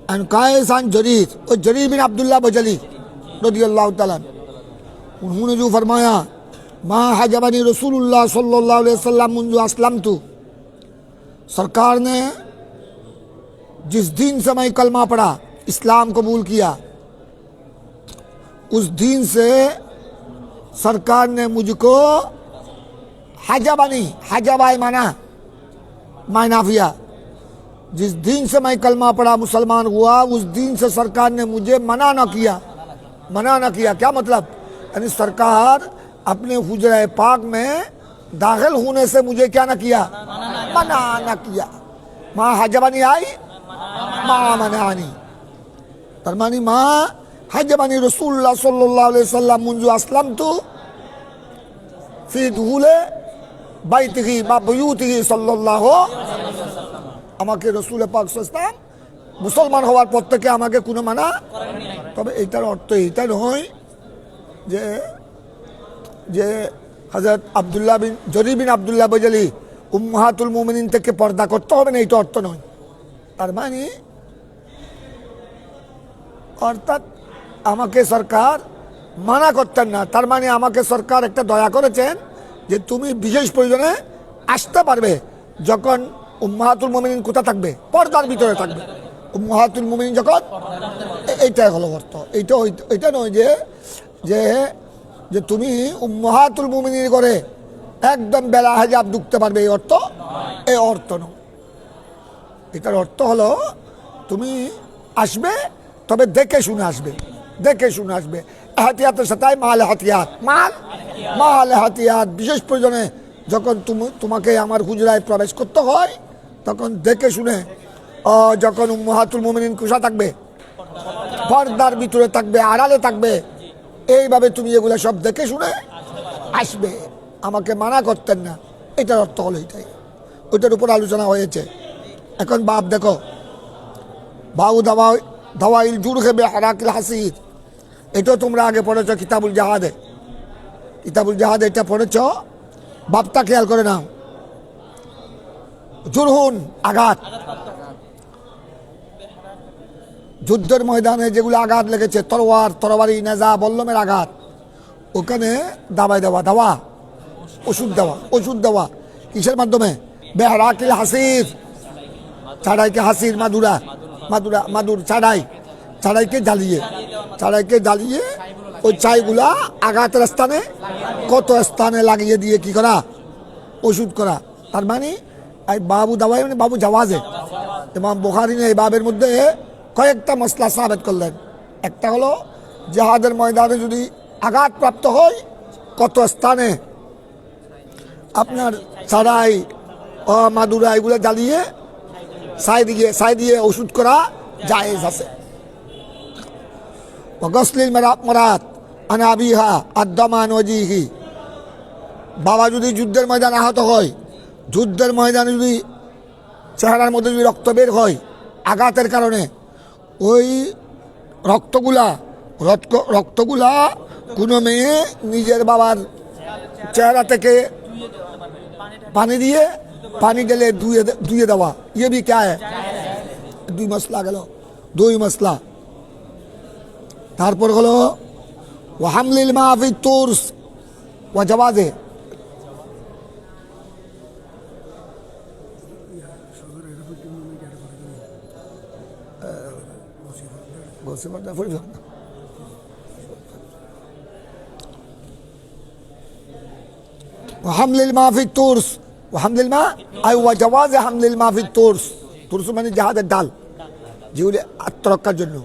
عن قيس عن جرير और जरीर बिन अब्दुल्ला बजली रदियल्लाहु ताला उन्होंने जो फरमाया मा हजबनी रसूलुल्लाह सल्लल्लाहु अलैहि वसल्लम मुंजु अस्लमतु, सरकार ने जिस दिन से मैं कलमा पढ़ा, इस्लाम कबूल किया, उस दिन से सरकार ने मुझको हजबनी, हजबाई माना मायनाफिया, जिस दिन से मैं कलमा पढ़ा मुसलमान हुआ, उस दिन से सरकार ने मुझे मना न किया। मना न किया क्या मतलब? यानी सरकार अपने हुजरा पाक में दाखिल होने से मुझे क्या न किया? मना न किया। माँ हजबानी आई, माँ मनानी, तरमानी माँ हजबानी रसूलुल्लाह सल्लल्लाहु अलैहि वसल्लम मुंजु अस्लमतु फी दुहुले বাইতিহি বা বুয়ুতিহি সাল্লাল্লাহু, আমাকে রাসূল পাক সাল্লাল্লাহু আলাইহি ওয়াসাল্লাম মুসলমান হওয়ার পর থেকে আমাকে কোনো মানা। তবে এটার অর্থ এটা নয় যে যে হযরত আব্দুল্লাহ বিন জরীর বিন আব্দুল্লাহ বজলি উম্মাহাতুল মুমিনিন থেকে পর্দা করতে হবে না, এটা অর্থ নয়। তার মানে অর্থাৎ আমাকে সরকার মানা করতেন না, তার মানে আমাকে সরকার একটা দয়া করেছেন যে তুমি বিশেষ প্রয়োজনে আসতে পারবে যখন উম্মাহাতুল মুমিনিন কোথা থাকবে? পর্দার ভিতরে থাকবে। উম্মাহাতুল মুমিনিন যখন, এইটাই হলো অর্থ। এইটা নয় যে যে যে তুমি উম্মাহাতুল মুমিনিন করে একদম বেলা হিজাব ঢুকতে পারবে, এই অর্থ নয়। এটার অর্থ হলো তুমি আসবে, তবে দেখে শুনে আসবে, দেখে শুনে আসবে। এহতিয়াতের সাথে মাল হাতিয়াত, মাল হাতিয়াত, বিশেষ প্রয়োজনে যখন তোমাকে আমার হুজরায় প্রবেশ করতে হয় তখন দেখে শুনে, যখন উম্মাহাতুল মুমিনিন কুশা থাকবে, পর্দার ভিতরে থাকবে, আড়ালে থাকবে, এইভাবে তুমি এগুলো সব দেখে শুনে আসবে, আমাকে মানা করতেন না। এটার অর্থ হলো এটাই, ওইটার উপর আলোচনা হয়েছে। এখন বাপ দেখো, বাউ দাওয়াইল জুরহে বেহারাকিল হাসির, এটাও তোমরা আগে পড়েছ কিতাবুল জাহাদে। কিতাবুল জাহাদে এটা পড়েছ, বাপটা খেয়াল করে নাও। জুরহুন আঘাত, যুদ্ধের ময়দানে যেগুলো আঘাত লেগেছে, তরোয়ার, তরবারি, নেজা, বল্লমের আঘাত, ওখানে দাবাই দেওয়া, দাওয়া ওষুধ দেওয়া কিসের মাধ্যমে? বেহারাকিল হাসির, চাড়াইকে হাসির মাদুর চাড়াইকে জ্বালিয়ে ওই ছাইগুলা আঘাতের স্থানে কত স্থানে লাগিয়ে দিয়ে কি করা? ওষুধ করা। তার মানে বাবু দাওয়াই মানে বাবু জাওয়াজে। ইমাম বুখারী এই বাবের মধ্যে কয়েকটা মসলা সাবেত করলেন। একটা হলো জিহাদের ময়দানে যদি আঘাতপ্রাপ্ত হয়, কত স্থানে আপনার চাড়াই মাদুরা এগুলো জ্বালিয়ে ছাই দিয়ে ওষুধ করা জায়েজ আছে। গসলিল মরাত আনাবিহা আদ্দামান ওয়াজিহি, বাবা যদি যুদ্ধের ময়দানে আহত হয়, যুদ্ধের ময়দানে যদি চেহারার মধ্যে যদি রক্ত বের হয় আঘাতের কারণে, ওই রক্তগুলা কোনো মেয়ে নিজের বাবার চেহারা থেকে পানি ঢেলে ধুয়ে দেওয়া, ইয়ে भी क्या है? দুই মশলা গেল, দুই মশলা। তারপর হলো ওয়াহামলিল মাহফিজ তুরস ওয়া জাওয়াজে, ওয়াহামলিল মাহফিজ তুরস, ওয়াহামলিল মা আই ওয়া জাওয়াজে হামলিল মাহফিজ তুরস। তুরস মানে জাহাজের ডাল, যেগুলি আত্মরক্ষার জন্য,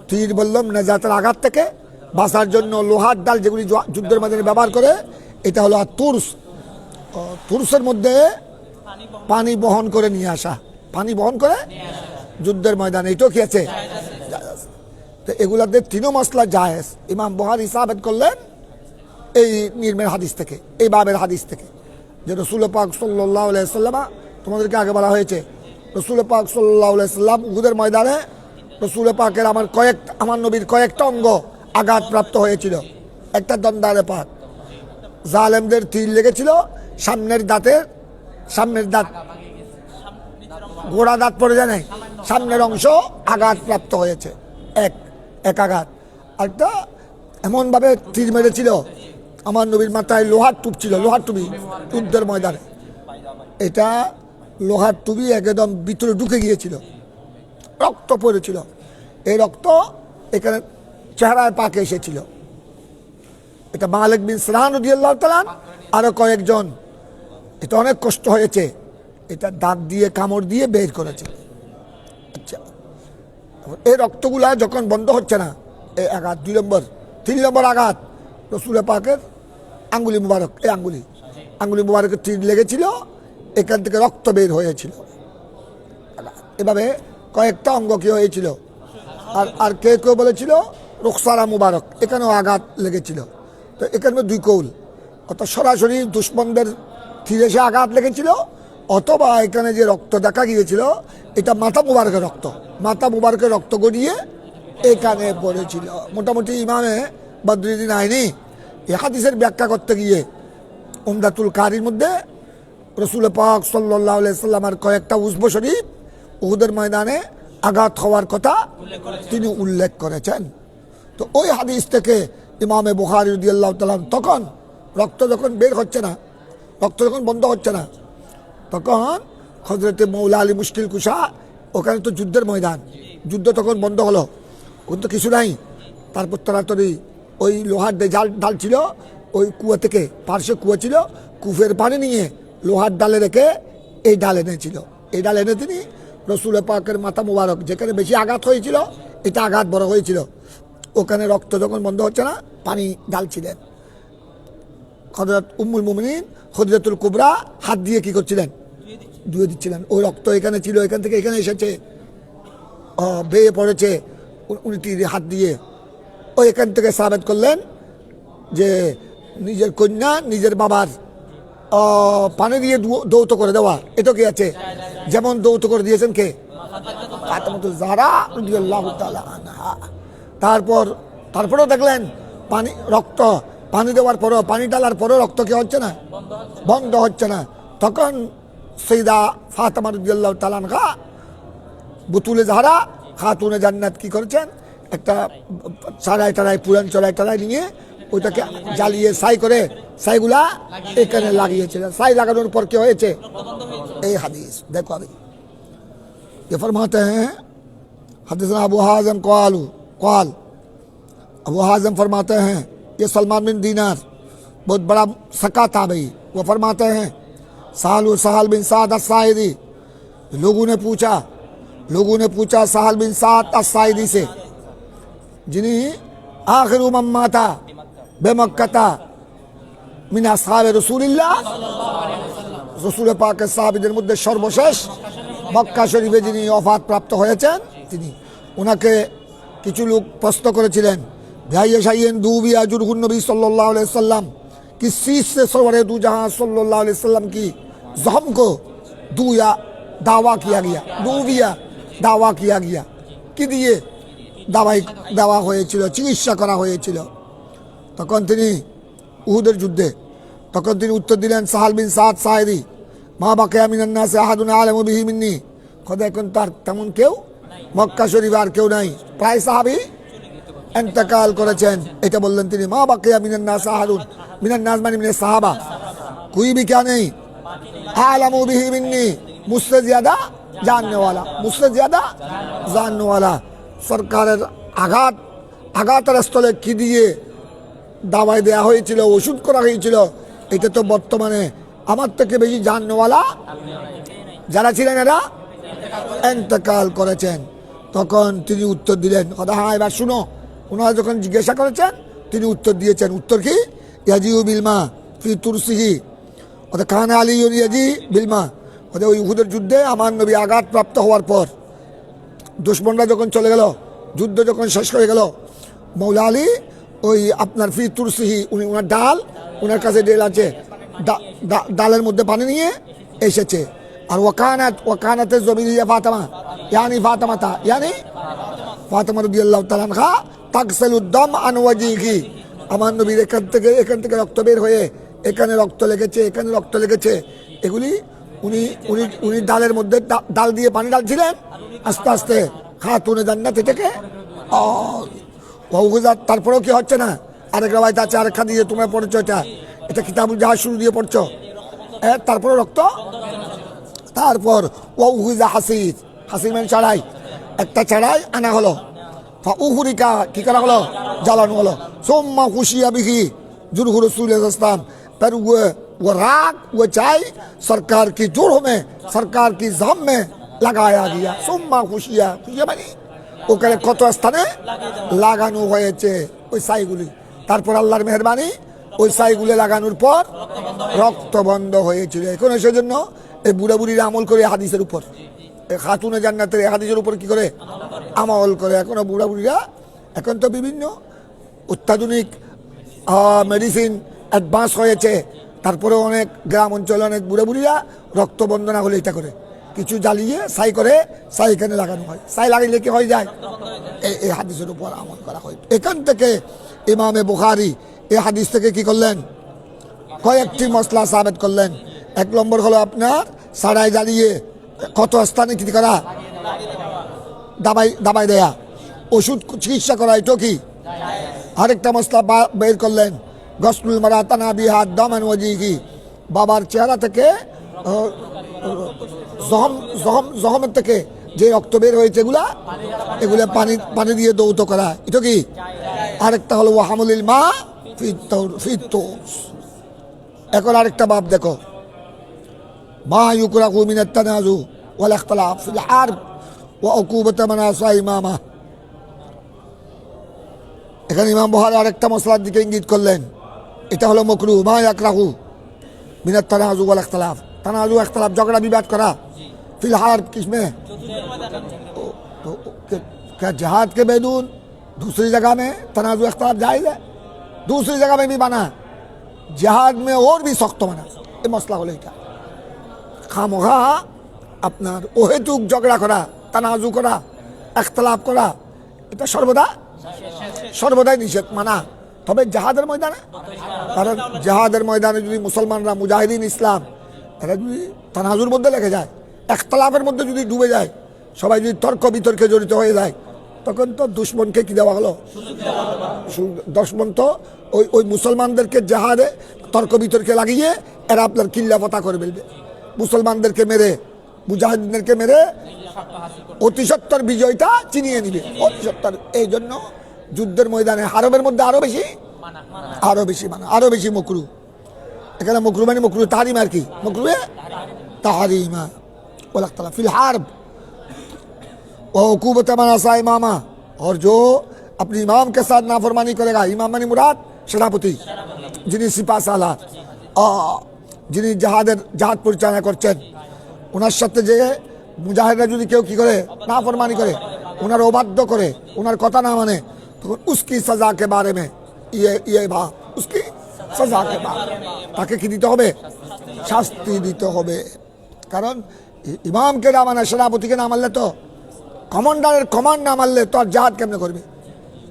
তীর বললাম নেজাতের আঘাত থেকে বাঁচার জন্য লোহার ডাল যেগুলি যুদ্ধের ময়দানে ব্যবহার করে, এটা হলো আর তুরস। তুরসের মধ্যে পানি বহন করে নিয়ে আসা, পানি বহন করে যুদ্ধের ময়দানে, এটাও কি আছে? তো এগুলাতে তিনও মশলা জায়েজ। ইমাম বুখারী সাবেত করলেন এই নির্মের হাদিস থেকে, এই বাবের হাদিস থেকে, যে রাসূল পাক সাল্লাল্লাহু আলাইহি ওয়াসাল্লাম, তোমাদেরকে আগে বলা হয়েছে, রাসূল পাক সাল্লাল্লাহু আলাইহি ওয়াসাল্লাম উহুদের ময়দানে রাসূল পাকের আমার নবীর কয়েকটা অঙ্গ আঘাতপ্রাপ্ত হয়েছিল। একটা দন্দারে পাক, জালেমদের তীর লেগেছিল সামনের দাঁত গোড়া দাঁত পড়ে যায় নাই, সামনের অংশ আঘাত প্রাপ্ত হয়েছে, এক আঘাত। আরেকটা এমনভাবে তীর মেরেছিল, আমার নবীর মাথায় লোহার টুপ ছিল, লোহার টুপি যুদ্ধের ময়দানে, এটা লোহার টুপি একদম ভিতরে ঢুকে গিয়েছিল, রক্ত পড়েছিল। এই রক্ত এখানে চেহারায় পাকে এসেছিল। এটা মালিক বিন সিনান রাদিয়াল্লাহু তাআলা আরো কয়েকজন, এটা অনেক কষ্ট হয়েছে, এটা দাঁত দিয়ে কামড় দিয়ে বের করেছে। আচ্ছা, এই রক্তগুলা যখন বন্ধ হচ্ছে না, এই আঘাত 2 নম্বর, 3 নম্বর আঘাত রাসূল পাকের আঙ্গুলি মুবারক, এই আঙ্গুলি মুবারকের তীর লেগেছিল, এখান থেকে রক্ত বের হয়েছিল। এভাবে কয়েকটা অঙ্গ কি হয়েছিল। আর কেউ বলেছিল রুখসারা মুবারক, এখানেও আঘাত লেগেছিল। তো এখানে 2 কৌল, অর্থাৎ সরাসরি দুশ্মনদের তীরে এসে আঘাত লেগেছিল, অথবা এখানে যে রক্ত দেখা গিয়েছিল এটা মাথা মুবারকের রক্ত, মাথা মুবারকের রক্ত গড়িয়ে এখানে পড়েছিল। মোটামুটি ইমামে বদরুদ্দিন আইনি এই হাদিসের ব্যাখ্যা করতে গিয়ে উমদাতুল কারির মধ্যে রাসূল পাক সাল্লাল্লাহু আলাইহি সাল্লামের কয়েকটা উজব শরীফ উহুদের ময়দানে আঘাত হওয়ার কথা তিনি উল্লেখ করেছেন। তো ওই হাদিস থেকে ইমামে বুখারী রাদিয়াল্লাহু তাআলা তখন রক্ত যখন বের হচ্ছে না, রক্ত যখন বন্ধ হচ্ছে না, তখন হযরতে মৌলা আলী মুশকিল কুশা, ওখানে তো যুদ্ধের ময়দান, যুদ্ধ তখন বন্ধ হলো, ওখানে তো কিছু নাই। তারপর তাড়াতাড়ি ওই লোহার ডাল ছিল, ওই কুয়া থেকে, পার্শ্বে কুয়া ছিল, কুফের পানি নিয়ে লোহার ডালে রেখে এই ডাল এনেছিল। এই ডাল এনে তিনি রাসূল পাকের মাথা মুবারক, যেখানে বেশি আঘাত হয়েছিল, এটা আঘাত বড় হয়েছিল, ওখানে রক্ত যখন বন্ধ হচ্ছে না, পানি ঢালছিলেন। হযরত উম্মুল মুমিনিন খদিজাতুল কুবরা হাত দিয়ে কি করছিলেন, ধুয়ে দিচ্ছিলেন। ওই রক্ত এখানে ছিল, এখান থেকে এখানে এসেছে, বেয়ে পড়েছে, উনি হাত দিয়ে ওই এখান থেকে সাবেত করলেন যে নিজের কন্যা নিজের বাবার পানি দিয়ে দৌত করে দেওয়া, এটা কি আছে, যেমন দৌত করে দিয়েছেন কে, ফাতেমাতুজ জাহরা রাদিয়াল্লাহু তাআলা আনহা। তারপরেও দেখলেন রক্ত পানি দেওয়ার পরও, পানি ঢালার পরও রক্ত কি হচ্ছে না, বন্ধ হচ্ছে না। তখন সৈয়দা ফাতেমা রাদিয়াল্লাহু তাআলা আনহা বুতুলে জাহরা খাতুনে জান্নাত কি করেছেন, একটা চড়াই পুরান চড়াই নিয়ে ওইটাকে জ্বালিয়ে ছাই করে ছাইগুলা এখানে লাগিয়েছিলেন। ছাই লাগানোর পর কি হয়েছে, এই হাদিস দেখো। আমি ये फरमाते हैं हदीस अबू हाज़िम क़ाल अबू हाज़िम फरमाते हैं, ये सलमान बिन दीनार बहुत बड़ा सका ताबई, वो फरमाते हैं साहल बिन साद अस्साइदी, लोगों ने पूछा साहल बिन साद अस्साइदी से, जिन्हें आखिर मम्मा था बेमक्का मिन असहाब रसूलिल्लाह, रसूल पाक के साहाबीদের মধ্যে সর্বশেষ মক্কা শরীফে যিনি ওফাত প্রাপ্ত হয়েছেন, তিনি, ওনাকে কিছু লোক প্রশ্ন করেছিলেন, ভাইয়া শাইয়েন দুবিয়া জুরহুন নবী सल्लल्लाहु अलैहि वसल्लम किस चीज से सवरे दू जहां सल्लल्लाहु अलैहि वसल्लम की ज़हम को दुया दावा किया गया, দুবিয়া দাওয়া किया गया, কি দিয়ে দাওয়া হয়েছিল, চিকিৎসা করা হয়েছিল। তখন তিনি উহুদের যুদ্ধে, তখন তিনি উত্তর দিলেন সাহাল বিন সাদ সাইদি, মা বাকিয়া মিনান নাস আহাদুন আলামু বিহি মিন্নি, খোদা এখন তার তেমন কেউ মক্কা শরীফে আর কেউ নাই, প্রায় সাহাবী ইন্তেকাল করেছেন। এটা বললেন তিনি, মা বাকিয়া মিনান নাস আহাদুন, মিনান নাস মানে মিনাস সাহাবা, कोई भी क्या नहीं आलमु बिही मिन्नी, मुझसे ज्यादा जानने वाला, मुझसे ज्यादा जानने वाला। সরকারের আঘাতের স্থলে কি দিয়ে দাওয়াই দেওয়া হয়েছিল, ওষুধ করা হয়েছিল, এটা তো বর্তমানে আমার থেকে বেশি জাননেওয়ালা যারা ছিলেন এরা ইন্তেকাল করেছেন। তখন তিনি উত্তর দিলেন, হ্যাঁ এবার শুনো। ওনারা যখন জিজ্ঞাসা করেছেন তিনি উত্তর দিয়েছেন, উত্তর কি, ইয়াজিউ বিলমা ফি তুরসিহি, অর্থাৎ খান আলী ইয়াজি বিলমা, অর্থাৎ ওই উহুদের যুদ্ধে আমার নবী আঘাতপ্রাপ্ত হওয়ার পর দুশ্মনরা যখন চলে গেল, যুদ্ধ যখন শেষ হয়ে গেল, মৌলা আলী ওই আপনার ফি তুরসিহি, উনি ওনার ডাল, ওনার কাছে ডেল আছে, ডালের মধ্যে পানি নিয়ে এসেছে। আর ওয়াকানাতে জমিরিয়া ফাতেমা, ইয়ানি ফাতেমাতা, ইয়ানি ফাতেমা রাদিয়াল্লাহু তাআলা আনহা তাগসিলুদ দাম আন ওয়াজিহি, আমার নবীর এখান থেকে রক্ত বের হয়ে এখানে রক্ত লেগেছে, এখানে রক্ত লেগেছে, এগুলি উনি উনি উনি ডালের মধ্যে ডাল দিয়ে পানি ঢালছিলেন, আস্তে আস্তে খাতুনে জান্নাত থেকে তারপরেও কি হচ্ছে না? আরেক রাওয়ায়াত আছে, আরেক হাদিসে তোমরা পড়েছো, এটা কিতাবুল জাহাজ শুরু দিয়ে পড়ছো, তারপরে রক্ত, তারপর ওয়াউহুজা হাসিস, হাসিস মানে চাড়াই, একটা চাড়াই আনা হলো, উহুরিকা কি করা হলো, জ্বালানো হলো, সোম্মা খুশিয়া বিহি जुर्ह रसूल इस्लाम, पर वो राग वो चाय सरकार की जुर्ह में, सरकार की जाम में लगाया गया। सोम्मा खुशिया, खुशिया মানে ওখানে কত স্থানে লাগানো হয়েছে ওই ছাইগুলি, তারপর আল্লাহর মেহেরবানি ওই ছাইগুলি লাগানোর পর রক্ত বন্ধ হয়েছিল। এখন সেজন্য এই বুড়া বুড়িরা আমল করে হাদিসের উপর, খাতুনে জান্নাতের হাদিসের উপর কি করে আমল করে। এখনো বুড়া বুড়িরা, এখন তো বিভিন্ন অত্যাধুনিক মেডিসিন অ্যাডভান্স হয়েছে, তারপরে অনেক গ্রাম অঞ্চলে অনেক বুড়া বুড়িরা রক্ত বন্ধ না হলে এটা করে কিছু জ্বালিয়ে ছাই করে, ছাই এখানে লাগানো হয়, ছাই লাগাইলে কি হয়ে যায়, এই হাদিসের উপর আমল করা হয়। এখান থেকে ইমামে বুখারী এই হাদিস থেকে কি করলেন, কয়েকটি মশলা সাবেত করলেন। এক নম্বর হলো আপনার সারাই জ্বালিয়ে কত স্থানে কি করা, দাবাই দেয়া, ওষুধ চিকিৎসা করা, এটাও কি। আরেকটা মশলা বের করলেন, গসলুল মারাতানা বিহাদ দামান ওয়াজিহি, বাবার চেহারা থেকে জহমের থেকে যে রক্ত বের হয়েছে এগুলা পানি দিয়ে দৌত করা, এটা কি। আরেকটা হলো ওয়াহামুলিল মা ফিতৌস। এখন আরেকটা বাব দেখো, মা ইউকরাহু মিনাত তানাজু ওয়াল ইখতিলাফ ফিল হারব ওয়া উকুবাত মান আসা ইমামা। এখানে ইমাম বুখারী আরেকটা মসলার দিকে ইঙ্গিত করলেন, এটা হলো মাকরুহ, মা ইয়াকরাহু মিনাত তানাজু ওয়াল ইখতিলাফ। তানাজু ইখতিলাফ झगड़ा विवाद करा फिल हार्ब, किसमें, तो क्या जहाद के बैदून दूसरी जगह में तनाजु इख्तिलाफ जायज़ है, दूसरी जगह में भी बना, जहाद में और भी सख्त बना। ये मसला হলো এটা, খামোখা আপনার অহেতুক ঝগড়া করা, তানাজু করা, ইখতিলাফ করা, এটা সর্বদাই নিষেধ মানা। তবে জাহাদের ময়দানে, কারণ জাহাদের ময়দানে যদি মুসলমানরা, মুজাহিদিন ইসলাম, এরা যদি তানাজুর মধ্যে লেগে যায়, ইখতিলাফের মধ্যে যদি ডুবে যায়, সবাই যদি তর্ক বিতর্কে জড়িত হয়ে যায়, তখন তো দুশ্মনকে কি দেওয়া হলো, দুশ্মন তো ওই মুসলমানদেরকে জাহাদে তর্ক বিতর্কে লাগিয়ে এরা আপনার কিল্লা ফতা করে ফেলবে, মুসলমানদেরকে মেরে, মুজাহিদিনদেরকে মেরে অতি সত্তর বিজয়টা চিনিয়ে নিবে, অতি সত্তর। এই জন্য যুদ্ধের ময়দানে হারবের মধ্যে আরো বেশি মানা, আরো বেশি মকরু। এখানে মকরু মানে মকরু তাহরিম, আর কি মকরুয়ে তাহরিমা ওয়াল ইখতিলাফ ফিল হারব और उकूबत मन आसा इमामा, और जो अपने इमाम के साथ नाफरमानी करेगा, इमाम मानी मुराद सेनापति, যিনি সিপাহ সালার, যিনি জাহাদ পরিচালনা করছেন, ওনার সাথে যে মুজাহিদরা যদি কেউ কি করে নাফরমানি করে, ওনার অবাধ্য করে, ওনার কথা না মানে, তখন উসকি সাজা কে বারে মে ইয়ে ভাব, উসকি সাজা কে বারে, তাকে কি দিতে হবে, শাস্তি দিতে হবে। কারণ ইমামকে না মানে, সেনাপতিকে না মানলে তো, কমান্ডারের কমান্ড না মানলে তো আর জাহাদ কেমনে করবে,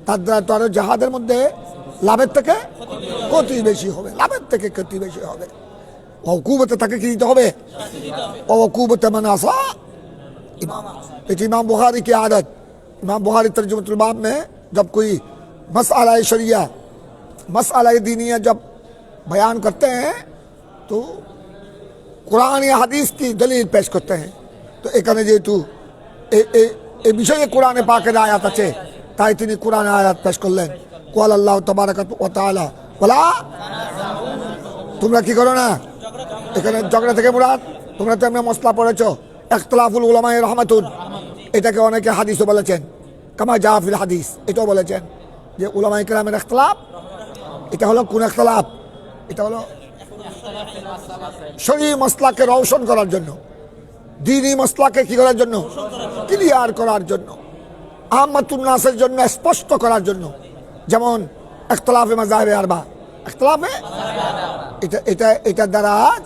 তার দ্বারা তো আরো জাহাদের মধ্যে লাভের থেকে ক্ষতি বেশি হবে, লাভের থেকে ক্ষতি বেশি হবে। ওকুবতে তাকে কি দিতে হবে, ওকুবতে মানে আসা इमाम। लेकिन इमाम बुखारी की आदत, इमाम बुखारी तर्जुमतुल बाब में जब कोई मसला शरिया, मसला दीनिया जब बयान करते हैं तो कुरान या हदीस की दलील पेश करते हैं। तो এখানে যেহেতু এই বিষয়ে কোরআনে পাকের আয়াত আছে, তাই তিনি কোরআনে আয়াত পেশ করলেন, ক্বাল আল্লাহু তাবারাকা ওয়া তাআলা ওয়ালা, তোমরা কি করো না, এখানে ঝগড়া থেকে মুরাদ, তোমরা তো এমনি মসলা পড়েছো, ইখতিলাফুল উলামায়ে রাহমাতুন, এটাকে অনেকে হাদিসও বলেছেন, কামা জা ফিল হাদিস, এটাও বলেছেন যে উলামায়ে কেরামের ইখতিলাফ, এটা হলো কোন ইখতিলাফ, এটা হলো শরঈ মাসলাকে রওশন করার জন্য, দ্বীনি মাসলাকে কি করার জন্য, ক্লিয়ার করার জন্য, আম্মাতুন নাসের জন্য স্পষ্ট করার জন্য। যেমন ইখতিলাফে মাযাহিবে আরবা, ইখতিলাফে এটা দ্বারা আজ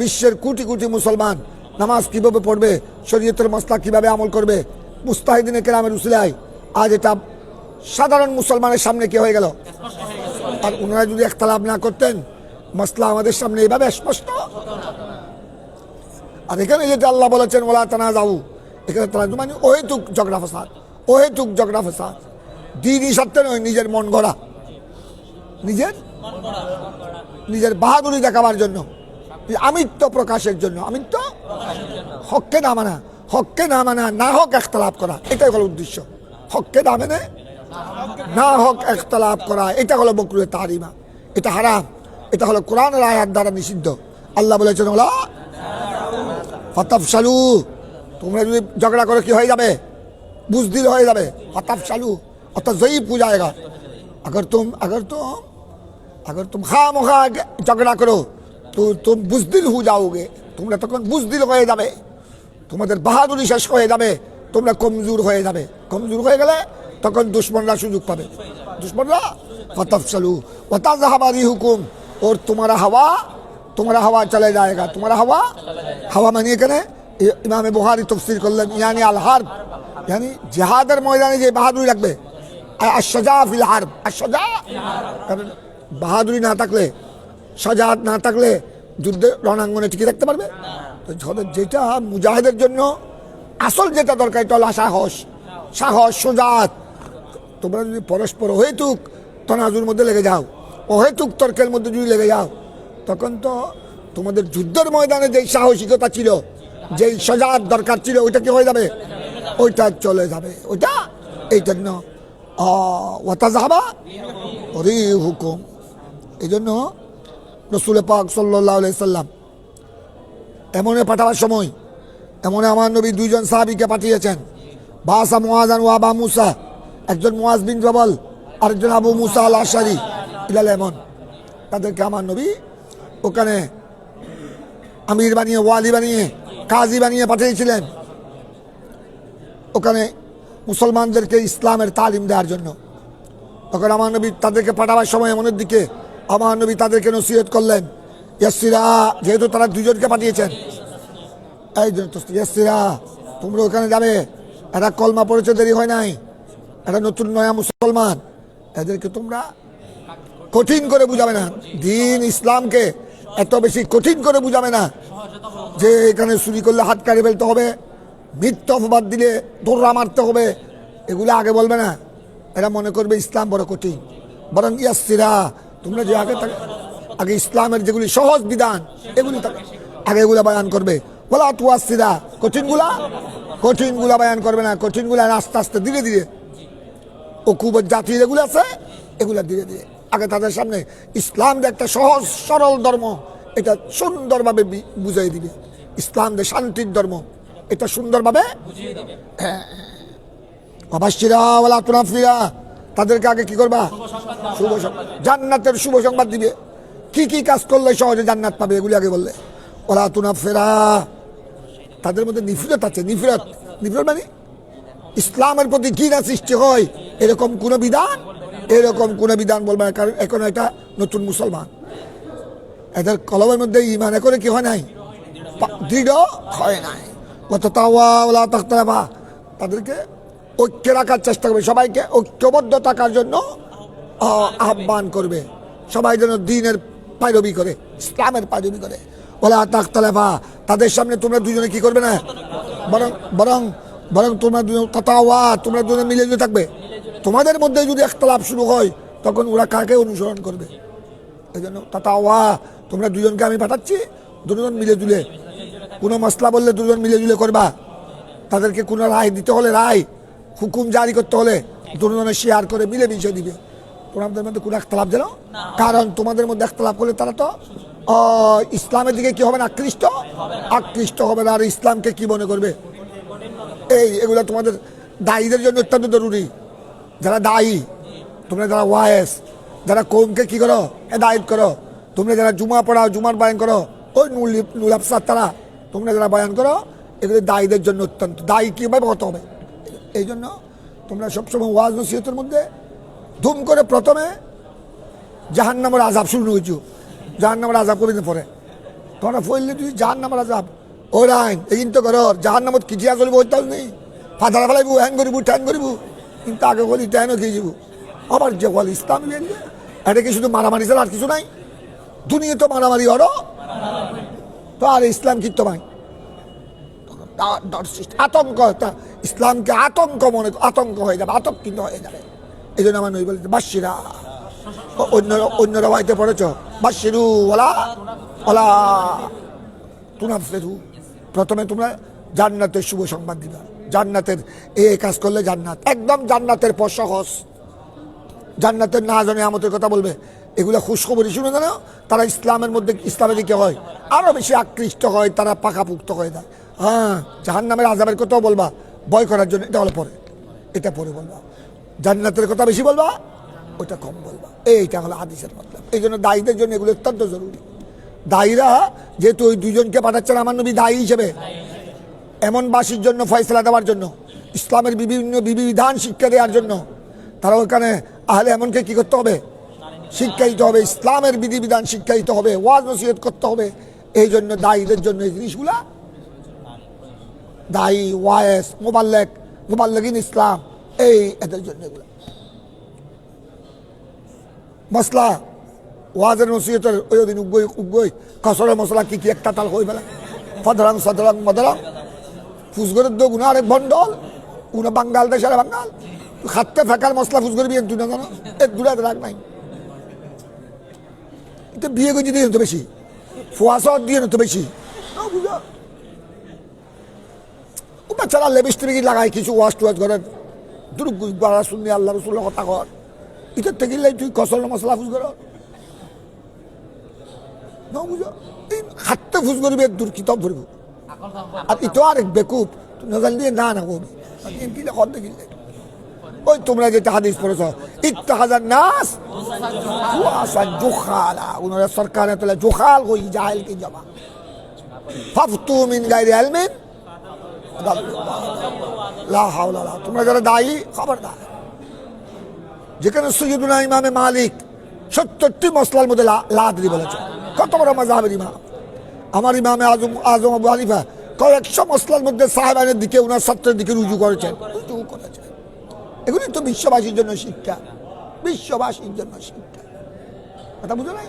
বিশ্বের কোটি কোটি মুসলমান নামাজ কিভাবে পড়বে, শরীয়তের মাসলা কিভাবে আমল করবে, মুস্তাহিদিনে কেরামের উসিলায় আজ এটা সাধারণ মুসলমানের সামনে কি হয়ে গেল। আর ওনারা যদি ইখতিলাফ না করতেন, মাসলা আমাদের সামনে এইভাবে স্পষ্ট। আর এখানে যেটা আল্লাহ বলেছেন ওলা তানাজাউ, এখানে তানাজু মানে অহেতুক ঝগড়া ফসাদ, অহেতুক ঝগড়া ফসাদ, দিনই সত্যি নয়, নিজের মন গড়া, নিজের বাহাদুরি দেখাবার জন্য, আমিত্ব প্রকাশের জন্য, আমিত্ব হককে না মানা, হককে না মানা, না হক একতলাপ করা, এটাই হলো উদ্দেশ্য। হককে না মেনে না হক একতলাপ করা, এটা হলো বকরুয়ে তাহরিমা, এটা হারাম, এটা হলো কোরআনের আয়াত দ্বারা নিষিদ্ধ। আল্লাহ বলেছেন ওলা ফাতাফশালু, তোমরা যদি ঝগড়া করে কি হয়ে যাবে, বুজদিল হয়ে যাবে। ফাতাফশালু অর্থাৎ জয়ীব পূজায়গা। अगर तुम खामखा झगड़ा करो तो तुम बुजदिल हो जाओगे, তোমরা তখন বুজদিল হয়ে যাবে, তোমাদের বাহাদুরি শেষ হয়ে যাবে, তোমরা কমজোর হয়ে যাবে। কমজোর হয়ে গেলে তখন দুশ্মনরা সুযোগ পাবে, দুশ্মনরা ফাতাফশালু ওয়া তাযহাবা রিহুকুম, और तुम्हारा हवा चले जाएगा, तुम्हारा हवा मानिए কেন ইমাম বুখারী তাফসীর করলেন यानी আল হারব, यानी জিহাদের ময়দানে যে বাহাদুরি লাগবে, আশ-শাজা ফিল হারব, আশ-শাজা, কারণ বাহাদুরি না থাকলে, সাজাত না থাকলে যুদ্ধে রণাঙ্গনে টিকে থাকতে পারবে। তো যেটা মুজাহিদের জন্য আসল যেটা দরকার এটা হলো সাহস, সাজাত। তোমরা যদি পরস্পর অহেতুক তনাজুর মধ্যে লেগে যাও, অহেতুক তর্কের মধ্যে যদি লেগে যাও, তখন তো তোমাদের যুদ্ধের ময়দানে যেই সাহসিকতা ছিল, যেই সাজাত দরকার ছিল, ওইটা কি হয়ে যাবে, ওইটা চলে যাবে। ওইটা এই জন্য ওয়াতাযহাবা রিহুকুম। এই জন্য রাসূল পাক সাল্লাল্লাহু আলাইহি সাল্লাম এমনে পাঠাবার সময়, এমনে আমার নবী দুইজন সাহাবীকে পাঠিয়েছেন, বাসা মুআযান ওয়া আবু মুসা, একজন মুআজ বিন জবাল, আরেকজন আবু মুসা আল আশআরী ইলাল ইয়ামান। তাদেরকে আমার নবী ওখানে আমির বানিয়ে, ওয়ালি বানিয়ে, কাজী বানিয়ে পাঠিয়েছিলেন, ওখানে মুসলমানদেরকে ইসলামের তালিম দেওয়ার জন্য। তখন আমার নবী তাদেরকে পাঠাবার সময় এমনের দিকে আমার নবী তাদেরকে নসিহত করলেন, ইয়াসসিরা, যেহেতু তারা দুজনকে পাঠিয়েছেন, এই জন্য ইয়াসসিরা, তোমরা ওখানে যাবে, এরা কলমা পড়েছে, দেরি হয় নাই, এরা নতুন নয়া মুসলমান, এদেরকে তোমরা কঠিন করে বুঝাবে না, দিন ইসলামকে এত বেশি কঠিন করে বুঝাবে না যে এখানে চুরি করলে হাত কাড়ি ফেলতে হবে, মিথ্যা অপবাদ দিলে দৌড়া মারতে হবে, এগুলো আগে বলবে না। এরা মনে করবে ইসলাম বড় কঠিন, বরং ইয়াসসিরা, তোমরা যে আগে ইসলামের যেগুলি সহজ বিধান এগুলি আগে এগুলা বয়ান করবে। বলা তুয়াসসিরা, কঠিনগুলা বয়ান করবে না, কঠিনগুলা আস্তে আস্তে ধীরে ধীরে, ও খুব জাতি যেগুলো আছে এগুলা ধীরে ধীরে আগে তাদের সামনে ইসলাম যে একটা সহজ সরল ধর্ম, এটা সুন্দরভাবে বুঝিয়ে দিবে। ইসলাম যে শান্তির ধর্ম, এটা সুন্দরভাবে অবাশিরা ওয়ালা তুনাফিরা, তাদেরকে আগে কি করবা, শুভ জান্নাতের শুভ সংবাদ দিবে। কি কি কাজ করলে সহজে জান্নাত পাবে এগুলি আগে বললে। ওয়ালা তুনাফিরা, তাদের মধ্যে নিফরত আছে, নিফরত মানে ইসলামের প্রতি ঘৃণা সৃষ্টি হয়, এরকম কোন বিধান বলবে না, কারণ এখন এটা নতুন মুসলমান, এদের কলমের মধ্যে ইমান করে কি হয় নাই, দৃঢ় হয় নাই। তাদেরকে ঐক্যে রাখার চেষ্টা করবে, সবাইকে ঐক্যবদ্ধ থাকার জন্য আহ্বান করবে, সবাই যেন দ্বীনের পায়রবি করে, ইসলামের পায়রবি করে। ওলা তাখতালাফা, তাদের সামনে তোমরা দুজনে কি করবে না, বরং তোমরা দুজন তাতাওয়া, তোমরা দুজনে মিলে জুলে থাকবে। তোমাদের মধ্যে যদি ইখতিলাফ শুরু হয় তখন ওরা কাকে অনুসরণ করবে? এই জন্য তাতাওয়া, তোমরা দুজনকে আমি পাঠাচ্ছি, দুজন মিলে জুলে, কোনো মশলা বললে দুজন মিলে জুলে করবা, তাদেরকে কোনো রায় দিতে হলে রায়, হুকুম জারি করতে হলে দুজনে শেয়ার করে মিলে মিশে দিবে। তোমাদের মধ্যে কোনো ইখতিলাফ যেন, কারণ তোমাদের মধ্যে ইখতিলাফ করলে তারা তো ইসলামের দিকে কি হবে না, আকৃষ্ট হবে না, আর ইসলামকে কি মনে করবে। এগুলো তোমাদের দায়ীদের জন্য অত্যন্ত জরুরি। যারা দায়ী, তোমরা যারা ওয়াইস, যারা কৌমকে কি করো, হেদায়েত করো, তোমরা যারা জুমা পড়াও, জুমার বয়ান করো, ওই নুল আফসার তারা, তোমরা যারা বয়ান করো, এগুলো দায়ীদের জন্য অত্যন্ত, দায়ী কীভাবে হতে হবে। এই জন্য তোমরা সবসময় ওয়াজ নসিহতের মধ্যে ধুম করে প্রথমে জাহান্নামের আযাব শুরু হয়েছ, জাহান্নামের আযাব করে দিন পরে তোমরা ফইলে তুই জাহান্নামের আযাব ওর আইন এই তো ঘর জাহান্নামত কিঠিয়া চলিব, ওইটাও নেই, ফাদার ফেলাইব, হ্যান করিব ঠ্যান করিব, কিন্তু আগে বলি ট্যানও খেয়ে যাব। আবার যে বল ইসলাম এটা কি শুধু মারামারি ছাড়া আর কিছু নাই, দুনিয়া তো মারামারি হরো তো, আর ইসলাম কি তো ভাই আতঙ্ক, ইসলামকে আতঙ্ক হয়ে যাবে, আতঙ্কিত হয়ে যাবে। এই জন্য আমার নবী বলেছে বাশিরা, অন্যরা হয়তো পড়েছ বাশিরু ওলা ওলা তুনাফিরু, প্রথমে তোমরা জান্নাতের শুভ সংবাদ দিবা। জান্নাতের এই কাজ করলে জান্নাত, একদম জান্নাতের পর সহজ। জান্নাতের না জানে আমাদের কথা বলবে, এগুলো খুশখবরি শুনে জানো, তারা ইসলামের মধ্যে, ইসলামের দিকে হয় আরো বেশি আকৃষ্ট হয়, তারা পাকাপুক্ত হয়ে যায়। হ্যাঁ, জাহান্নামের আযাবের কথাও বলবা ভয় করার জন্য, এটা হলো পরে, এটা পরে বলবা। জান্নাতের কথা বেশি বলবা, ওটা কম বলবা। এইটা হলো হাদিসের মতলব। এই জন্য দায়ীদের জন্য এগুলো অত্যন্ত জরুরি। দায়ীরা যেহেতু ওই দুইজনকে পাঠাচ্ছেন আমার নবী দায়ী হিসেবে, এমন বাসীর জন্য ফয়সালা দেওয়ার জন্য, ইসলামের বিভিন্ন বিধিবিধান শিক্ষা দেওয়ার জন্য, তারা ওখানে আহলে এমনকে কি করতে হবে, শিক্ষা দিতে হবে, ইসলামের বিধিবিধান শিক্ষা দিতে হবে, ওয়াজ নসিহত করতে হবে। এই জন্য দায়ীদের জন্য এই জিনিসগুলা, দায়ী, ওয়ায়েস, মুবাল্লিগিন ইসলাম, এই এদের জন্য এগুলো মশলা ওয়াজের নসিহতের ওই দিন উগ্গই কসরের মশলা কি একটা তাল হয়ে বেলা ফদরাং সদরাং মদরাং ফুসগরের দো গুণা আরেক ভন্ডল উনা বাঙ্গাল দেশের বাঙ্গাল খাতে ফেকার মশলা ফুসগর বিয়ে তুই না জানো, এর দূরে রাগ নাই। এটা বিয়ে করে দিয়ে তো বেশি, ফুয়াশত দিয়ে তো বেশি, বুঝা ও বাচ্চারা লেবিস্ট্রিকি লাগায় কিছু ওয়াশ টুয়াশ ঘরের দুরুগ বাড়া শুননি আল্লাহ রসুল্লাহ কথা কর, এটার থেকে তুই কসল মশলা ফুসগর না বুঝা, এই হাতটা ফুস করবি দূর কিতাব ধরব। আর ইতো আরেক বেকুব নজর দিয়ে না না করবি কিলে কত কিনলে ওই তোমরা যেটা হাদিস পড়েছ ইত্তাহাজান নাস ওয়াসান জুখালা, ওনারা সরকারে তোলা জুখাল কই জাহেল কি জমা ফাফতু মিন গায়রি ইলমিন লা হাওলা লা। তোমরা যারা দায়ী খবরদার। যেখানে সৈয়দুনা ইমামে মালিক ৭০টি মসলার মধ্যে লাদরি বলেছে, কত বড় মাযহাবের ইমাম। আমার ইমামে আজম আবু হানিফা কয়েকশো মসলার মধ্যে সাহেবানের দিকে, ওনার ছাত্রের দিকে রুজু করেছেন। এগুলি তো বিশ্ববাসীর জন্য শিক্ষা, বিশ্ববাসীর জন্য শিক্ষা। কথা বুঝো নাই?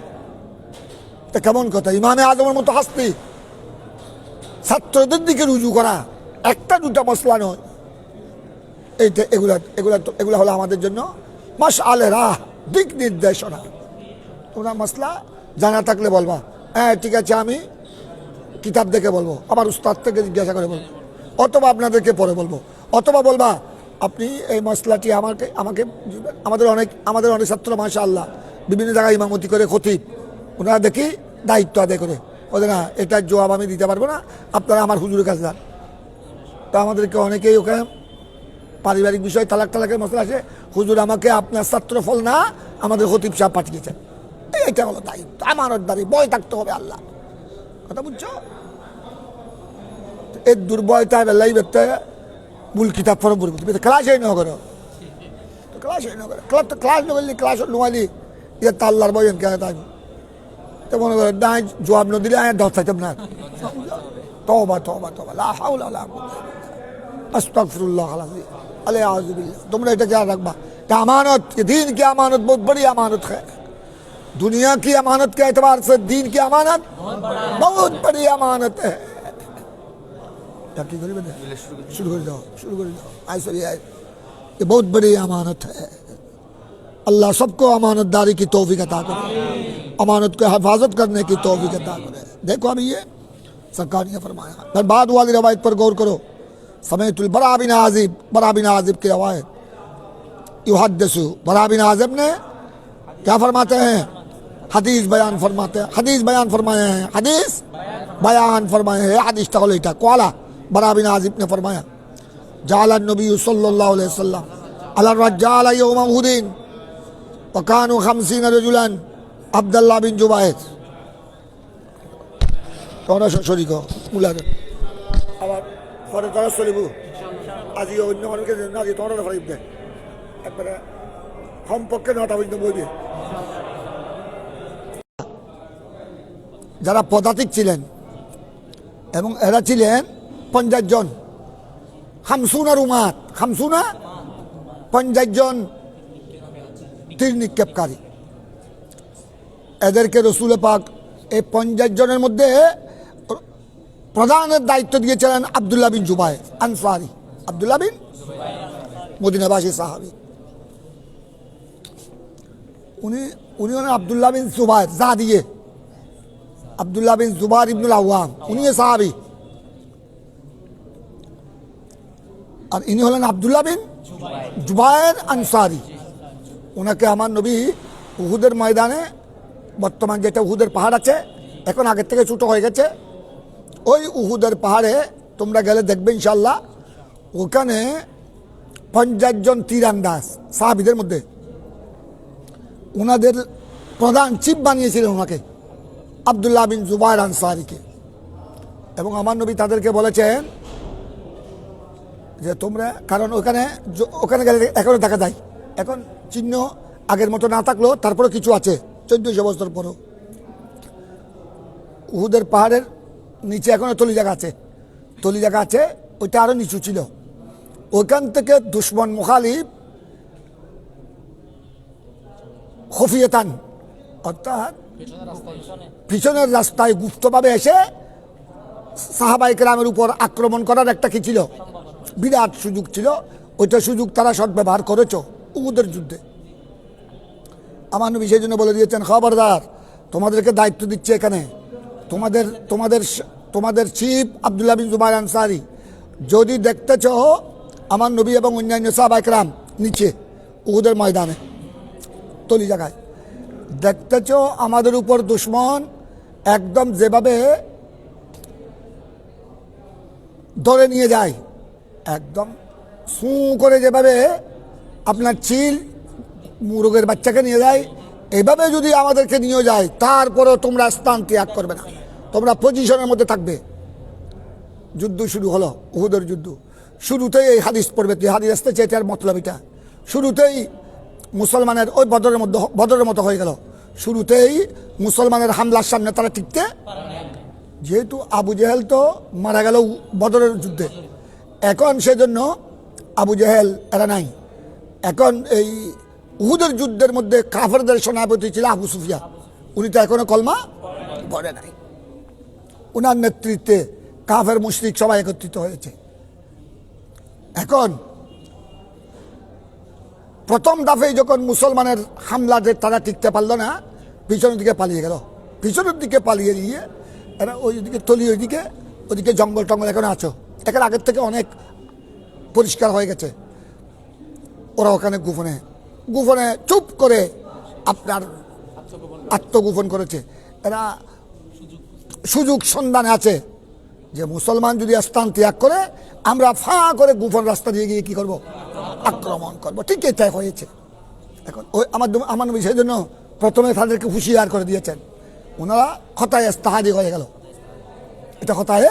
তা কেমন কথা, ইমামে আজমের মতো হাসতি ছাত্রদের দিকে রুজু করা, একটা দুটা মসলা নয়। এইটা এগুলা হলো আমাদের জন্য মাশআলে রাহ, দিক নির্দেশনা। তোমরা মসলা জানা থাকলে বলবা, হ্যাঁ ঠিক আছে আমি কিতাব দেখে বলবো, আবার উস্তাদ থেকে জিজ্ঞাসা করে বলবো, অথবা আপনাদেরকে পরে বলবো, অথবা বলবা আপনি এই মসলাটি আমাকে আমাদের অনেক ছাত্র মাশাআল্লাহ বিভিন্ন জায়গায় ইমামতি করে, খতিব, ওনারা দেখি দায়িত্ব আদায় করে ওদের, না এটার জবাব আমি দিতে পারবো না, আপনারা আমার হুজুরের কাছে যান। তো আমাদেরকে অনেকেই ওখানে পারিবারিক বিষয় তালাকের মশলা আছে, হুজুর আমাকে আপনার ছাত্র ফল না আমাদের খতিব সাহেব পাঠিয়েছেন। এইটা হলো দায়িত্ব, আমানত দাঁড়িয়ে বয় থাকতে হবে আল্লাহ। কথা বুঝছো? এর দুর্বয়তা বেলাই বেরতে মূল কিতাব ফরম পড়ে ক্লাস হয় না করো, ক্লাস হয় না করে, ক্লাস নগলি ক্লাস নোয়ালি ইয়ে তাল্লার বয় কে তাই তো মনে করো না জবাব ন দিলে আমি দশ থাকতাম না। তওবা তওবা তওবা লা হাওলা ওয়ালা কুওয়াতা আস্তাগফিরুল্লাহ আলাযীম আলাইহি আযবিল্লাহ। তোমরা এটা খেয়াল রাখবা, এটা আমানত, दीन की अमानत बहुत बड़ी अमानत है। दुनिया की अमानत के एतबार से दीन की अमानत बहुत बड़ी अमानत है। शुरू कर दो ये बहुत बड़ी अमानत है। अल्लाह सबको अमानतदारी की तौफीक अता करे, अमानत को हिफाजत करने की तौफीक अता करे। देखो अभी ये सरकार ने फरमाया। फिर बाद वाली रवायत पर गौर करो, समेतुल बरा बिन आजिब की रवायत युहद्दिसु, बरा बिन आजिब ने क्या फरमाते हैं, हदीस बयान फरमाते हैं, हदीस बयान फरमाए हैं, हदीस बयान फरमाए हैं। हदीस तकल इटा क्वाला बरा बिन आजिब ने फरमाया, जाला नबी सल्लल्लाहु अलैहि वसल्लम अला रज्जाल यौम उहुदिन व कानु 50 रजुलन अब्दुल्लाह बिन जुबाइर। তোমরা শরীক মুলাদ আবার পরে তারা চলিব আজি অন্য মানুষকে না দিয়ে তোমরা ফরিব দেয় একবারে কমপক্ষে 9টা পর্যন্ত বইবে। যারা পদাতিক ছিলেন এবং এরা ছিলেন 50 জন, 50 রুমাত, 50 জন তীর নিক্ষেপকারী। এদেরকে রসুল পাক এই 50 জনের মধ্যে প্রধানের দায়িত্ব দিয়েছিলেন আব্দুল্লাহ বিন জুবায়ের আনসারী। আব্দুল্লাহ বিন মদিনাবাসী সাহাবী, উনি হলেন আব্দুল্লাহ বিন জুবায়ের যা দিয়ে আব্দুল্লাহ বিন জুবায়ের ইবনুল আওয়াম, উনি সাহাবী। আর ইনি হলেন আব্দুল্লাহ বিন জুবায়ের আনসারী। ওনাকে আমার নবী উহুদের ময়দানে, বর্তমান যেটা উহুদের পাহাড় আছে, এখন আগের থেকে ছোটো হয়ে গেছে, ওই উহুদের পাহাড়ে তোমরা গেলে দেখবে ইনশাল্লাহ, ওখানে 50 জন তীরন্দাজ সাহাবীদের মধ্যে ওনাদের প্রধান চিফ বানিয়েছিলেন ওনাকে, আব্দুল্লাহ বিন জুবায়ের আনসারীকে। এবং আমার নবী তাদেরকে বলেছেন যে তোমরা, কারণ ওখানে গেলে এখনও দেখা যায়, এখন চিহ্ন আগের মতো না থাকলেও তারপরে কিছু আছে 1400 বছর পরও। উহুদের পাহাড়ের নিচে এখনও তলি জায়গা আছে, ওইটা আরও নিচু ছিল। ওইখান থেকে দুশ্মন মুখালিফ খফিয়তান, অর্থাৎ পিছনের রাস্তায় গুপ্তভাবে এসে সাহাবায়ে কেরামের উপর আক্রমণ করার একটা কি ছিল, বিরাট সুযোগ ছিল। ওইটা সুযোগ তারা সদ্ব্যবহার করেছ উহুদের যুদ্ধে। আমার নবী সেই জন্য বলে দিয়েছেন, খবরদার, তোমাদেরকে দায়িত্ব দিচ্ছে এখানে, তোমাদের চিফ আব্দুল্লাহ বিন জুবায়ের আনসারী, যদি দেখতেছ আমার নবী এবং অন্যান্য সাহাবায়ে কেরাম নিচে উহুদের ময়দানে তলি জায়গায় দেখতেছ আমাদের উপর দুশ্মন একদম যেভাবে ধরে নিয়ে যায়, একদম সু করে যেভাবে আপনার চিল মুরগের বাচ্চাকে নিয়ে যায়, এইভাবে যদি আমাদেরকে নিয়ে যায়, তারপরেও তোমরা স্থান ত্যাগ করবে না, তোমরা পজিশনের মধ্যে থাকবে। যুদ্ধ শুরু হলো, উহুদের যুদ্ধ। শুরুতেই এই হাদিস পড়বে, তুই হাদিস আসতে চেয়ে এটার মতলব এটা, শুরুতেই মুসলমানের ওই বদরের মতো হয়ে গেল। শুরুতেই মুসলমানের হামলার সামনে তারা টিকতে, যেহেতু আবু জেহেল তো মারা গেল বদরের যুদ্ধে, এখন সেজন্য আবু জেহেল এরা নাই। এখন এই উহুদের যুদ্ধের মধ্যে কাফেরদের সেনাপতি ছিল আবু সুফিয়ান, উনি তো এখনো কলমা পড়ে নাই। উনার নেতৃত্বে কাফের মুশরিক সবাই একত্রিত হয়েছে। এখন প্রথম দাফেই যখন মুসলমানের হামলাদের তারা টিকতে পারল না, পিছনের দিকে পালিয়ে গেল। পিছনের দিকে পালিয়ে গিয়ে এরা ওইদিকে তলি, ওইদিকে জঙ্গল টঙ্গল এখন আছো, এখন আগের থেকে অনেক পরিষ্কার হয়ে গেছে। ওরা ওখানে গোপনে চুপ করে আপনার আত্মগোপন করেছে। এরা সুযোগ সন্ধানে আছে যে মুসলমান যদি স্থান ত্যাগ করে, আমরা ফাঁ করে গোপন রাস্তা দিয়ে গিয়ে কি করব, আক্রমণ করব। ঠিক এটাই হয়েছে। এখন ওই আমার নবী সেই জন্য প্রথমে তাদেরকে হুঁশিয়ার করে দিয়েছেন। ওনারা হতায় ইস্তাহাদি হয়ে গেল, এটা হতায়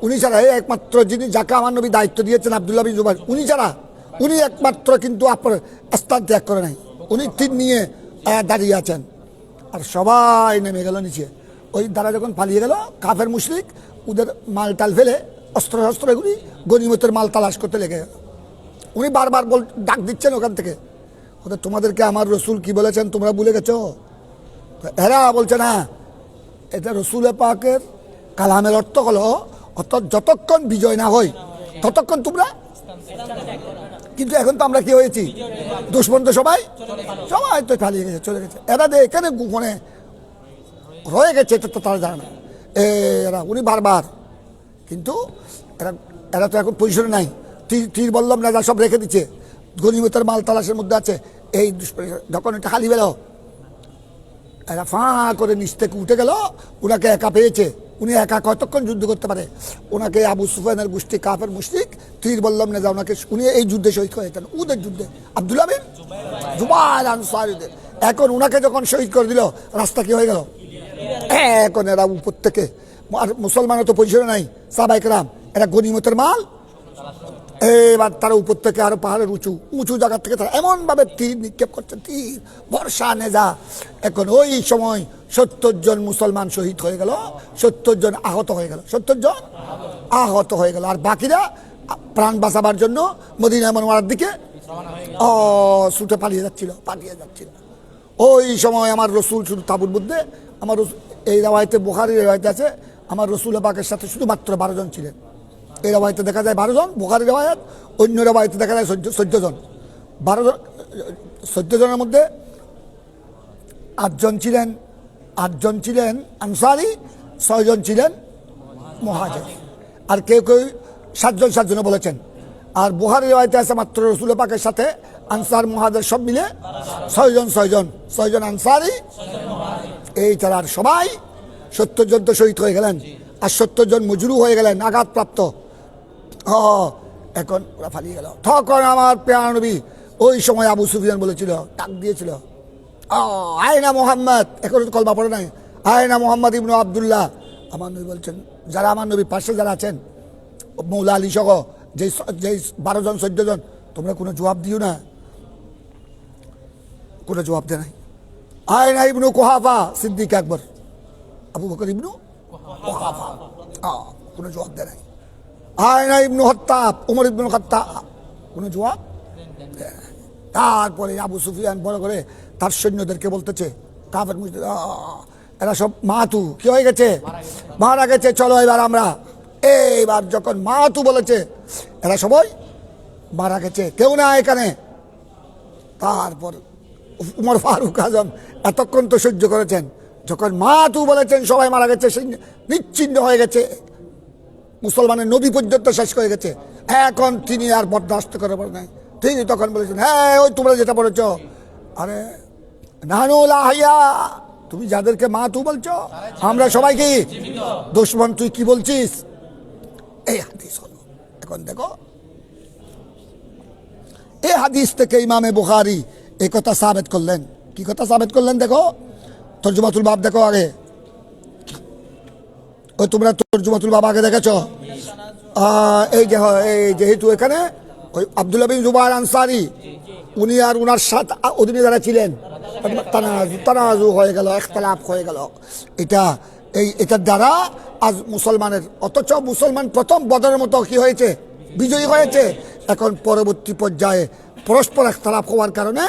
উনি ছাড়া একমাত্র যিনি, যাকে আমার নবী দায়িত্ব দিয়েছেন আব্দুল্লাহ বিন জুবায়ের, উনি একমাত্র কিন্তু আপনার স্থান ত্যাগ করে নাই। উনি তীর নিয়ে দাঁড়িয়ে আছেন, আর সবাই নেমে গেল নিচে। ওই দ্বারা যখন পালিয়ে গেল কাফের মুশরিক, ওদের মাল টাল ফেলে অস্ত্র এগুলি গনিমতের মাল তালাশ করতে লেগে গেল। উনি বারবার ডাক দিচ্ছেন ওখান থেকে, ওদের তোমাদেরকে আমার রসুল কি বলেছেন তোমরা ভুলে গেছো? এরা বলছে না, এটা রসুল পাকের কালামের অর্থ হলো, অর্থাৎ যতক্ষণ বিজয় না হয় ততক্ষণ তোমরা। কিন্তু এখন তো আমরা কি হয়েছি, দুশ্মন তো সবাই তো পালিয়ে গেছে, চলে গেছে। এরা এখানে গোপনে রয়ে গেছে, এটা তো তারা জানে না। এরা উনি বারবার, কিন্তু এরা তো এখন পজিশনে নাই, তীর বললাম না, সব রেখে দিচ্ছে, গনিমতের মাল তালাশের মধ্যে আছে। এই যখন এটা খালি বেরো, এরা ফাঁ করে নিচ থেকে উঠে গেল, ওনাকে একা পেয়েছে। উনি একা কতক্ষণ যুদ্ধ করতে পারে? ওনাকে আবু সুফিয়ানের গোষ্ঠী কাফের মুশরিক তীর বললাম না, যা ওনাকে, উনি এই যুদ্ধে শহীদ হয়েছেন, উদের যুদ্ধে আব্দুল্লাহ বিন জুবায়ের আনসারীদের। এখন ওনাকে যখন শহীদ করে দিল, রাস্তা কি হয়ে গেল? এখন এরা উপর থেকে, আর মুসলমানও তো পজিশনে নাই, সাহাবায়ে কেরাম, এরা গনিমতের মাল, এবার তারা উপর থেকে আরো পাহাড়ের উঁচু জায়গা থেকে তারা এমনভাবে তীর নিক্ষেপ করছে, তীর বর্ষা নেজা। এখন ওই সময় 70 জন মুসলমান শহীদ হয়ে গেল, 70 জন আহত হয়ে গেল, 70 জন আহত হয়ে গেল। আর বাকিরা প্রাণ বাঁচাবার জন্য মদিনা মুনাওয়ারার দিকে ছুটে পালিয়ে যাচ্ছিল। ওই সময় আমার রসুল শুধু তাবুর মধ্যে, আমার এই রেওয়ায়েতে, বুখারীর রেওয়ায়েতে আছে, আমার রসুল পাকের সাথে শুধুমাত্র 12 জন ছিলেন। এই রেওয়ায়েতে দেখা যায় 12 জন, বুখারী রেওয়ায়েত। অন্য রেওয়ায়েতে দেখা যায় 14 জন। 14 জনের মধ্যে 8 জন ছিলেন আনসারি, 6 জন ছিলেন মুহাজির, আর কেউ কেউ 7 জন বলেছেন। আর বুখারী রিওয়ায়াতে আছে মাত্র রাসূল পাকের সাথে আনসার মুহাজির সব মিলে 6 জন আনসারি, এই ছাড়া আর সবাই 70 জন তো শহীদ হয়ে গেলেন, আর 70 জন মজরু হয়ে গেলেন, আঘাতপ্রাপ্ত। এখন ওরা পালিয়ে গেল। তখন আমার প্রিয় নবী ওই সময় আবু সুফিয়ান বলেছিল, ডাক দিয়েছিল, আয়না মোহাম্মদ, এখন কলমা পড়ে নাই, আয়না মোহাম্মদ ইবনু আব্দুল্লাহ। আমার নবী বলছেন, যারা আমার নবীর পাশে যারা আছেন, মৌলা আলী সহ যে 12 জন 14 জন, তোমরা কোনো জবাব দিও না, কোনো জবাব দেয় নাই। আয়না ইবনু কুহাফা সিদ্দিক আকবর, আবু বকর ইবনু কুহাফা, কোনো জবাব দেয় নাই। আয়না ইবনু খাত্তাব, উমর ইবনু খাত্তাব, কোনো জবাব দেয় নাই। তারপরে আবু সুফিয়ান বড় করে তার সৈন্যদেরকে বলতেছে, কাফের মুশরিক, এরা সব মাতু কি হয়ে গেছে, মারা গেছে, চলো এবার আমরা। এইবার যখন মাতু বলেছে, এরা সবাই মারা গেছে, কেউ না এখানে। তারপর উমর ফারুক আজম এতক্ষণ তো সহ্য করেছেন, যখন মাতু বলেছেন সবাই মারা গেছে, নিশ্চিহ্ন হয়ে গেছে, মুসলমানের নদী পর্যন্ত শেষ হয়ে গেছে, এখন তিনি আর বরদাস্ত করে পারে নাই। তিনি তখন বলেছেন, হ্যাঁ ওই তোমরা যেটা বলেছ, আরে নানুল আহিয়া, তুমি যাদেরকে মা তু বলছো, আমরা সবাই কি দুশমন, তুই কি বলছিস? এই হাদিস হলো। এখন দেখো, এই হাদিস থেকে ইমামে বুখারী এই কথা সাবেত করলেন। কি কথা সাবেত করলেন? দেখো তরজুমাতুল বাব দেখো আগে, ওই তোমরা তরজুমাতুল বাব আগে দেখেছো? এই যেহেতু এখানে ওই আব্দুল্লাহ বিন জুবায়ের আনসারী, উনি আর উনার সাথে অধীনে যারা ছিলেন, তানাজু হয়ে গেল, ইখতিলাফ হয়ে গেল। এটার দ্বারা আজ মুসলমানের, অথচ মুসলমান প্রথম বদরের মতো কি হয়েছে, বিজয়ী হয়েছে। এখন পরবর্তী পর্যায়ে পরস্পর ইখতিলাফ হওয়ার কারণে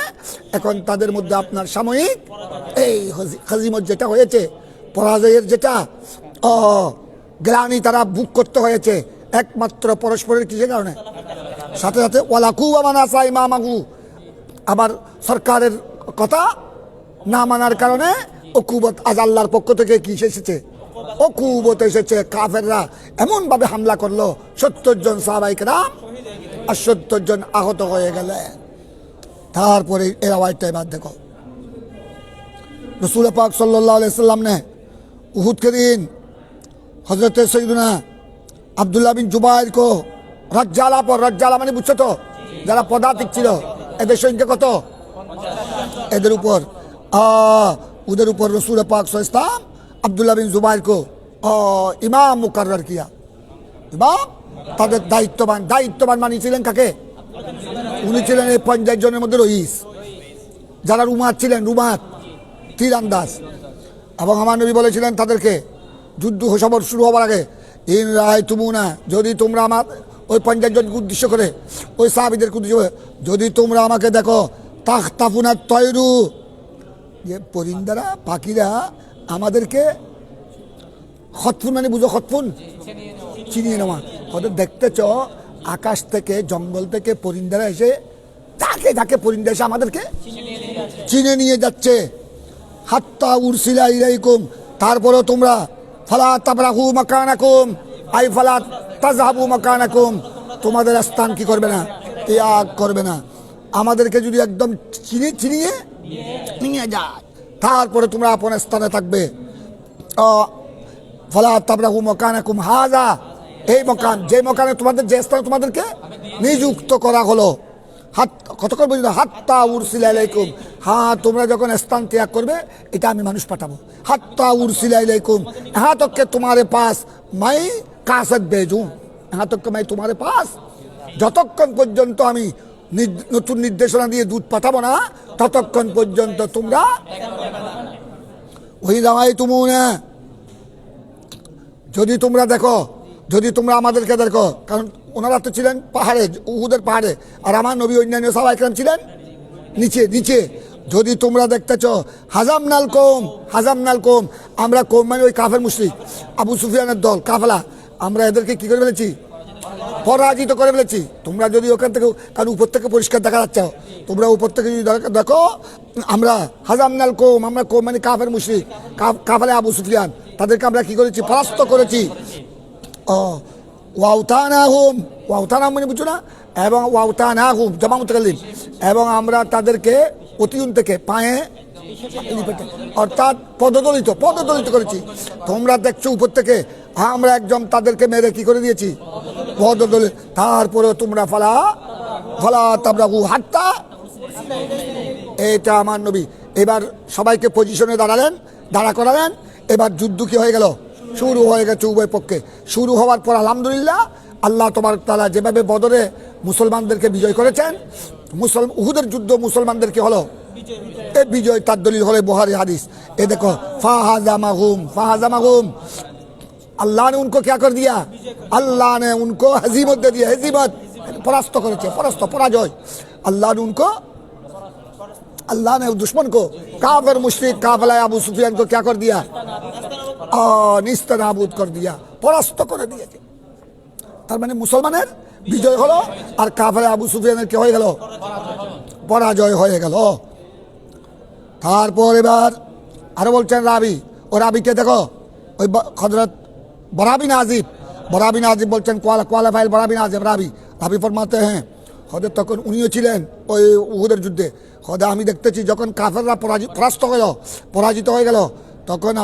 এখন তাদের মধ্যে আপনার সাময়িক এই হাজিমত যেটা হয়েছে, পরাজয়ের যেটা গ্লানি তারা ভোগ করতে হয়েছে, একমাত্র পরস্পরের কিসের কারণে? সাথে সাথে ওয়ালাকু আমানাসা ইমামাহু, আবার সরকারের কথা না মানার কারণে উকুবত আজ আল্লাহর পক্ষ থেকে কি এসেছে? উকুবত এসেছে। কাফেররা এমন ভাবে হামলা করলো, 70 জন সাহাবায়ে কেরাম আর 70 জন আহত হয়ে গেলেন। তারপরে এর আওয়াজটা এবার দেখো, রাসূল পাক সাল্লাল্লাহু আলাইহি সাল্লাম ने উহুদ के दिन হযরত সৈয়দনা আব্দুল্লাহ বিন জুবায়ের को রজ্জালা পর, রজ্জালা মানে বুঝছো তো, যারা পদাতিক ছিল, এদের সংখ্যা কত? এদের উপর उधर ऊपर रसूल पाक सल्लल्लाहु अलैहि वसल्लम अब्दुल्लाह बिन जुबायर को इमाम मुकर्रर किया। इमाम তাদের দায়িত্ববান মানিয়েছিলেন কাকে? উনি ছিলেন এই 50 জনের মধ্যে রইস, যারা রুমাত ছিলেন, রুমাত তীরন্দাজ। এবং আমার নবী বলেছিলেন তাদেরকে যুদ্ধ সবর শুরু হবার আগে, ইন রায় তুমুনা, যদি তোমরা আমার ওই 50 জনকে উদ্দেশ্য করে, ওই সাহাবীদেরকে উদ্দেশ্য করে, যদি তোমরা আমাকে দেখো, তাখতাফুনা তয়রু, যে পরিন্দারা পাখিরা আমাদেরকে, খতফুন মানে বুঝো, খতফুন চিনিয়ে নেওয়া, ওদের দেখতেছ আকাশ থেকে জঙ্গল থেকে পরিন্দারা এসে যাকে পরিন্দা এসে আমাদেরকে চিনে নিয়ে যাচ্ছে। হাত্তা উরসিলা ইলাইকুম, তারপরেও তোমরা ফালা তাবরাহু মাকানাকুম, আই ফালা তাযহাবু মাকানাকুম, তোমাদের স্থান কি করবে না, ত্যাগ করবে না। আমাদেরকে যদি একদম চিনিয়ে নিয়ে যায়, তারপরে তোমরা আপন স্থানে থাকবে। ফালা তাবরাহু মাকানাকুম হাযা, এই মকান, যে মকানে তোমাদের, যে স্থানে তোমাদেরকে নিযুক্ত করা হলো, কতক্ষণ পর্যন্ত? হাত্তা উরসিলা ইলাইকুম, হ্যাঁ তোমরা যখন স্থান ত্যাগ করবে, এটা আমি মানুষ পাঠাবো। হাত্তা উরসিলা ইলাইকুম, यहाँ तक के तुम्हारे पास मैं कासद भेजूं, यहाँ तक के मैं तुम्हारे पास, যতক্ষণ পর্যন্ত আমি নতুন নির্দেশনা দিয়ে দূত পাঠাবো না, ততক্ষণ পর্যন্ত তোমরা ওই দাওয়াই তুমুনা, যদি তোমরা দেখো, যদি তোমরা আমাদেরকে দেখো, কারণ ওনারা তো ছিলেন পাহাড়ে, উহুদের পাহাড়ে, আর আমার নবী অন্যান্য সাহাবায়ে কেরাম ছিলেন নিচে। যদি তোমরা দেখতেছ হাজামনাল কোম, আমরা কোম মানে ওই কাফের মুশরিক আবু সুফিয়ানের দল কাফেলা, আমরা এদেরকে কি করে ফেলেছি? পরাজিত করে ফেলেছি। তোমরা যদি ওখান থেকে, কারণ উপর থেকে পরিষ্কার দেখা যাচ্ছে, তোমরা উপর থেকে যদি দেখো, আমরা হাজামনাল কোম, আমরা কোম মানে কাফের মুশরিক কাফেলা আবু সুফিয়ান, তাদেরকে আমরা কি করেছি? পরাস্ত করেছি। ওয়াউতানাহুম মানে বুঝছো না? এবং ওয়াউতানাহুম জমা মুতাকাল্লিম, এবং আমরা তাদেরকে অতিউন থেকে পায়ে অর্থাৎ পদদলিত করেছি। তোমরা দেখছো উপর থেকে, আমরা একদম তাদেরকে মেরে কি করে দিয়েছি? পদদলিত। তারপরে তোমরা ফালা তাবরাগু হাত্তা, এটা আমার নবী। এবার সবাইকে পজিশনে দাঁড়া করালেন। এবার যুদ্ধ কি হয়ে গেল? শুরু হয়ে গেছে উভয় পক্ষে। শুরু হওয়ার পর আলহামদুলিল্লাহ আল্লাহ তাবারক তাআলা যেভাবে বদরে মুসলমানদেরকে বিজয় করেছেন, উহুদের যুদ্ধ মুসলমানদের কি হলো? এই বিজয়, তার দলিল হলে বুখারী হাদিস। এ দেখো, ফাহাজামাহুম, अल्लाह ने उनको क्या कर दिया? अल्लाह ने उनको हजीमत दे दिया, हजीमत, परास्त करेছে, पराजय। अल्लाह ने दुश्मन को, काफिर मुशरिक काफिला अबू सुफियान को क्या कर दिया? निस्तनाबूद कर दिया, परास्त করে দিয়েছে। তার মানে মুসলমানের বিজয় হলো, আর কাফিলা আবু সুফিয়ানের কি হয়ে গেল? পরাজয় হয়ে গেল। তারপর এবার আরো বলছেন রাবি, ও রাবিকে দেখো, ওই হযরত বরাবিন আজিব বলছেন, কোয়ালিফাইল বরাবিন আজিব, রাবি ফরমাতে হ্যাঁ হযরত তখন উনিও ছিলেন ওই উহুদের যুদ্ধে। আমি দেখতেছি যখন কাফেররা পরাজিত হয়ে গেল, তখন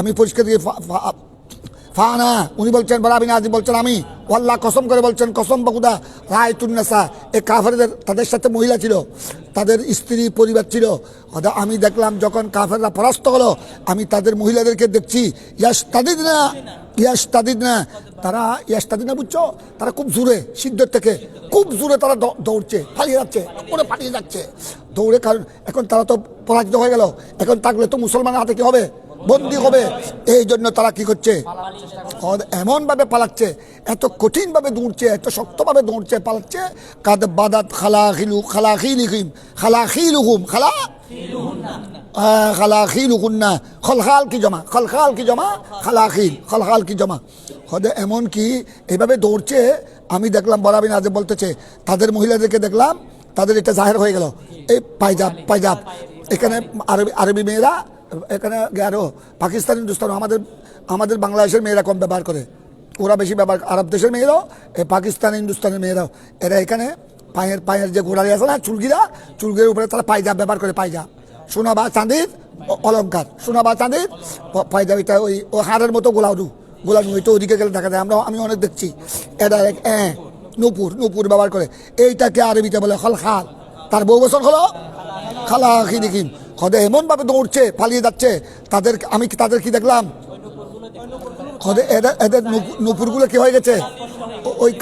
আমি পরিষ্কার দিয়ে ফানা, উনি বলছেন বরাবিন আজিব বলছেন, আমি আল্লাহ কসম করে বলছেন, কসম বকুদা রায়তুন্নাসা, এই কাফেরদের তাদের সাথে মহিলা ছিল, তাদের স্ত্রী পরিবার ছিল। আমি দেখলাম যখন কাফেররা পরাস্ত হলো, আমি তাদের মহিলাদেরকে দেখছি ইয়াস্তাদিদনা, তারা ইয়াস্তাদিদনা বুঝছো, তারা খুব জোরে সিদ্ধের থেকে খুব জোরে তারা দৌড়ছে, পালিয়ে যাচ্ছে দৌড়ে। কারণ এখন তারা তো পরাজিত হয়ে গেল, এখন থাকলে তো মুসলমানের হাতে কি হবে? বন্দী হবে। এই জন্য তারা কি করছে? এমন ভাবে পালাচ্ছে, এত কঠিন ভাবে দৌড়ছে, এত শক্তভাবে দৌড়ছে, পালাচ্ছে। কাদ বাদাত খালাখিলুহুম খলখাল কি জমা হদে। এমন কি এভাবে দৌড়ছে, আমি দেখলাম বরাবিন আজে বলতেছে, তাদের মহিলাদেরকে দেখলাম, তাদের এটা জাহের হয়ে গেল, এই পাইজাব এখানে আরবি মেয়েরা, এখানে আরো পাকিস্তান হিন্দুস্তান, আমাদের বাংলাদেশের মেয়েরা কম ব্যবহার করে, ওরা বেশি ব্যবহার, আরব দেশের মেয়েরাও, পাকিস্তান হিন্দুস্তানের মেয়েরাও, এরা এখানে পায়ের যে গোড়ালি আছে না, চুলগির উপরে তারা পাইজাব ব্যবহার করে। পাইজাব সোনা বা চাঁদির অলঙ্কার, সোনা বা চাঁদির পাইজাব, এটা ওই হাড়ের মতো গোলাডু ওইটা ওদিকে গেলে দেখা যায়, আমি অনেক দেখছি। এটা নূপুর ব্যবহার করে, এইটাকে আরবিতে বলে খলখাল। তার বহু বছর হলো খালাখিলিহিম, খদে এমন ভাবে দৌড়ছে, পালিয়ে যাচ্ছে। আমি তাদের কি দেখলাম? খদে এদের নূপুরগুলো কি হয়ে গেছে? ওই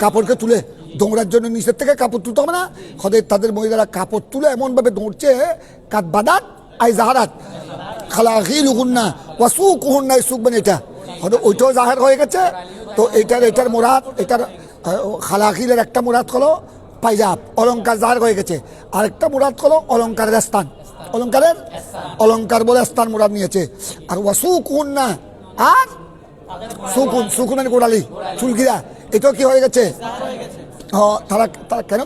কাপড়কে তুলে দৌড়ার জন্য নিচের থেকে কাপড় তুলতে হবে না, খদে তাদের মহিলারা কাপড় তুলে এমন ভাবে দৌড়ছে, কাত বাদাত আই জাহারাত খালাখিলুহুন্না ওয়াসুকুহুন্না, সুক মানে এটা খদে ওইটাও জাহের হয়ে গেছে। তো এটার মুরাদ, এটার খালাখিলের একটা মুরাদ হলো পাইজাব, অলঙ্কার জাহের হয়ে গেছে। আরেকটা মুরাদ হলো অলঙ্কারের স্থান, অলঙ্কার বলে স্থান মুরাদ নিয়েছে। আর ওয়াসুকুহুন্না, আর সুকুনের গোড়ালি চুলগিরা, এটাও কি হয়ে গেছে? তারা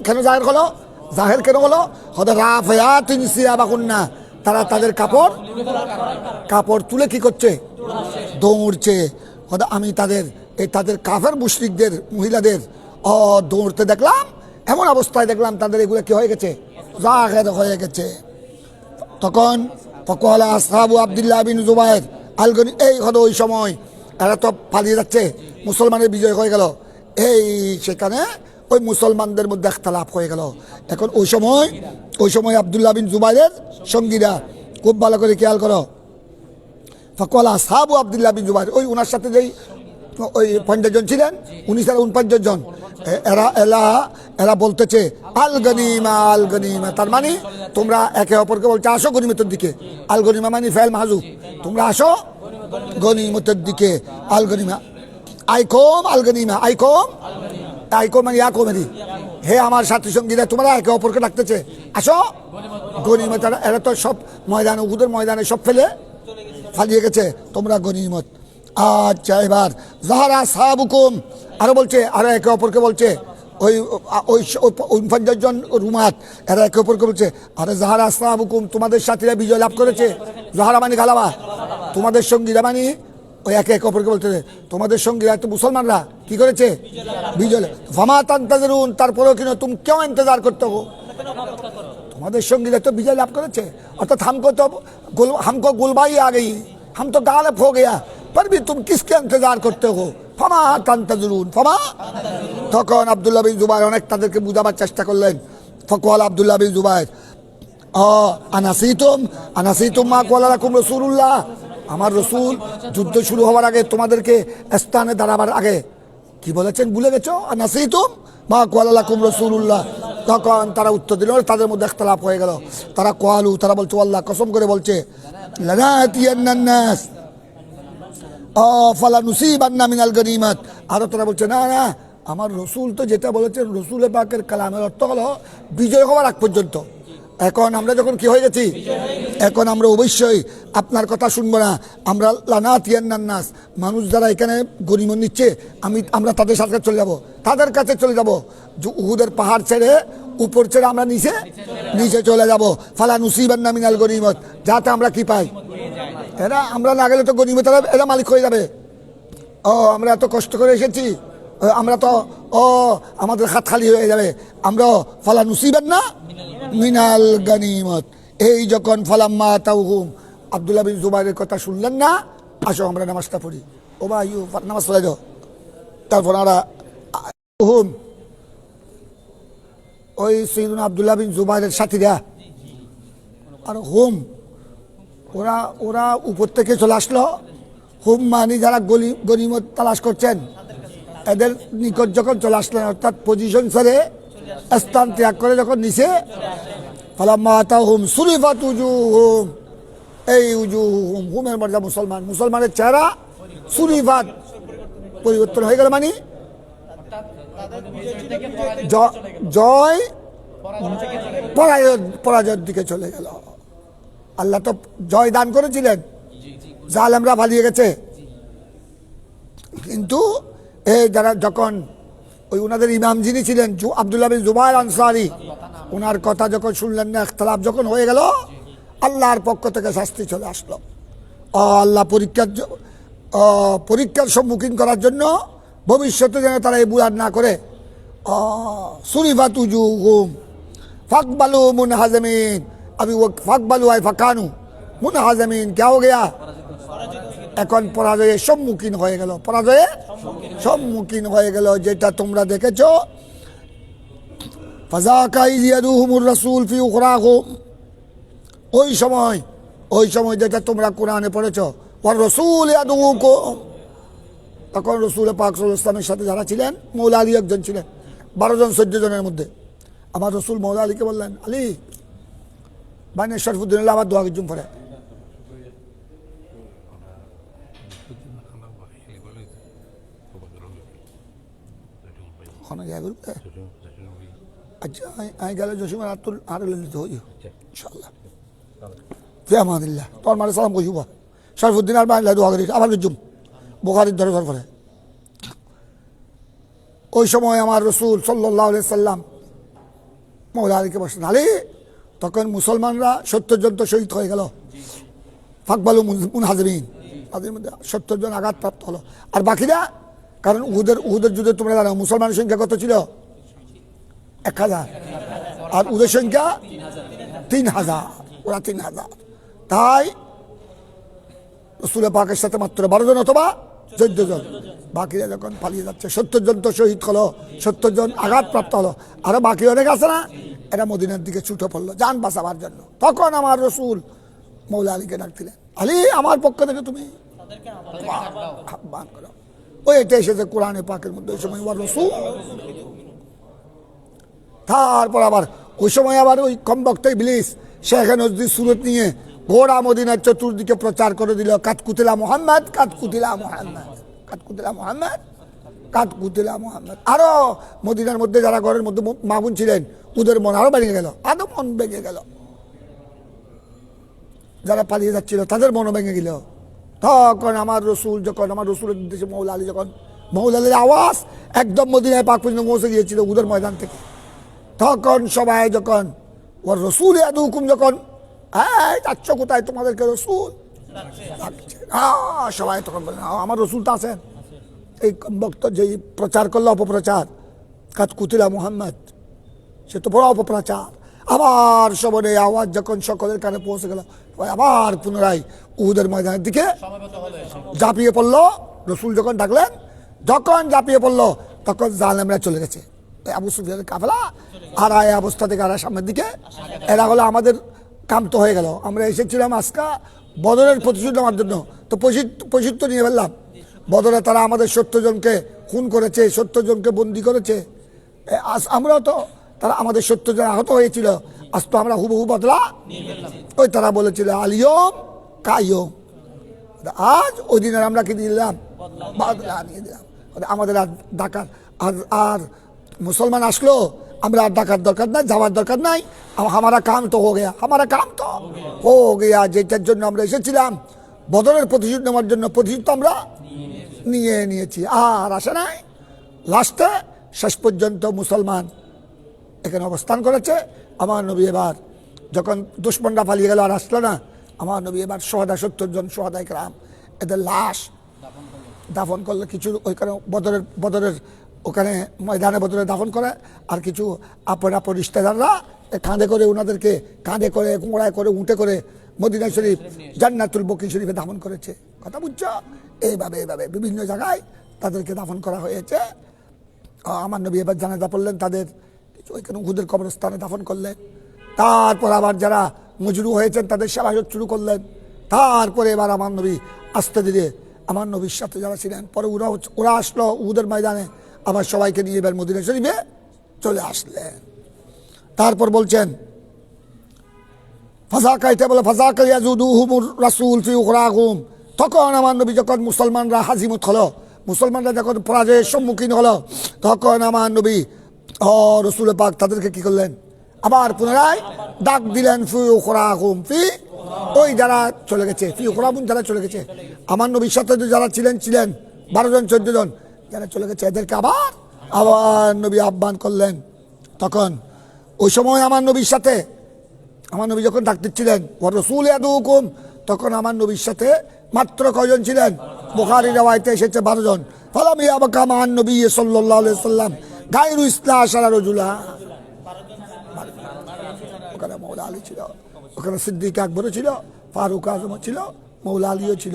কেন জাহের হলো? জাহের কেন হলো? হয়তো রাফিয়াতিন সিয়াবাকুন্না, তারা তাদের কাপড় তুলে কি করছে? দৌড়ছে। হয়তো আমি তাদের কাফের মুশরিকদের মহিলাদের দৌড়তে দেখলাম, এমন অবস্থায় দেখলাম তাদের এগুলো কি হয়ে গেছে? জাহের হয়ে গেছে। তখন ফকওয়ালা আসহাবু আব্দুল্লাহ বিন জুবায়ের আল-গনি, এই হলো ওই সময় এরা তো পালিয়ে যাচ্ছে, মুসলমানের বিজয় হয়ে গেল, সেখানে ওই মুসলমানদের মধ্যে ইখতিলাফ হয়ে গেল। এখন ওই সময় আব্দুল্লাহ বিন জুবায়ের সঙ্গীরা, খুব ভালো করে খেয়াল করো, ফকওয়ালা আসহাবু আব্দুল্লাহ বিন জুবায়ের, ওই ওনার সাথে যেই ওই 50 জন ছিলেন, উনি ছাড়া 49 জন, এরা বলতেছে আল গনিমা, তার মানে তোমরা একে অপরকে বলছে আসো গনিমতের দিকে। আল গনিমা মানে ফেল মাহজুব, তোমরা আসো গনিমতের দিকে। আল গনিমা আইকম, আল গনিমা আইকম মানে ইয়াকুমেরি, হে আমার সাথী সঙ্গীরা, তোমরা একে অপরকে ডাকতেছে, আসো গনিমত। এরা তো সব ময়দানে, উহুদের ময়দানে সব ফেলে ফালিয়ে গেছে, তোমরা গনিমত। আচ্ছা, এবার যাহারা সাহাবুকুম, আরো বলছে, আরো একে অপরকে বলছে, ওই ওই 50 জন রুমাত, এরা একে অপরকে বলছে, আরে যাহারা সাহাবুকুম, তোমাদের সাথীরা বিজয় লাভ করেছে। যাহারা মানে গালাবা, তোমাদের সঙ্গীরা মানে ওই একে একে অপরকে বলতে, তোমাদের সঙ্গীরা তো মুসলমানরা কি করেছে, বিজয়। ফামা তান্তাজরুন, তারপরেও কিনা তুমি কেউ ইন্তজার করতে হো, তোমাদের সঙ্গীরা তো বিজয় লাভ করেছে, অর্থাৎ हमको गुलबाई आ गई, हम तो गालिब हो गया, पर भी तुम किसके इंतजार करते हो, ফামা তান্তাজরুন ফামা। তখন আব্দুল্লাহ বিন জুবাইর অনেক তাদেরকে বুঝাবার চেষ্টা করলেন। ফকওয়াল আব্দুল্লাহ বিন জুবাইর, আনাসিতুম মা ক্বালা লাকুম রাসূলুল্লাহ, আমার রসুল যুদ্ধ শুরু হওয়ার আগে তোমাদেরকে স্থানে দাঁড়াবার আগে কি বলেছেন ভুলে গেছো? আনাসিতুম মা ক্বালা লাকুম রাসূলুল্লাহ। তখন তারা উত্তর দিল, তাদের মধ্যে ইখতিলাফ হয়ে গেল। তারা তারা বলছে, আল্লাহ কসম করে বলছে, লানাতিয়ান্নান নাস ফালা নুসিবান্না মিনাল গনিমাত। আরো তারা বলছে, না না, আমার রসুল তো যেটা বলেছেন, রসুল পাকের কালামের অর্থ হলো বিজয় হওয়ার আগ পর্যন্ত। এখন আমরা যখন কি হয়ে গেছি, এখন আমরা অবশ্যই আপনার কথা শুনবো না। আমরা লানাতিয়ান্নান নাস, মানুষ যারা এখানে গনিমত নিচ্ছে, আমরা তাদের সাথে চলে যাব, তাদের কাছে চলে যাব। উহুদের পাহাড় ছেড়ে উপর ছেড়ে আমরা নিচে চলে যাব। ফালা নুসিবান্না মিনাল গনিমত, যাতে আমরা কি পাই, এরা আমরা না গেলে তো গনিমত এরা মালিক হয়ে যাবে। আমরা এত কষ্ট করে এসেছি, আমরা তো আমাদের হাত খালি হয়ে যাবে। আমরা ফালা নুসিবান্না মিনাল গনিমত। এই যখন ফালাম্মা তাউহুম, আব্দুল্লাহ বিন জুবাইরের কথা শুনলেন না, আসো আমরা নামাজটা পড়ি, ও ভাই নামাজ পড়ে যাও। তারপর আমরা ওই সৈয়দনা আব্দুল্লাহ বিন জুবাইরের সাথীরা আর ওরা উপর থেকে চলে আসলো। মানি যারা গনিমত তালাশ করছেন, এদের নিকট যখন চলে আসলেন, অর্থাৎ পজিশন ছেড়ে স্থান ত্যাগ করে যখন নিচে, ফালাম্মা আতাহুম সুরিফাত উজুহুম, এই উজুহুম, হুমের মর্যাদা মুসলমানের চেহারা সুরিফাত পরিবর্তন হয়ে গেল, মানে জয় পরাজয়ের দিকে চলে গেল। আল্লাহ তো জয় দান করেছিলেন, জালেমরা পালিয়ে গেছে, কিন্তু এই যারা যখন ওই ওনাদের ইমাম যিনি ছিলেন আব্দুল্লাহ বিন জুবাইর আনসারী, ওনার কথা যখন শুনলেন না, ইখতিলাফ যখন হয়ে গেল, আল্লাহর পক্ষ থেকে শাস্তি চলে আসলো। আল্লাহ পরীক্ষার সম্মুখীন করার জন্য ভবিষ্যতে যেন তারা এই বুয়াদ না করে, সুরিফাত উজুহুম ফাকবালু মুনহাজিমিন, अभी वो ফাকবালু আই ফাকানু মুনহাজিমিন, क्या हो गया, এখন পরাজয়ের সম্মুখীন হয়ে গেল, পরাজয়ের সম্মুখীন হয়ে গেল। যেটা তোমরা দেখেছো, ফাযাকা ইয ইয়াদুহুমুর রাসূল ফি উখরাহুম, ওই সময় যেটা তোমরা কোরআনে পড়েছো, ওয়ার রাসূল ইয়াদুকুম, তখন রাসূল পাক সাল্লাল্লাহু আলাইহি ওয়াসাল্লামের সাথে যারা ছিলেন, মৌলা আলী একজন ছিলেন, 12 জন 14 জনের মধ্যে। আমার রাসূল মৌলা আলীকে বললেন, আলী বাইনে শরফুদ্দিন আবার দোয়া কিছু পড়ে। আচ্ছা, আমি গেলে জসিমার আর লিতে হই ইনশাআল্লাহ, ফিয়ামানিল্লাহ। তোর মারে সালাম কইব শরফুদ্দিন আর বাইরে দোয়া করি, আবার জুম বুখারীর দরবার পড়ে। ওই সময় আমার রাসূল সাল্লাল্লাহু আলাইহি সাল্লাম মৌলা আলীকে বসলেন, আলী তখন মুসলমানরা 70 জন তো শহীদ হয়ে গেল, ফাকবালু মুনহাজিমিন, তাদের মধ্যে 70 জন আঘাতপ্রাপ্ত হলো। আর বাকিরা, কারণ উহুদের যুদ্ধে তোমরা জানো মুসলমানের সংখ্যা কত ছিল, 1000, আর উদের সংখ্যা 3000, ওরা 3000। তাই রাসূল পাকের সাথে মাত্র 12 জন অথবা 14 জন, বাকিরা যখন পালিয়ে যাচ্ছে, 70 জন তো শহীদ হলো, 70 জন আঘাতপ্রাপ্ত হলো, আরো বাকি অনেক আছে না, এরা মদিনার দিকে ছুটে পড়লো জান বাঁচাবার জন্য। তখন আমার রাসূল মৌলা আলীকে ডাক দিলেন, আলী আমার পক্ষ থেকে তুমি আহ্বান করো। ওই এটা এসেছে কোরআনে পাকের মধ্যে, ওই সময় আমার রাসূল। তারপর আবার ওই সময় আবার ওই কমবক্ত ইবলিস শেখ নজরুল সুরত নিয়ে ঘোড়া মদিনার চতুর্দিকে প্রচার করে দিল, কাতকুতিলা মুহাম্মদ, কাতকুতিলা মুহাম্মদ, কাতকুতিলা মুহাম্মদ। কাত কুতিলা মুহাম্মদ। আরো মদিনার মধ্যে যারা ঘরের মধ্যে মামুন ছিলেন ওদের মন আরো ভেঙে গেল, আরো মন ভেঙে গেল। যারা পালিয়ে যাচ্ছিল তাদের মনও ভেঙে গেল। তখন আমার রসুলের উদ্দেশ্যে মৌলা আলী মৌলা আলীর আওয়াজ একদম মদিনায় পাক পর্যন্ত পৌঁছে গিয়েছিল উদের ময়দান থেকে। তখন সবাই যখন ওর রসুল হুকুম যখন যাচ্ছ কোথায়, তোমাদেরকে রসুল সবাই তখন বললেন আমার রসুল তো আছেন। এই বক্ত যে প্রচার করলো অপপ্রচার, কাত কুতিলা মুহাম্মদ, সে তো বড় অপপ্রচার। আবার সবার এই আওয়াজ যখন সকলের কানে পৌঁছে গেল, আবার পুনরায় উহুদের ময়দানের দিকে ঝাঁপিয়ে পড়লো। রসুল যখন ডাকলেন, যখন ঝাঁপিয়ে পড়লো, তখন জালেমরা চলে গেছে। আবু সুফিয়ানের কাফেলা আর এই অবস্থা থেকে আর সামনের দিকে এরা হলো আমাদের কাম তো হয়ে গেল। আমরা এসেছিলাম আজকা বদরের প্রতিশোধ নেওয়ার জন্য, তো প্রসিদ্ধ নিয়ে ফেললাম। বদরে তারা আমাদের 70 জনকে খুন করেছে, 70 জনকে বন্দি করেছে। আমরাও তো, তারা আমাদের 70 জন আহত হয়েছিল, আজ তো আমরা হুবহু বদলা। ওই তারা বলেছিল আলিয়ম কাইয়ম, আজ ওই দিনের আমরা কি দিলাম, বদলা নিয়ে দিলাম। আমাদের আর ডাকার আর মুসলমান আসলো, আমরা আর ডাকার দরকার নাই, যাওয়ার দরকার নাই। আমারা কাম তো হো গেয়া, যেটার জন্য আমরা এসেছিলাম বদরের প্রতিশোধ নেওয়ার জন্য, প্রতিশোধ আমরা নিয়েছি, আর আসে নাই। লাস্টে শেষ পর্যন্ত মুসলমান এখানে অবস্থান করেছে। আমার নবী এবার যখন দুশ্মনরা পালিয়ে গেল আর আসলো না, আমার নবী এবার 70 জন সোহাদায়ে কেরাম এদের লাশ দাফন করলে। কিছু ওইখানে বদরের ওখানে ময়দানে বদরে দাফন করে, আর কিছু আপন রিশতেদাররা কাঁধে করে ওনাদেরকে কোঁড়ায় করে উঠে করে মদিনা শরীফ জান্নাতুল বকি শরীফে দাফন করেছে। কথা বুঝছো? এইভাবে বিভিন্ন জায়গায় তাদেরকে দাফন করা হয়েছে। আমার নবী এবার জানাজা পড়লেন, তাদের ওইখানে উহুদের কবরস্থানে দাফন করলেন। তারপর আবার যারা মজরু হয়েছেন তাদের সেবা শুরু করলেন। তারপরে এবার আমার নবী আস্তে ধীরে আমার নবীর সাথে যারা ছিলেন, পরে ওরা আসলো উহুদের ময়দানে, আবার সবাইকে নিয়ে এবার মদিনা শরীফে চলে আসলেন। তারপর বলছেন তখন আমার নবী যখন মুসলমানরা হাজিমত হলো, মুসলমানরা যখন পরাজয়ের সম্মুখীন হলো, তখন আমার নবী রসুল পাক তাদেরকে কি করলেন, আবার পুনরায় ডাক দিলেন ওই যারা চলে গেছে, যারা চলে গেছে আমার নবীর সাথে যারা ছিলেন 12 জন 14 জন যারা চলে গেছে, এদেরকে আবার নবী আহ্বান করলেন। তখন ওই সময় আমার নবীর সাথে, আমার নবী যখন ডাক দিচ্ছিলেন ওর রসুল হুকুম, তখন আমার নবীর সাথে মাত্র কয়জন ছিলেন? বুখারী riwayate এসেছে 12 জন। ফালাম ইয়াবকা মান নবী সাল্লাল্লাহু আলাইহি ওয়াসাল্লাম গায়রু 12 রাজুলা। ওখানে মৌলা আলী ছিল, ওখানে সিদ্দিক আকবরও ছিল, ফারুক আজমও ছিল, মৌলা আলীও ছিল,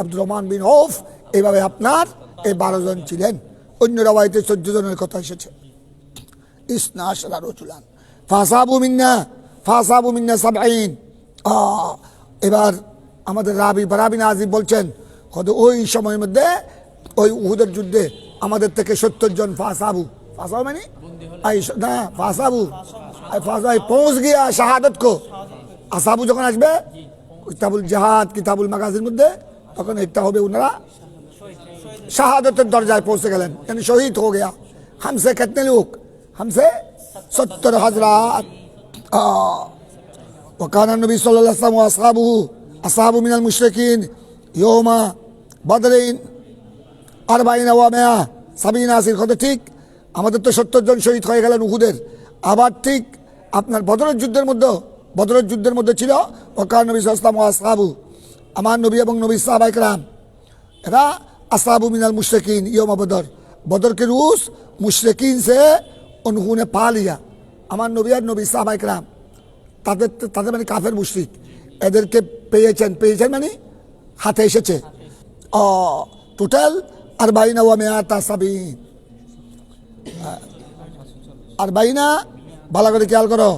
আব্দুর রহমান বিন আউফ, এইভাবে আপনার এই 12 জন ছিলেন। অন্য riwayate 14 জনের কথা এসেছে। 12 রাজুলান ফাসাবু মিন্না 70। এবার আমাদের বারাবিন আজিব বলছেন ওই সময়ের মধ্যে ওই উহুদের যুদ্ধে আমাদের থেকে 70 জন ফাসাবু মানে না ফাসাবু পৌঁছ গিয়া শাহাদত কো। আসাবু যখন আসবে কিতাবুল জিহাদ কিতাবুল মাগাজির মধ্যে, তখন একটা হবে ওনারা শাহাদতের দরজায় পৌঁছে গেলেন, यानी শহীদ हो गया। हमसे कितने लोग? हमसे 70 हज़रात। وكان النبي صلى الله عليه وسلم واصحابه من المشركين يوم بدر 40 و100 70 কত ঠিক? আমাদের তো 70 জন শহীদ হয়ে গেলেন উহুদের। আবার ঠিক আপনার বদরের যুদ্ধের মধ্যে ছিল ওয়াকান নবী সাল্লাল্লাহু আলাইহি ওয়াসাল্লাম আমার নবী এবং নবী সাহাবায়ে কেরাম এরা আসহাবু মিনাল মুশরিকিন ইয়ৌম बदर के रूस मुशरिकीन से उन्होंने पा लिया। আমার নবী আর নবী সাহাবায়ে কেরাম তাদের মানে কাফের মুশরিক, এদেরকে পেয়েছেন মানে হাতে এসেছে। টোটাল 40 ওয়া 170 40 ভালো করে খেয়াল করো,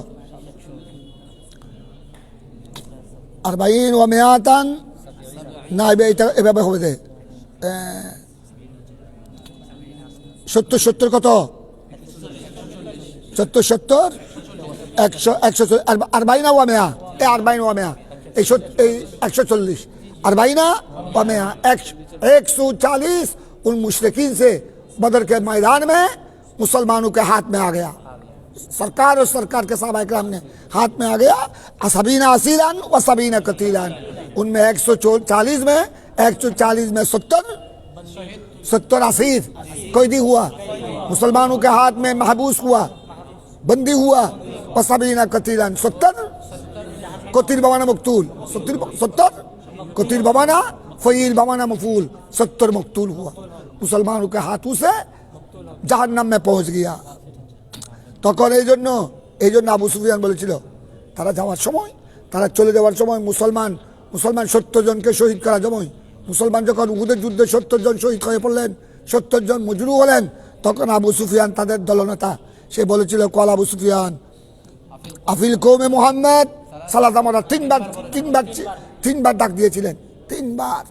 40 ওয়া 100 না এভাবে হবে যে 70 কত 70 100 40 ওয়া 100 এই 40 ওয়া 100 এই 140 40 ওয়া 100 140 उन मुशरिकीन से बदर के मैदान में मुसलमानों के हाथ में आ गया। सरकार और सरकार के साहबा इकराम ने हाथ में आ गया। सबीना असीलान व सबीना कतीलान, उनमें 140 में 140 में 70 असीर कैदी हुआ, मुसलमानों के हाथ में महबूस हुआ, बंदी हुआ। व सबीना कतीलान, 70 कतील बमाना मकतूल, 70 कतील बमाना फ़ईल बमाना मफूल, 70 मकतूल हुआ। मुसलमानों के हाथों से জাহান্নাম में पहुंच गया। তখন এই জন্য আবু সুফিয়ান বলেছিল তারা যাওয়ার সময়, তারা চলে যাওয়ার সময় মুসলমান 70 জনকে শহীদ করা সময়, মুসলমান যখন উহুদের যুদ্ধে 70 জন শহীদ হয়ে পড়লেন, 70 জন মজরু হলেন, তখন আবু সুফিয়ান তাদের দলনেতা সে বলেছিল, কল আবু সুফিয়ান আফিল কৌমে মুহাম্মদ সালাত আমরা তিনবার ডাক দিয়েছিলেন, 3 বার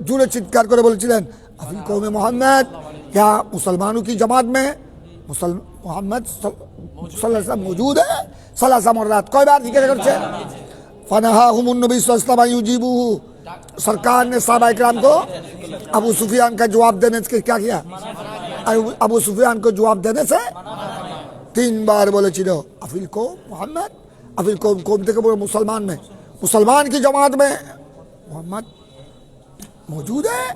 জোরে চিৎকার করে বলেছিলেন, अफिल कौम मोहम्मद, क्या मुसलमानों की जमात में मोहम्मद मौजूद है? सलासा मर्रात, कई बार जिक्र करते हैं। फनहाहुमुन नबी सल्लल्लाहु अलैहि युजीबुहु, सरकार ने साहबा इकराम को अबू सुफियान का जवाब देने से क्या किया? अबू सुफियान को जवाब देने से 3 बार बोले चिलो अफिल कौम मोहम्मद, अफिल कौम थे मुसलमान में, मुसलमान की जमात में मोहम्मद मौजूद है।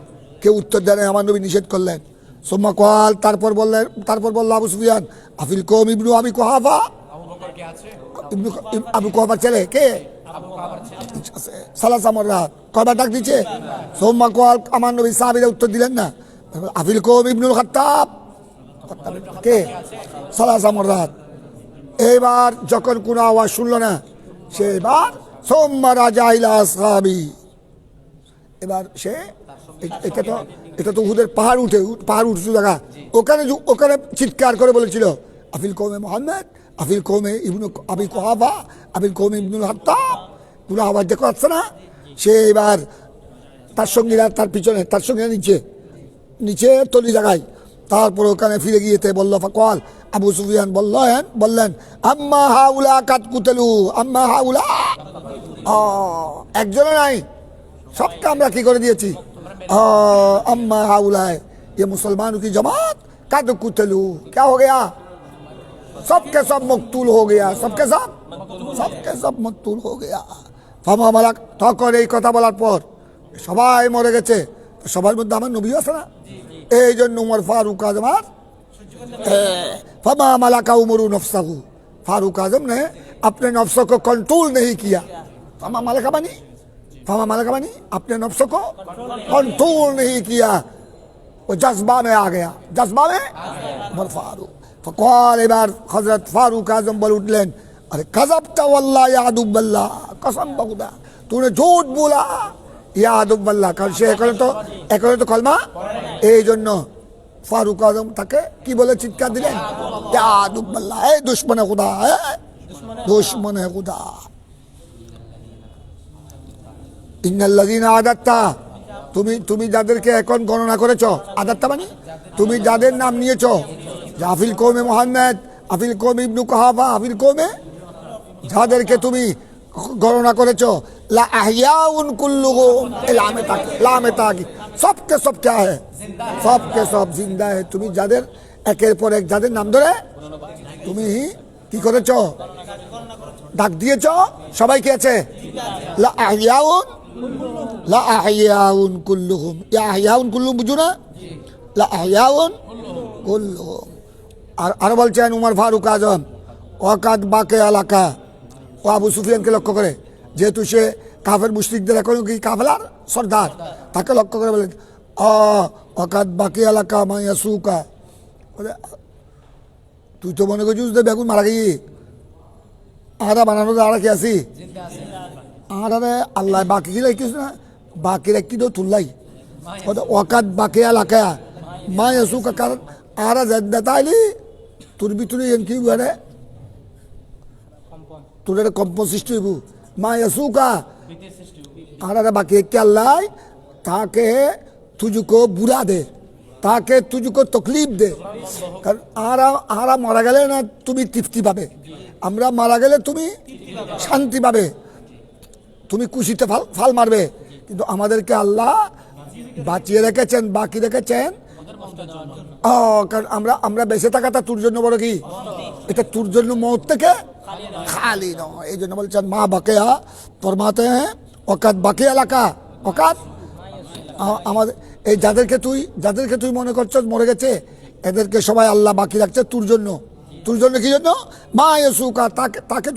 কেউ উত্তর দেন, আমার নবী নিষেধ করলেন। সুম্মা কাল, তারপর বলল আবু সুফিয়ান আফিল কওম ইবনু আবি কুহাফা, ইবনু আবু কুহাফার ছেলে কে? সালাসা মাররাত, কয়বার ডাক দিচ্ছে? সুম্মা কাল, আমার নবী সাহাবীরা উত্তর দিলেন না। আফিল কওম ইবনুল খাত্তাব কে? সালাসা মাররাত। এইবার যখন কোনো আওয়াজ শুনল না, সে এবার সুম্মা রাজা ইলা আসহাবি, এবার সে এটা তো উহুদের পাহাড় উঠছে জায়গা, ওখানে চিৎকার করে বলেছিল আফিল কৌমে মোহাম্মদ, আফিল কৌমে ইবনু আবি কুহাফা, আফিল কৌমে ইবনুল খাত্তাব। পুরো আওয়াজ দেখো আসছে না? সে এবার তার সঙ্গীরা তার পিছনে, তার সঙ্গে নিচে তলি জায়গায়, তারপর ওখানে ফিরে গিয়েতে বলল ফাকওয়াল, আবু সুফিয়ান বললেন আম্মা হাউলা কাত কুতেলু, আম্মা হাউলা, একজনও নাই, सबका আমরা কি করে দিয়েছি। अम्मा हाउलाए, ये मुसलमानों की जमात कद कुतलू, क्या हो गया? सबके सब मकतूल हो गया, सबके सब मकतूल हो गया। ফামা মালাক, তখন এই কথা বলার পর সবাই মরে গেছে, সবার মধ্যে আমার নবী আছে না, এই জন্য উমর ফারুক আজম ফামা মালাকা उमर नफ्सहू, फारूक आजम ने अपने नफ्स को कंट्रोल नहीं किया। फामा मालाका बनी अपने नफ्स को कंट्रोल नहीं किया, वो जज्बा में आ गया, जज्बा में उमर फारूक फक़ाल, एबार हजरत फारूक आजम बोल उठलेन, अरे कज़ब्ता वल्लाह या अदुब्बल्लाह, कसम खुदा तूने झूठ बोला या अदुब्बल्लाह। কারণ সে এখন তো কলমা, এই জন্য ফারুক আজম তাকে কি বলে চিৎকার দিলেন, ইয়া আদুব্বাল্লাহ, এ দুশমনে খুদা, দুশমনে খুদা। ইন্নাল্লাযীনা আদাত্তা, তুমি যাদেরকে এখন গণনা করেছো, আদাত্তা মানে তুমি যাদের নাম নিয়েছো, আফিল কৌমে মোহাম্মদ, আফিল কৌমে ইবনু কুহাফা, আফিল কৌমে, যাদেরকে তুমি গণনা করেছো, লা আহয়াউন কুল্লুহুম, লামে তাকিদ, सबके सब क्या है? सबके सब जिंदा है। তুমি যাদের একের পর এক যাদের নাম ধরে তুমি কি করেছো, ডাক দিয়েছো, সবাই কি আছে? লা আহয়াউন কুল্লুহুম, ইয়া আহয়াউন কুল্লুহুম, বুঝো না? লা আহয়াউন কুল্লুহুম। আর বলছেন উমর ফারুক আজম ওয়াকাদ বাকে এলাকা, ও আবু সুফিয়ানকে লক্ষ্য করে, যেহেতু সে কাফের মুশরিকদের এখন কি কাফেলার সর্দার, তাকে লক্ষ্য করে বলেন ওয়াকাদ বাকি এলাকা মায়াসুকা, তুই তো মনে করছিস যে বেগুন মারা গিয়ে আরা বানানো আরা কি আছি, আরে আল্লাহ বাকি কি রাখিস না, বাকি রাখি তো তুললাই, ওয়াকাদ বাকি এলাকা মায়াসুকা, কারণ আরা জেদ্দা তাইলি তোর ভিতরে কি বলে, তোর একটা কম্পন সৃষ্টি হইব, মায়াসুকা আরা বাকি রেখে আল্লাহ তাকে तुझको बुरा दे, তাকে तुझको तकलीफ दे। কারণ আরা মারা গেলে না তুমি তৃপ্তি পাবে, আমরা মারা গেলে তুমি শান্তি পাবে, তুমি খুশিতে ফাল মারবে, কিন্তু আমাদেরকে আল্লাহ বাঁচিয়ে রেখেছেন, বাকি রেখেছেন কারণ আমরা আমরা বেঁচে থাকাটা তোর জন্য বড় কি, এটা তোর জন্য মৌত থেকে খালি নয়। এই জন্য বলছেন মা বাকেয়া ফরমাতে হ্যাঁ অকাত বাকি এলাকা অকাত আমাদের এই যাদেরকে তুই মনে করছ মরে গেছে, এদেরকে সবাই আল্লাহ বাকি রাখছে তোর জন্য। তোর জন্য কি জন্য? মা ইয়েসুকা তাকে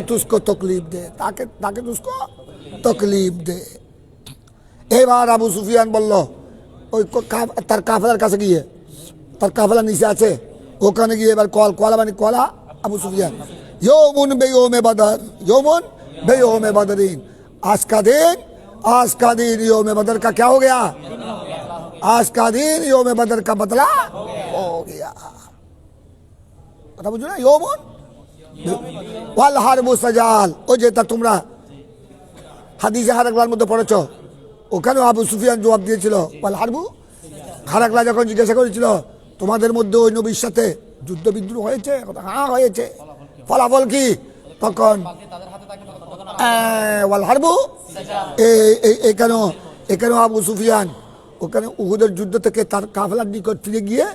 তুসকো তকলিফ দে, তাকে তুসকো তকলিফ দে। এবার আবু সুফিয়ান বলল ওই তার কাফেলার কাছে গিয়ে, তার কাফেলা নিচে আছে, ওখানে গিয়ে এবার কলা মানে কলা আবু সুফিয়ান यौमुन बेयौम बदर यौमुन बेयौम बदरीन, आज का दिन यौम बदर का क्या हो गया? आज का दिन यौम बदर का बदला हो गया। কথা বুঝো না? यौमुन ওয়াল হারবু সাজাল, ও যেটা তোমরা হাদিসে হারাকলার মধ্যে পড়েছ, ওখানেও আবু সুফিয়ান জবাব দিয়েছিল ওয়াল হারবু। হারাকলা যখন জিজ্ঞাসা করেছিল তোমাদের মধ্যে ওই নবীর সাথে যুদ্ধ বিদ্রোহ হয়েছে, হ্যাঁ হয়েছে, ফলাফল কি? তখন ওয়াল হারবু এখানেও আবু সুফিয়ান ওখানে উহুদের যুদ্ধ থেকে তার কাফেলার নিকট ফিরে গিয়ে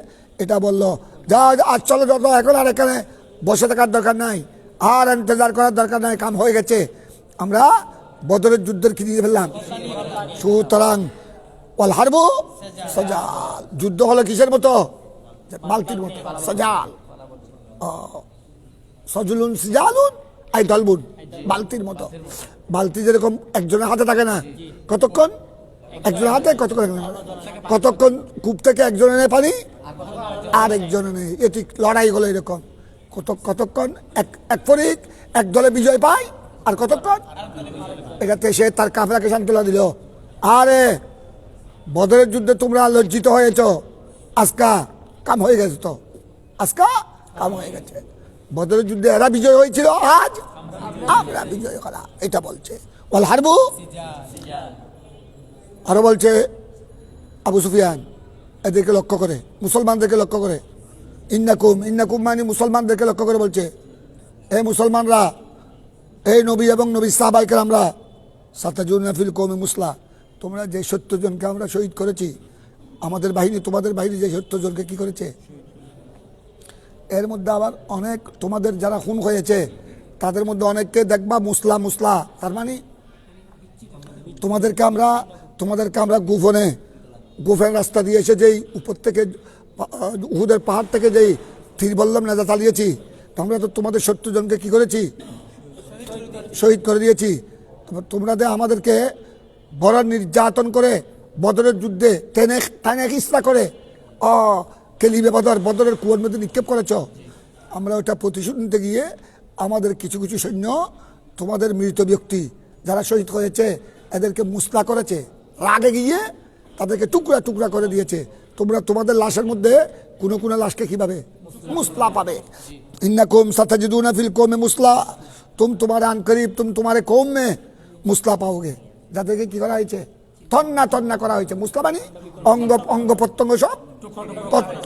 এটা বলল, যা আজ চলো যত, এখন আর এখানে বসে থাকার দরকার নাই, আর ইন্তজার করার দরকার নাই, কাম হয়ে গেছে, আমরা বদরের যুদ্ধের কি দিয়ে ফেললাম। সুতরাং ওয়াল হারবু সাজাল, যুদ্ধ হলো কিসের মতো? বালতির মতো। সাজাল সজলুন সিজালুন আই দলবুন, বালতির মতো। বালতি যেরকম একজনের হাতে থাকে না, কতক্ষণ একজনের হাতে, কতক্ষণ কূপ থেকে একজনে নেয় পানি আর একজনে নেই, এটি লড়াই হলো এরকম। কতক্ষণ এক ফরিক এক দলে বিজয় পায়, আর কতক্ষণ এটাতে সে তার কাফেলাকে সান্ত্বনা দিল, আরে বদরের যুদ্ধে তোমরা লজ্জিত হয়েছ, আজকা কাম হয়ে গেছে, তো আজকা কাম হয়ে গেছে। বদরের যুদ্ধে এরা বিজয় হয়েছিল, আজ আমরা বিজয় করা, এটা বলছে ওয়াল হারবু। আরো বলছে আবু সুফিয়ান এদেরকে লক্ষ্য করে, মুসলমানদেরকে লক্ষ্য করে, ইন্নাকুম মানে মুসলমানদেরকে লক্ষ্য করে বলছে, এই মুসলমানরা, এই নবী এবং নবী সাহাবায়ে কেরামরা সাতাজুনা ফিল কওমি মুসলা, তোমরা যে 70 জনকে আমরা শহীদ করেছি, আমাদের বাহিনী তোমাদের বাহিনী যে 70 জনকে কি করেছে, এর মধ্যে আবার অনেক তোমাদের যারা খুন হয়েছে তাদের মধ্যে অনেককে দেখবা মুসলা, তার মানে তোমাদেরকে আমরা গোফেন রাস্তা দিয়ে এসে যেই উপর থেকে উহুদের পাহাড় থেকে যেই তীর বল্লম নেজা চালিয়েছি, আমরা তো তোমাদের 70 জনকে কি করেছি, শহীদ করে দিয়েছি। তোমরা আমাদেরকে বড় নির্যাতন করে বদরের যুদ্ধে টেনে খিস্তা করে কেলিবে বদরের কুয়োর মধ্যে নিক্ষেপ করেছ। আমরা ওটা প্রতিশোধ নিতে গিয়ে আমাদের কিছু কিছু সৈন্য তোমাদের মৃত ব্যক্তি যারা শহীদ হয়েছে এদেরকে মুসলা করেছে, রাগে গিয়ে তাদেরকে টুকরা টুকরা করে দিয়েছে। তোমরা তোমাদের লাশের মধ্যে কোন লাশকে কিভাবে মুসলা পাবে। ইন্নাকুম সাতাজিদুনা ফিল কওমি মুসলা, तुम तुम्हारे आन करीब तुम तुम्हारे कौम में मुसला पाओगे, যাদেরকে কি করা হয়েছে, তন্না করা হয়েছে। মুসলা মানে অঙ্গ প্রত্যঙ্গ সব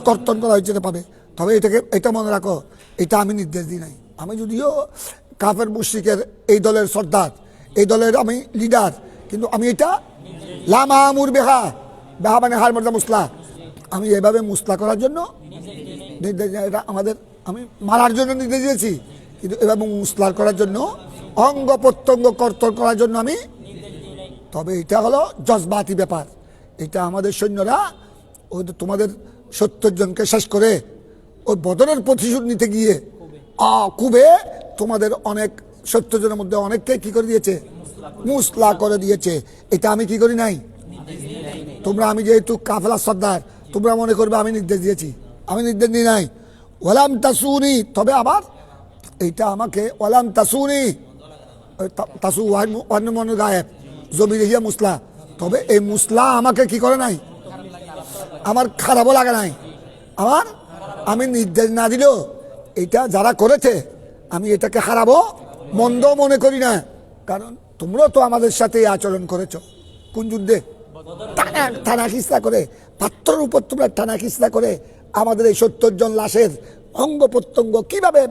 কর্তন করা হয়েছে, পাবে। তবে এটা মনে রাখো, এটা আমি নির্দেশ দিই নাই। আমি যদিও কাফের মুশরিকের এই দলের সর্দার, এই দলের আমি লিডার, কিন্তু আমি এটা লামামুর বেহা মানে হার মর্দা মুসলা, আমি এভাবে মুসলা করার জন্য নির্দেশ, এটা আমি মারার জন্য নির্দেশ দিয়েছি, কিন্তু এভাবে মুসলার করার জন্য অঙ্গ প্রত্যঙ্গ কর্তন করার জন্য আমি। তবে এটা হলো জজবাতি ব্যাপার, এটা আমাদের সৈন্যরা ওই তোমাদের 70 জনকে শেষ করে ওই বদরের প্রতিশোধ নিতে গিয়ে কুবে তোমাদের অনেক 70 জনের মধ্যে অনেককে কি করে দিয়েছে, মুসলা করে দিয়েছে। এটা আমি কি করি নাই, তোমরা, আমি যেহেতু কাফেলা সর্দার, তোমরা মনে করবে আমি নির্দেশ দিয়েছি, আমি নির্দেশ দিই নাই। ওয়ালাম তাসুনি, তবে আবার এইটা আমাকে ওয়ালাম তাসুনি, তাসু ওয়ান গায়েব জমির হিয়া মুসলা, তবে এই মুসলা আমাকে কি করে নাই, আমার খারাপও লাগে নাই, আমি নির্দেশ না দিলেও এটা যারা করেছে আমি এটাকে খারাপও মন্দ মনে করি না। কারণ তোমরা তো আমাদের সাথে আচরণ করেছ, কোন যুদ্ধে, টানা খিস্তা করে, পাত্রের উপর তোমরা টানা খিস্তা করে আমাদের এই 70 জন লাশের অঙ্গ প্রত্যঙ্গ কিভাবে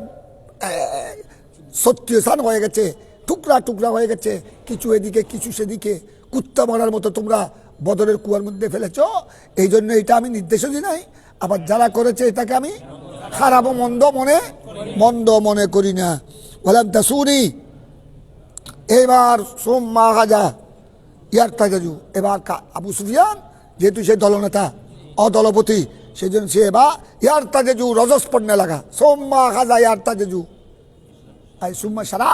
সত্যিসান হয়ে গেছে, টুকরা টুকরা হয়ে গেছে, কিছু এদিকে কিছু সেদিকে, কুত্তা মারার মতো তোমরা বদরের কুয়ার মধ্যে ফেলেছ, এই জন্য এটা আমি নির্দেশও দিই নাই। আবার যারা করেছে এটাকে আমি খারাপ ও মন্দ মনে করি না। বললাম তাসুরি। এবার সোম্মা হাজা ইয়ার তাজাজু, এবার আবু সুফিয়ান যেহেতু সে দলনেতা অদলপতি, সেই জন্য সে এবার ইয়ার তাজেজু রজস পণ্যে লাগা, সোম্মা হাজা ইয়ার তাজেজু, সুম্মা সারা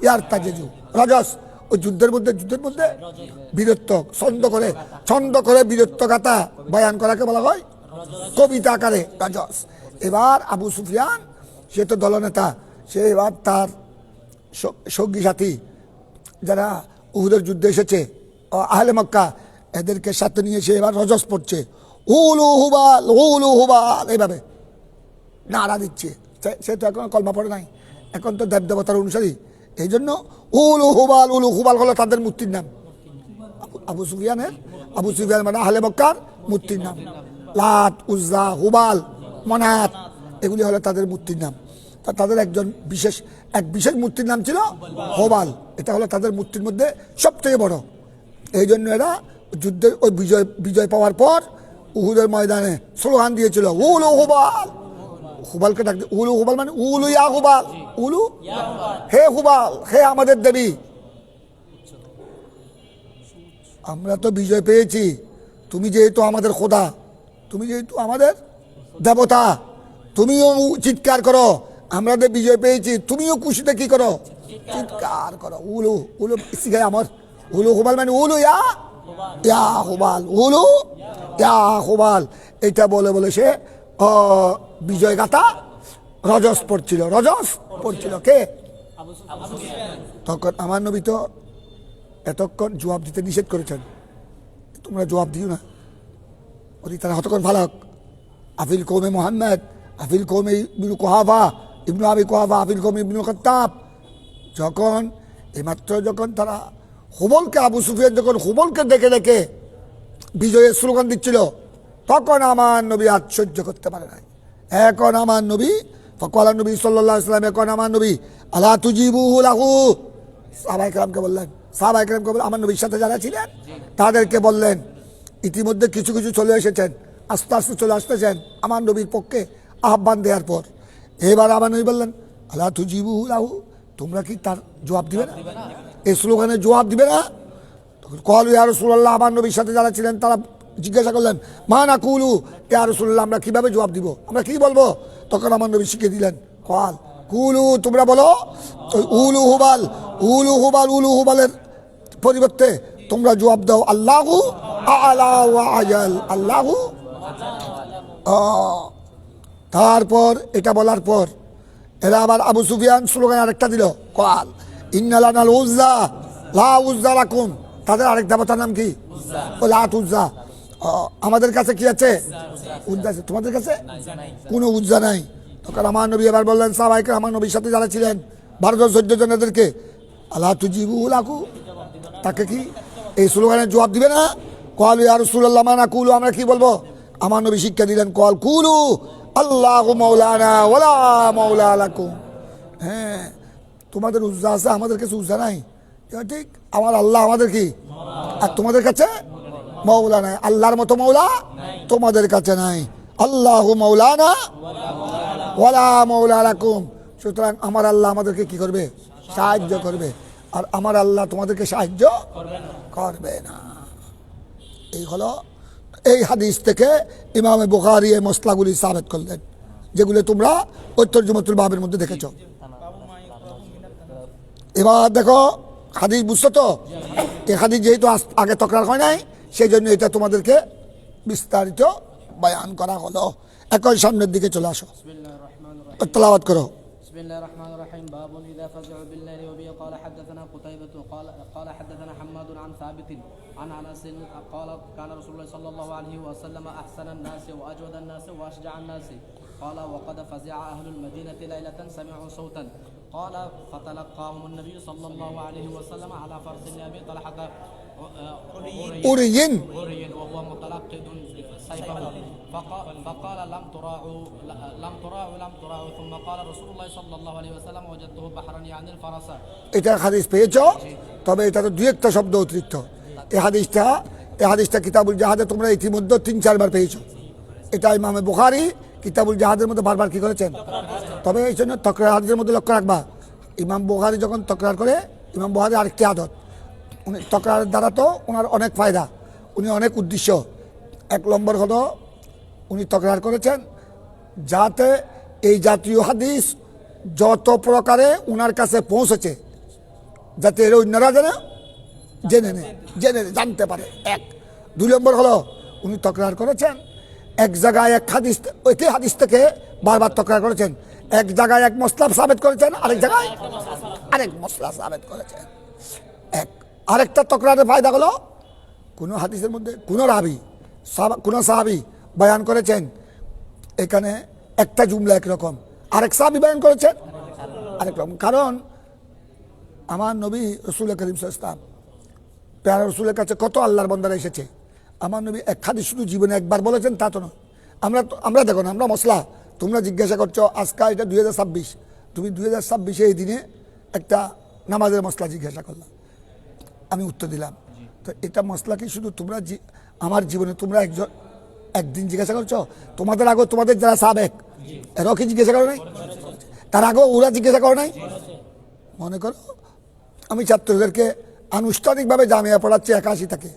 ইয়ার তাজেজু রজস। ওই যুদ্ধের মধ্যে বীরত্ব ছন্দ করে বীরত্ব গাথা বয়ান করাকে বলা হয় কবিতা আকারে রজস। এবার আবু সুফিয়ান সে তো দলনেতা, সে এবার তার সঙ্গী সাথী যারা উহুদের যুদ্ধে এসেছে আহলে মক্কা, এদেরকে সাথে নিয়ে সে এবার রজস পড়ছে, উলু হুবাল এইভাবে নাড়া দিচ্ছে। সে তো এখন কলমা পড়ে নাই, এখন তো দেবদেবতার অনুসারী, এই জন্য উলু হুবাল হলো তাদের মূর্তির নাম। আবু সুফিয়ান মানে আহলে মক্কার মূর্তির নাম। লাত, উজ্জা, হুবাল, মনাত এগুলি হলো তাদের মূর্তির নাম। তাদের এক বিশেষ মূর্তির নাম ছিল হোবাল, এটা হলো তাদের মূর্তির মধ্যে সবথেকে বড়। এই জন্য এরা যুদ্ধের ওই বিজয় পাওয়ার পর উহুদের ময়দানে স্লোগান দিয়েছিল উলু হুবাল। হুবালকে ডাক, উলু হুবাল মানে উলু ইয়া হুবাল, উলু হে হুবাল, হে আমাদের দেবী, আমরা তো বিজয় পেয়েছি, তুমি যেহেতু আমাদের খোদা, তুমি যেহেতু আমাদের দেবতা, তুমিও চিৎকার করো, আমরা তো বিজয় পেয়েছি, তুমিও খুশিতে কি করো, চিৎকার করো। উলু শিখায় আমার, উলু হুবাল মানে উলু ইয়া হুবাল, উলু ইয়া হুবাল, এটা বলে সে বিজয় গাথা রজস পড়ছিল কে? তখন আমার নবী তো এতক্ষণ জবাব দিতে নিষেধ করেছেন, তোমরা জবাব দিও না। ওই তারা হতক্ষণ ফালাক আফিল কৌমে মোহাম্মদ, আফিল কৌমে ইবনু কুহাফা, ইবনু আবি কুহাফা, আফিল কৌমে ইবনু খাত্তাব। যখন তারা হুবলকে, আবু সুফিয়ান যখন হুবলকে ডেকে বিজয়ের স্লোগান দিচ্ছিল, তখন আমার নবী আশ্চর্য করতে পারে নাই। এখন আমার নবী ফকালা নবী সাল্লাল্লাহু আলাইহি ওয়াসাল্লাম, এখন আমার নবী আলা তুজিবুহু লাহু, সাহাবায়ে কেরামকে বললেন, আমার নবীর সাথে যারা ছিলেন তাদেরকে বললেন, ইতিমধ্যে কিছু চলে এসেছেন, আস্তে আস্তে চলে আসতেছেন আমার নবীর পক্ষে আহ্বান দেওয়ার পর। এবার আমার নবী বললেন আলা তুজিবুহু লাহু, তোমরা কি তার জবাব দিবে না, এই স্লোগানের জবাব দিবে না? তখন ক্বালু ইয়া রাসূলুল্লাহ, আমার নবীর সাথে যারা ছিলেন তারা জিজ্ঞাসা করলেন মা নাকুলু ইয়া রাসূলুল্লাহ, আমরা কিভাবে জবাব দিব, আমরা কি বলবো? তখন আমার নবী শিখিয়ে দিলেন, ক্বাল কুলু, তোমরা বলো উলু হুবালের পরিবর্তে তোমরা জবাব দাও আল্লাহু আ'লা ওয়া আজাল, আল্লাহু। তারপর এটা বলার পর এরা আবার আবু সুফিয়ান স্লোগান আরেকটা দিল, ক্বাল ইন্না লানাল উজ্জা লা উজ্জা লাকুম, তাদের আরেক দেবতার নাম কি? লাত, উজ্জা। আমাদের কাছে কি আছে? উজ্জা আছে, তোমাদের কাছে কোনো উজ্জা নাই। তখন আমার নবী এবার বললেন সাহাবায়ে, আমার নবীর সাথে যারা ছিলেন 12-14 জন, এদেরকে আলা তুজিবুহু লাহু, তাকে কি এই স্লোগানের জবাব দিবে না? ক্বালু ইয়া রাসূলুল্লাহ মা নাকুলু, আমরা কি বলবো? আমার নবী শিক্ষা দিলেন, ক্বাল কুলু আল্লাহু মাওলানা ওয়ালা মাওলা লাকুম। হ্যাঁ, তোমাদের উজ্জা আছে, আমাদের কাছে উজ্জা নাই, ঠিক। আমার আল্লাহ আমাদের কি, আর তোমাদের কাছে মাওলা নাই, আল্লাহর মতো মাওলা তোমাদের কাছে নাই। আল্লাহু মাওলানা ওয়ালা মাওলা লাকুম, সুতরাং আমার আল্লাহ আমাদেরকে কি করবে? সাহায্য করবে, আর আমার আল্লাহ তোমাদেরকে সাহায্য করবে না। এই হলো এই হাদিস থেকে ইমামে বুখারী এই মসলাগুলি সাবেত করলেন, যেগুলো তোমরা তরজুমাতুল বাবের মধ্যে দেখেছ। এবার দেখো হাদিস বুঝছো তো? এই হাদিস যেহেতু আগে তকরার হয় নাই, সেই জন্য এটা তোমাদেরকে বিস্তারিত বয়ান করা হলো। এখন সামনের দিকে চলে আসো, তেলাওয়াত করো। بسم الله الرحمن الرحيم. باب إذا فزعوا بالليل. وبه قال حدثنا قتيبة قال حدثنا حماد عن ثابت عن أنس قال كان رسول الله صلى الله عليه وسلم أحسن الناس وأجود الناس وأشجع الناس. قال وقد فزع أهل المدينة ليلة سمعوا صوتا. قال فتلقاهم النبي صلى الله عليه وسلم على فرس أبي طلحة أري وهو متلقد سيفه فقال لم تراعوا ثم قال رسول الله صلى الله عليه وسلم وجدته بحرا يعني الفرس. এটা হাদিস পেয়েছ, তবে এটা তো দুই একটা শব্দ অতিরিক্ত। এই হাদিসটা এই হাদিসটা কিতাবুল জাহাদে তোমরা ইতিমধ্যে 3-4 বার পেয়েছো। এটা ইমাম বুখারী কিতাবুল জাহাদের মধ্যে বারবার কি করেছেন। তবে এই জন্য তকরার হাদিসের মধ্যে লক্ষ্য রাখবা, ইমাম বুখারী যখন তকরার করে, ইমাম বুখারী আরেকটি আদত, উনি তকরারের দ্বারা তো ওনার অনেক ফায়দা, উনি অনেক উদ্দেশ্য। 1 নম্বর হলো উনি তকরার করেছেন যাতে এই জাতীয় হাদিস যত প্রকারে ওনার কাছে পৌঁছেছে যাতে এর অন্যরা জানতে পারে। 1। 2 নম্বর হলো উনি তকরার করেছেন এক জায়গায় এক হাদিস, একই হাদিস থেকে বারবার তকরার করেছেন। এক জায়গায় এক মসলা সাবেত করেছেন, আরেক জায়গায় আরেক মসলা সাবেত করেছেন। আরেকটা তকরারের ফায়দা হলো কোনো হাদিসের মধ্যে কোনো রাবি কোনো সাহাবি বয়ান করেছেন, এখানে একটা জুমলা একরকম, আরেক সাহাবি বয়ান করেছেন আরেক রকম। কারণ আমার নবী রসুল করিম সাল্লাল্লাহু আলাইহি ওয়াসাল্লাম, প্যারা রসুলের কাছে কত আল্লাহর বান্দারা এসেছে, আমার নবী এক হাদিস শুধু জীবনে একবার বলেছেন তা তো নয়। আমরা দেখো না, আমরা মশলা, তোমরা জিজ্ঞাসা করছো আজকে এটা 2026, তুমি 2026 এই দিনে একটা নামাজের মশলা জিজ্ঞাসা করলাম, আমি উত্তর দিলাম। তো এটা মশলা কি শুধু তোমরা আমার জীবনে তোমরা একদিন জিজ্ঞাসা করছো? তোমাদের আগেও তোমাদের যারা সাবেক এরাও কি জিজ্ঞাসা করো নাই? তার আগেও ওরা জিজ্ঞাসা করো নাই? মনে করো আমি ছাত্রদেরকে আনুষ্ঠানিকভাবে জামিয়া পড়াচ্ছি 81 থেকে,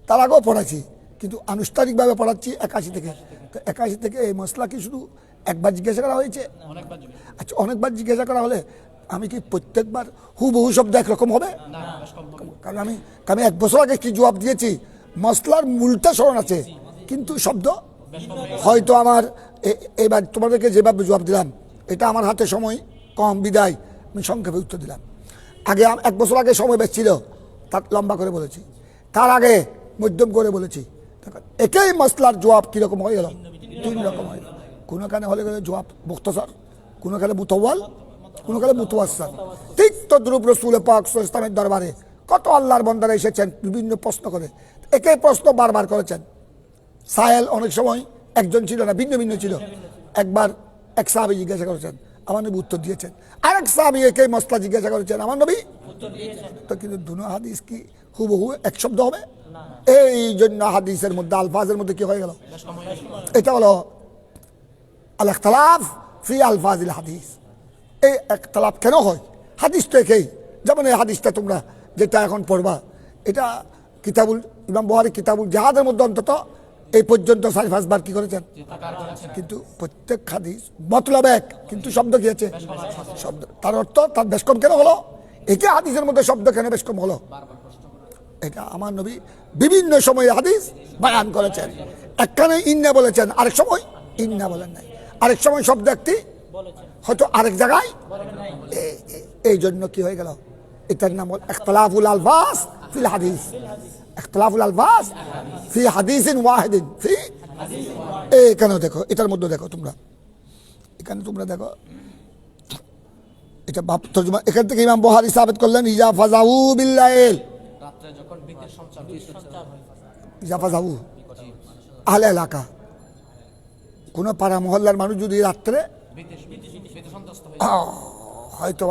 তার আগেও পড়াচ্ছি, কিন্তু আনুষ্ঠানিকভাবে পড়াচ্ছি 81 থেকে। তো 81 থেকে এই মশলা কি শুধু একবার জিজ্ঞাসা করা হয়েছে? আচ্ছা, অনেকবার জিজ্ঞাসা করা হলে আমি কি প্রত্যেকবার হুবহু শব্দ একরকম হবে? কারণ আমি 1 বছর আগে কি জবাব দিয়েছি, মশলার মূলটা স্মরণ আছে, কিন্তু শব্দ হয়তো আমার এবার তোমাদেরকে যেভাবে জবাব দিলাম এটা আমার হাতে সময় কম বিদায় আমি সংক্ষেপে উত্তর দিলাম। আগে 1 বছর আগে সময় বেশ ছিল, তার লম্বা করে বলেছি, তার আগে মধ্যম করে বলেছি। একই মশলার জবাব কীরকম হয়ে গেল? 3 রকম হয়ে গেল। কোনোখানে হলে গেলে জবাব মুখতাসার, কোনোখানে মুতাওয়াল, কোনোখানে মুতাওয়াসসাল। ঠিক তদ্রূপ রসুল পাক সাল্লাল্লাহু আলাইহি ওয়াসাল্লামের দরবারে কত আল্লাহর বান্দারা এসেছেন বিভিন্ন প্রশ্ন করে, একই প্রশ্ন বারবার করেছেন। সাহেল অনেক সময় একজন ছিল না, ভিন্ন ভিন্ন ছিল। একবার এক সাহাবী জিজ্ঞাসা করেছেন, আমার নবী উত্তর দিয়েছেন। আরেক সাহাবী একই মশলা জিজ্ঞাসা করেছেন, আমার নবী উত্তর দিয়েছেন। তো কিন্তু দুনো হাদিস কি হুবহু এক শব্দ হবে? এই জন্য হাদিসের মধ্যে আলফাজের মধ্যে কি হয়ে গেল? এটা হলো আল ইখতিলাফ ফি আলফাজিল হাদিস। এই ইখতিলাফ কেন হয়? হাদিস তো একই। যেমন এই হাদিসটা তোমরা যেটা এখন পড়বা, এটা কিতাবুল ইমাম বুখারী কিতাবুল জিহাদের মধ্যে অন্তত এই পর্যন্ত 4-5 বার কি করেছেন, কিন্তু প্রত্যেক হাদিস মতলব এক, কিন্তু শব্দ কি আছে? শব্দ। তার অর্থ তার বেশ কম কেন হলো? একই হাদিসের মধ্যে শব্দ কেন বেশ কম হলো? এটা আমার নবী বিভিন্ন সময়ে হাদিস বয়ান করেছেন। একখানে ইন্না বলেছেন, আরেক সময় ইন্না বলেন নাই, আরেক সময় শব্দ একটি হয়তো আরেক জায়গায়। এই জন্য কি হয়ে গেল? এটার নাম হল ইখতিলাফুল আলফাজ ফিল হাদিস। ইখতিলাফুল আলফাজ ফি হাদিসিন ওয়াহিদিন ফি। এখানে দেখো, এটার মধ্যে দেখো তোমরা, এখানে তোমরা দেখো এটা বাপ তরজমা। এখান থেকে ইমাম বুখারী সাবিত করলেন ইজা ফাজাউ বিল্লাইল, রাতে যখন ভীতির সঞ্চার হয়, ইজা ফাজাউ আহলে এলাকা, কোন পাড়া মহল্লার মানুষ যদি রাত্রে হয়তো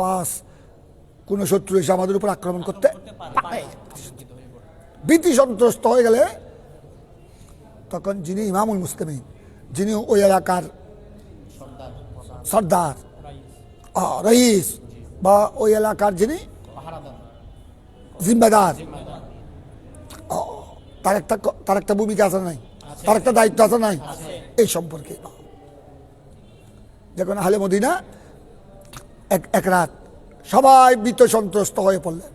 কোন শত্রু এসে আমাদের উপর আক্রমণ করতে পারে, ভীতি সন্ত্রস্ত হয়ে গেলে তখন যিনি ইমামুল মুসলিমিন, যিনি ওই এলাকার সর্দার রইস বা ওই এলাকার যিনি জিম্মেদার, তার একটা ভূমিকা আছে নাই, তার একটা দায়িত্ব আছে নাই এই সম্পর্কে। যখন আহলে মদিনা এক রাত সবাই ভীত সন্ত্রস্ত হয়ে পড়লেন,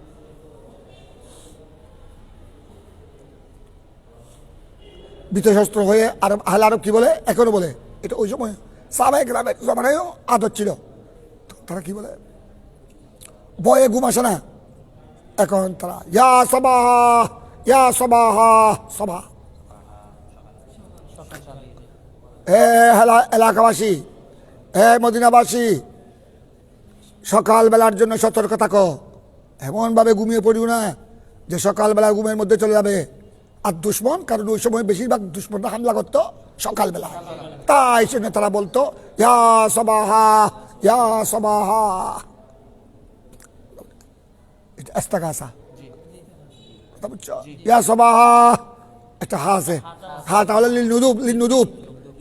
ভীতসন্ত্র হয়ে আহলে আরব কি বলে, এখনো বলে, এটা ওই সময় সাহাবায়ে কেরামের জমানায়ও আদত ছিল। তারা কি বলে, ভয়ে ঘুম আসে না, এখন তারা ইয়া সাবাহ ইয়া সাবাহা সাবাহ, হে এলাকাবাসী, হে মদিনাবাসী, সকালবেলার জন্য সতর্ক থাকো। এমনভাবে ঘুমিয়ে পড়িও না যে সকালবেলা ঘুমের মধ্যে চলে যাবে। আর দুশ্মন, কারণ ওই সময় বেশিরভাগ দুশ্মনরা হামলা করতো সকালবেলা, তাই জন্য তারা বলতো ইয়া সাবাহা ইয়া সাবাহা। এটা ইস্তেগাসা, কথা বুঝছো? ইয়া সবাহ একটা হা আছে, হা তাহলে লিল নুদুব,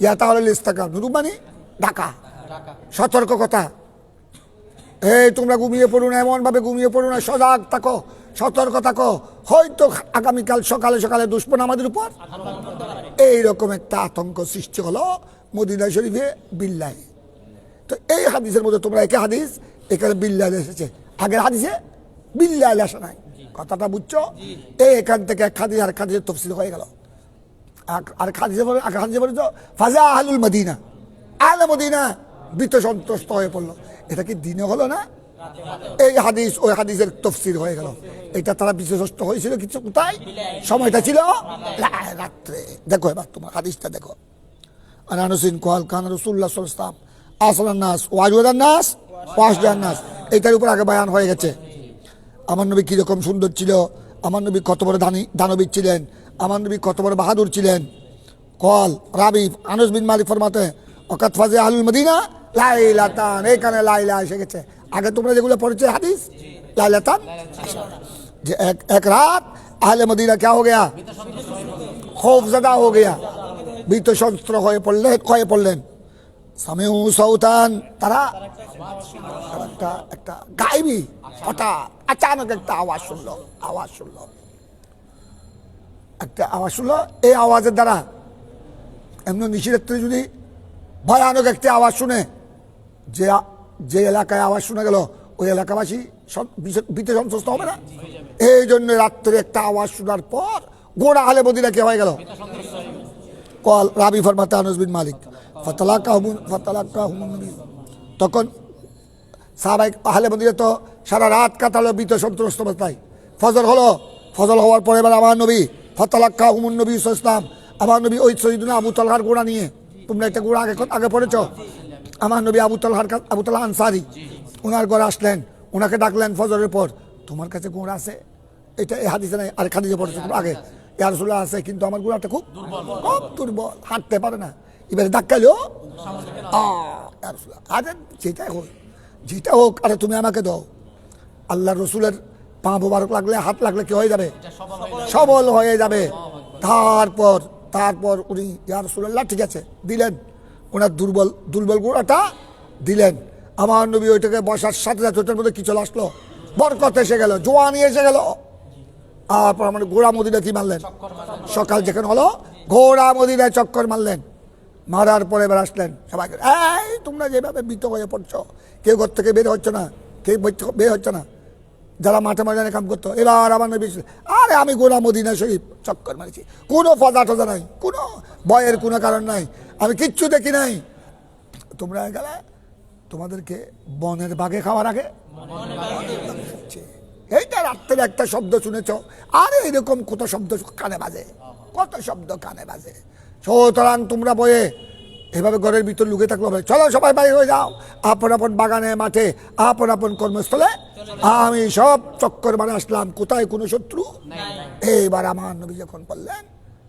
ইয়া তাহলে লিস্তাকার। নুদুব মানে ঢাকা, সতর্ক কথা। এই তোমরা ঘুমিয়ে পড়ো না, এমন ভাবে ঘুমিয়ে পড়ো না, সজাগ থাকো, সতর্ক থাকো, হয়তো আগামীকাল সকালে সকালে দুশ্মন আমাদের উপর। এইরকম একটা আতঙ্ক সৃষ্টি হলো মদিনা শরীফে বিল্লাহ। তো এই হাদিসের মধ্যে তোমরা একে হাদিস এখানে বিল্লাহ এসেছে, আগের হাদিসে বিল্লাহ আসে নাই। কথাটা বুঝছো? এই এখান থেকে এক হাদিস আর হাদিসের তফসিল হয়ে গেল। আর হাদিসে বলে তো ফাজা আহলুল মদিনা, আহলে মদিনা ভীত সন্ত্রস্ত হয়ে পড়লো। এটা কি দিনে হলো না? এই হাদিস ওই হাদিসের তফসির হয়ে গেল। এটা তারা বিশেষত্ব হয়েছিল কিছু কোথায়? সময়টা ছিল রাত্রে। দেখো এবার তোমার হাদিসটা দেখো। আনানুসিন কোয়াল কান রাসূলুল্লাহ সাল্লাল্লাহু আলাইহি ওয়াসাল্লাম আসলান নাস ওয়াজওয়াদান নাস ওয়াসজান নাস। এইটার উপর আগে বয়ান হয়ে গেছে। আমার নবী কিরকম সুন্দর ছিল, আমার নবী কত বড় দানবীর ছিলেন, আমার নবী কত বড় বাহাদুর ছিলেন। কল রাবি আনাস বিন মালিক ফরমাতে ওয়াকাত ফাজা আহলুল মদিনা লাইলাতান, এখানে লাইলা এসে গেছে। আগে তোমরা যেগুলো পড়েছে হাদিস লাইলাতান, যে এক রাত আহলে মদিনা क्या हो गया? खौफजदा हो गया, ভীত সন্ত্র হয়ে পড়লেন। সামিউ সাউতান, তারা একটা গায়েবী হঠাৎ আচানক একটা আওয়াজ শুনলো, একটা আওয়াজ শুনলো। এই আওয়াজের দ্বারা এমন নিশিরাত্রে যদি ভয়ানক একটি আওয়াজ শুনে, যে এলাকায় আওয়াজ শোনা গেল ওই এলাকাবাসী ভীত সন্ত্রস্ত হবে না? এই জন্য রাত্রে একটা আওয়াজ শোনার পর গোড়া আহলে মদিনা কি হয়ে গেল? কল রাবি ফরমাতে আনাস বিন মালিক ফাতালাক্কাহুমুন নবী, তখন সাহাবায়ে আহলে মদিনা তো সারা রাত কাটালো ভীত সন্ত্রস্ত অবস্থায়। ফজর হওয়ার পরে এবার আমার নবী ফাতালাক্কাহুমুন নবী সাল্লাল্লাহু আলাইহি ওয়াসাল্লাম, আমার নবী ওই সৈয়দনা আবু তালহার ঘোড়া নিয়ে, তোমরা একটা ঘোড়া আগে পড়েছো, আমার নবী আবু তালহা আনসারি, ওনার ঘরে আসলেন, ওনাকে ডাকলেন ফজরের পর, তোমার কাছে ঘোড়া আছে? এটা এই হাদিসে নাই, আরেক হাদিসে পড়েছো তোমরা আগে, ইয়া রাসূলুল্লাহ আছে, কিন্তু আমার ঘোড়াটা খুব দুর্বল, হাঁটতে পারে না। এবারে ধাক্কাইলো, ইয়া রাসূলুল্লাহ আরে যেটা হোক আরে তুমি আমাকে দাও। আল্লাহ রসুলের পা মোবারক লাগলে, হাত লাগলে কি হয়ে যাবে? সবল হয়ে যাবে। তারপর উনি ইয়া রাসূলুল্লাহ ঠিক আছে দিলেন, ওনার দুর্বল ঘোড়াটা দিলেন। আমার নবী ওইটাকে বসার সাথে সাথে ওটার মধ্যে কি চলে আসলো? বরকত এসে গেল, জোয়ানি এসে গেল। তারপর আমার ঘোড়া মদিনা কি মারলেন? সকাল যেখানে হলো ঘোড়া মদিনায় চক্কর মারলেন। মারার পরে এবার আসলেন সবাইকে, এই তোমরা যেভাবে ভীত হয়ে পড়ছো, কেউ ঘর থেকে বের হচ্ছে না, কেউ বের হচ্ছে না, যারা মাঠে ময়দানে কাম করতো। এবার আমার নবী, আরে আমি গোড়া মদিনা শরীফ চক্কর মারিছি, কোনো ফজা টজা নাই, কোনো ভয়ের কোনো কারণ নাই, আমি কিচ্ছু দেখি নাই। তোমরা গেলে তোমাদেরকে বনের বাঘে খাওয়ার আগে এইটা রাত্রে একটা শব্দ শুনেছ, আরে এরকম কত শব্দ কানে বাজে, সুতরাং তোমরা বয়ে এভাবে ঘরের ভিতর লুকে থাকলো, চলো সবাই বাইরে হয়ে যাও, আপন আপন বাগানে মাঠে আপন আপন কর্মস্থলে, আমি সব চক্কর মারে আসলাম, কোথায় কোনো শত্রু। এইবার আমার নবী যখন বললেন,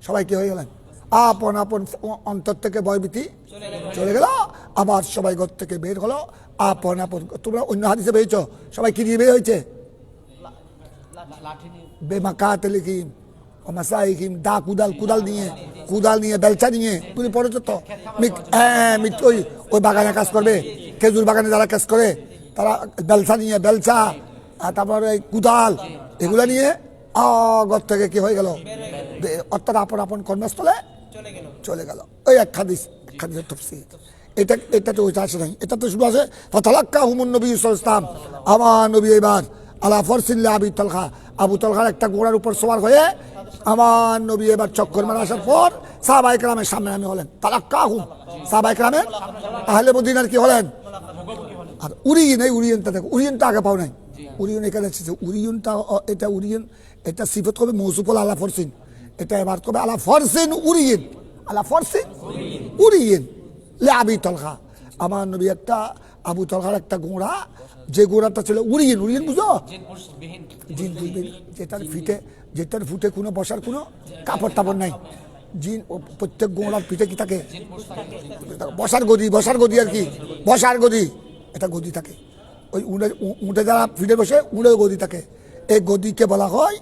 সবাই কি হয়ে গেলেন? আপন আপন অন্তর থেকে ভয়ভীতি চলে গেল। আবার সবাই ঘর থেকে বের হলো আপন আপন। তোমরা অন্য হাদিসে পেয়েছো সবাই কি দিয়ে বের হয়েছে? বেমাকাতে লিখিম মাসাইহিম, দা কুদাল নিয়ে বেলচা নিয়ে, তুমি পড়েছো তো? ওই বাগানে কাজ করবে, খেজুর বাগানে যারা কাজ করে তারা বেলচা তারপর এই কুদাল এগুলা নিয়ে ঘর থেকে কি হয়ে গেল? অর্থাৎ আপন আপন কর্মস্থলে চলে গেল। ওই এক হাদিসের তাফসীর। এটা তো ওইটা আসে নাই, এটা তো শুধু আছে ফাতালাক্কাহুমুন নবী সাল্লাল্লাহু আলাইহি ওয়াসাল্লাম, আমার নবী এবার আলা ফারসিল্লা আবু তালহার একটা ঘোড়ার উপর সওয়ার হয়ে আমার নবী এবার চক্কর মারা আসার পর সাহাবায়ে কেরামের সামনে আমি হলেন। তালাক্কাহুম, সাহাবায়ে কেরামের আহলে মদিনার কি হলেন? আর উরিয়নটা দেখো, উরিয়নটা আগে পাও নাই, উরিয়ন এখানে এসেছে। উরিয়ন এটা সিফত হবে মৌসুফ আলা ফরসিন, এটা এবার কবে আলা ফরসিন উরিয়ন লে আবি তালহা। আমার নবী একটা আবু তালহার একটা ঘোড়া, যে ঘোড়াটা ছিল উরিয়ন বুঝো, যেটার ফুটে কোনো বসার কোনো কাপড় টাপড় নাই। প্রত্যেক ঘোড়ার পিঠে কি থাকে? বসার গদি আর কি, বসার গদি, এটা গদি থাকে। ওই উঠে যারা ফিটে বসে উড়ে গদি থাকে। এই গদিকে বলা হয়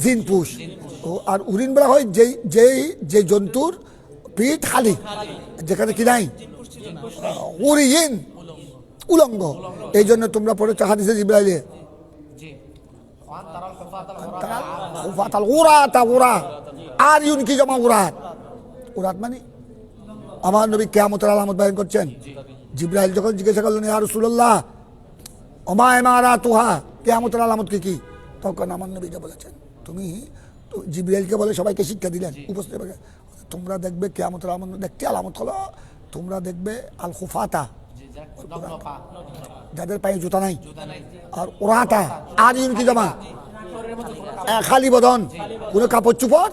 জিনপুষ। আর উরিন বলা হয় যে জন্তুর পিঠ খালি, যেখানে কি নাই উরিন, উলঙ্গ। এই জন্য তোমরা পড়েছো হাদিসে জিবরাইলে আর ইউন কি জমা উরাত। উরাত মানে আমার নবী কিয়ামতের আলামত বয়ান করছেন। জিবরাইল যখন জিজ্ঞাসা করলেন ইয়া রাসূলুল্লাহ ওমা ইমারাতুহা, কিয়ামতের আলামত কি কি, তখন আমার নবী যা বলেছেন, তুমি জিবরাইলকে বলে সবাইকে শিক্ষা দিলেন উপস্থিত, তোমরা দেখবে কিয়ামতের আলামত, দেখতে আলামত হলো তোমরা দেখবে আল খুফাতা, যাদের পায়ে জুতা নাই, আর ওরাতা আর ইউন কি জমা খালি বদন, কোনো কাপড় চুপড়,